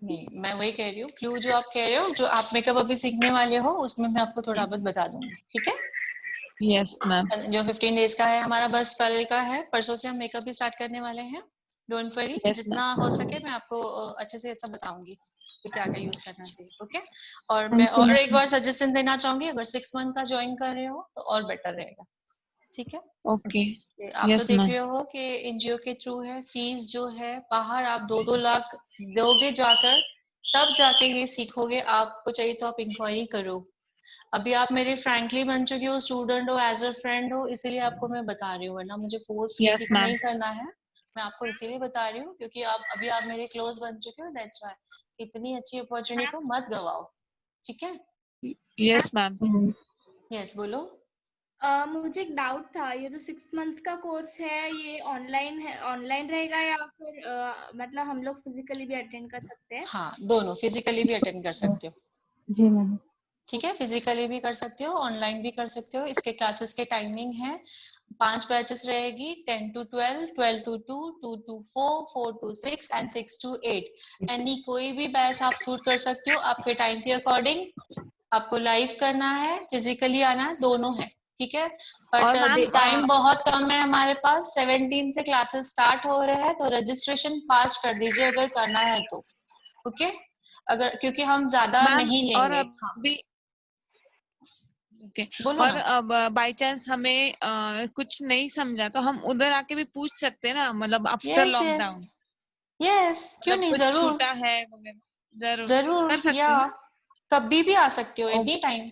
नहीं, मैं वही कह रही हूँ, क्लू जो आप कह रहे हो, जो आप मेकअप अभी सीखने वाले हो, उसमें मैं आपको थोड़ा बहुत बता दूंगी, ठीक है। Yes ma'am. जो 15 डेज का है हमारा, बस कल का है, परसों से हम मेकअप भी स्टार्ट करने वाले हैं। Don't worry, yes ma'am. जितना हो सके मैं आपको अच्छे से अच्छा बताऊंगी कि क्या क्या यूज करना चाहिए, ओके। और मैं थैंक यू और एक मैम। बार सजेशन देना चाहूंगी, अगर 6 मंथ का ज्वाइन कर रहे हो तो और बेटर रहेगा, ठीक है। ओके। आप तो यस देख मैम। रहे हो कि एनजीओ के थ्रू है, फीस जो है बाहर आप 2-2 लाख दोगे जाकर, तब जाके ये सीखोगे। आपको चाहिए तो आप इंक्वायरी करो। अभी आप मेरे फ्रैंकली बन चुके हो, स्टूडेंट हो, एज अ फ्रेंड हो, इसीलिए आपको मैं बता रही हूँ, वरना मुझे फोर्स यस किसी को मैम। नहीं करना है। मैं आपको इसीलिए बता रही हूँ क्योंकि आप मेरे क्लोज बन चुके हो, दैट्स व्हाई। इतनी अच्छी अपॉर्चुनिटी को मत गवाओ, ठीक है। Yes ma'am. यस बोलो। मुझे एक डाउट था, ये जो 6 मंथ्स का कोर्स है ये ऑनलाइन है, ऑनलाइन रहेगा या फिर मतलब हम लोग फिजिकली भी अटेंड कर सकते हैं? हाँ, दोनों, फिजिकली भी अटेंड कर सकते हो, जी मैम। ठीक है। फिजिकली भी कर सकते हो, ऑनलाइन भी कर सकते हो। इसके क्लासेस के टाइमिंग है, 5 बैचेस रहेगी, 10 to 12, 12 to 2, 2 to 4, 4 to 6 and 6 to 8। Any कोई भी बैच आप सूट कर सकते हो आपके टाइम के अकॉर्डिंग। आपको लाइव करना है, फिजिकली आना है, दोनों है, ठीक है। और बट मैम टाइम बहुत कम है हमारे पास, 17 से क्लासेस स्टार्ट हो रहे हैं, तो रजिस्ट्रेशन फास्ट कर दीजिए अगर करना है तो, ओके। अगर क्योंकि हम ज्यादा मैम नहीं और लेंगे। हाँ अभी ओके, बोलो और ना। अब बाय चांस हमें कुछ नहीं समझा तो हम उधर आके भी पूछ सकते हैं ना, मतलब after yes yes lockdown, yes, क्यों मतलब नहीं, कुछ जरूर छूटा है वगैरह, जरूर जरूर। कर सकते या हैं ना। कभी भी आ सकते हो, ओ, एनी टाइम।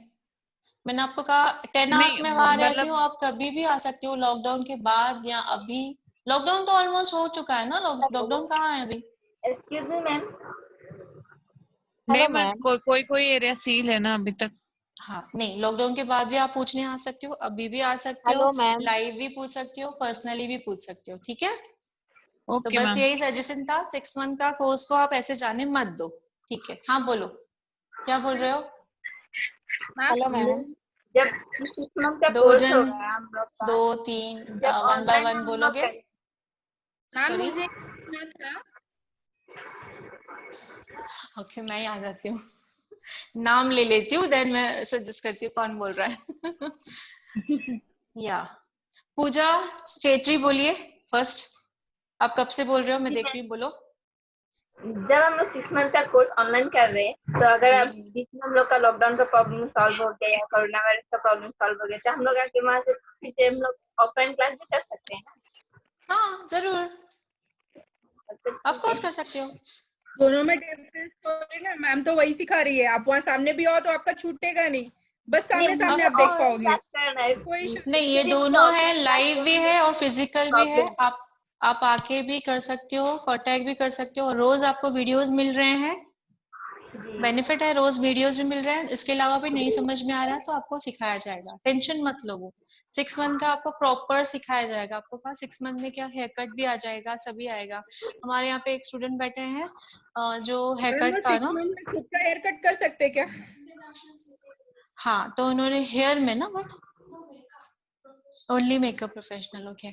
मैंने आपको कहा 10 आवर्स नहीं में वहां रहती हूँ, मतलब आप कभी भी आ सकते हो, लॉकडाउन के बाद या अभी। लॉकडाउन तो ऑलमोस्ट हो चुका है ना, लॉकडाउन कहाँ है अभी? Excuse me, ma'am. नहीं Hello, मैम, ma'am. कोई एरिया सील है ना अभी तक। हाँ, नहीं, लॉकडाउन के बाद भी आप पूछने आ सकते हो, अभी भी आ सकते हो, Hello, ma'am. लाइव भी पूछ सकते हो, पर्सनली भी पूछ सकते हो, ठीक है। तो ओके बस मैम। यही सजेशन था, 6 मंथ का कोर्स को आप ऐसे जाने मत दो, ठीक है। हाँ बोलो, क्या बोल रहे हो? Hello, ma'am. जब 6 month का दो कोर्स जन, होगा हम लोग का, 2 3 जब 1 बाय ऑनलाइन 1 हम लोग बोलोगे? करें। मैम सॉरी, मुझे पूछना था। ओके मैं ही आ जाती हूँ, नाम ले लेती हूँ, देन मैं सजेस्ट करती हूँ कौन बोल रहा है। या पूजा चेत्री बोलिए फर्स्ट। आप कब से बोल रहे हो? मैं देख रही हूँ, बोलो। जब हम लोग 6 month का कोर्स ऑनलाइन कर रहे हैं, तो अगर अब बीच में हम लोग का लॉकडाउन का प्रॉब्लम सॉल्व हो गया या कोरोना वायरस का प्रॉब्लम सॉल्व हो गया, तो हम लोग आके वहाँ से फिर हम लोग ऑफलाइन क्लास भी कर सकते हैं ना? हाँ जरूर, अच्छा, ऑफ ठीक कोर्स है। कर सकते हो। दोनों में डिफरेंस तो है ना, मैम तो वही सिखा रही है, आप वहाँ सामने भी आओ तो आपका छूटेगा नहीं, बस नहीं, सामने सामने मुझे आप देख ऑफलाइन पाओगे, क्लास करना है। कोई इशू नहीं। नहीं, ये इसलिए मुझे दोनों है, ऑफलाइन क्लास लाइव भी करने है और फिजिकल भी है। प्रॉब्लम। आप आके भी कर सकते हो, कांटेक्ट भी कर सकते हो, और रोज आपको वीडियोस मिल रहे हैं, जी बेनिफिट है, रोज वीडियोस भी मिल रहे हैं। इसके अलावा भी नहीं समझ में आ रहा है तो आपको सिखाया जाएगा, टेंशन मत लो। वो 6 मंथ का आपको प्रॉपर सिखाया जाएगा। आपको पास 6 मंथ में क्या हेयर कट भी आ जाएगा, सभी आएगा। हमारे यहाँ पे एक स्टूडेंट बैठे हैं जो हेयर मैम वो कट का 6 ना, month में खुद का हेयर कट कर सकते हैं क्या? हाँ, तो उन्होंने हेयर में ना but only makeup professional, okay.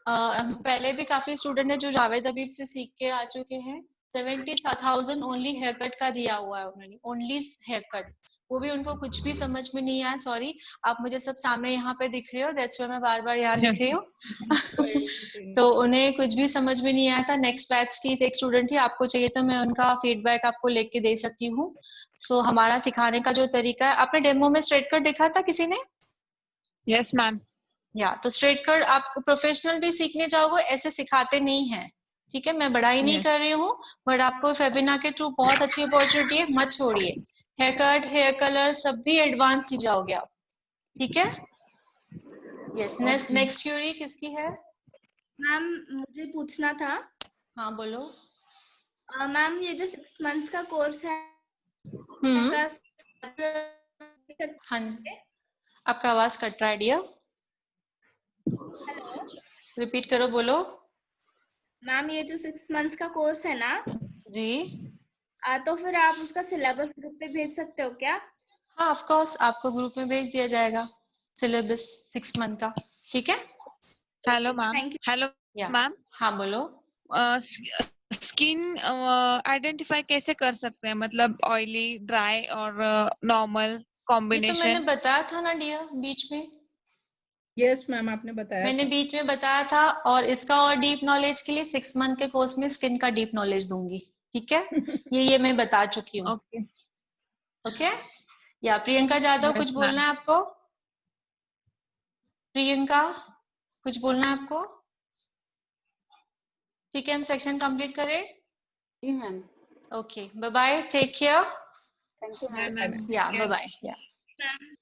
पहले भी काफी स्टूडेंट है जो जावेद अबीब से सीख के आ चुके हैं। 70,000 ओनली हेयर कट का दिया हुआ है उन्होंने, ओनली हेयर कट। वो भी उनको कुछ भी समझ में नहीं आया, सॉरी। आप मुझे सब सामने यहाँ पे दिख रहे हो, दैट्स व्हाई मैं बार बार यहाँ दिख रही हूँ। तो उन्हें कुछ भी समझ में नहीं आया था। नेक्स्ट बैच की एक स्टूडेंट थी, आपको चाहिए तो मैं उनका फीडबैक आपको लेके दे सकती हूँ। सो हमारा सिखाने का जो तरीका है, आपने डेमो में स्ट्रेट कट देखा था किसी ने? Yes ma'am. या तो स्ट्रेट कट आप प्रोफेशनल भी सीखने जाओगे, ऐसे सिखाते नहीं है, ठीक है। मैं बड़ाई नहीं Yes. कर रही हूँ, बट आपको फेबिना के थ्रू बहुत अच्छी अपॉर्चुनिटी है, मत छोड़िए। हेयर कट, हेयर कलर सब भी एडवांस ही जाओगे आप, ठीक है। यस, नेक्स्ट क्यूरी किसकी है? मैम मुझे पूछना था। हाँ बोलो। मैम ये जो 6 months का कोर्स है हाँ हेलो। जी, आपका आवाज कट रहा है डियर, रिपीट करो, बोलो। मैम ये जो 6 months का कोर्स है ना, जी तो फिर आप उसका सिलेबस ग्रुप पे भेज सकते हो क्या? हाँ, ऑफ कोर्स आपको ग्रुप में भेज दिया जाएगा सिलेबस 6 मंथ का, ठीक है। Hello ma'am. Thank you. Hello या मैम, हाँ बोलो। स्किन आइडेंटिफाई कैसे कर सकते हैं, मतलब ऑयली, ड्राई और नॉर्मल ये तो मैंने कॉम्बिनेशन? बताया था ना डियर बीच में, यस मैम आपने बताया मैंने था। बीच में बताया था। और इसका और डीप नॉलेज के लिए 6 मंथ के कोर्स में स्किन का डीप नॉलेज दूंगी, ठीक है। ये मैं बता चुकी हूँ, ओके। ओके। या प्रियंका जाधव, कुछ यस बोलना मैम। है आपको? प्रियंका, कुछ बोलना है आपको? ठीक है, हम सेक्शन कंप्लीट करें। जी ma'am. Okay, bye bye, take care. Thank you bye ma'am. Ma'am. Yeah bye bye. Yeah ma'am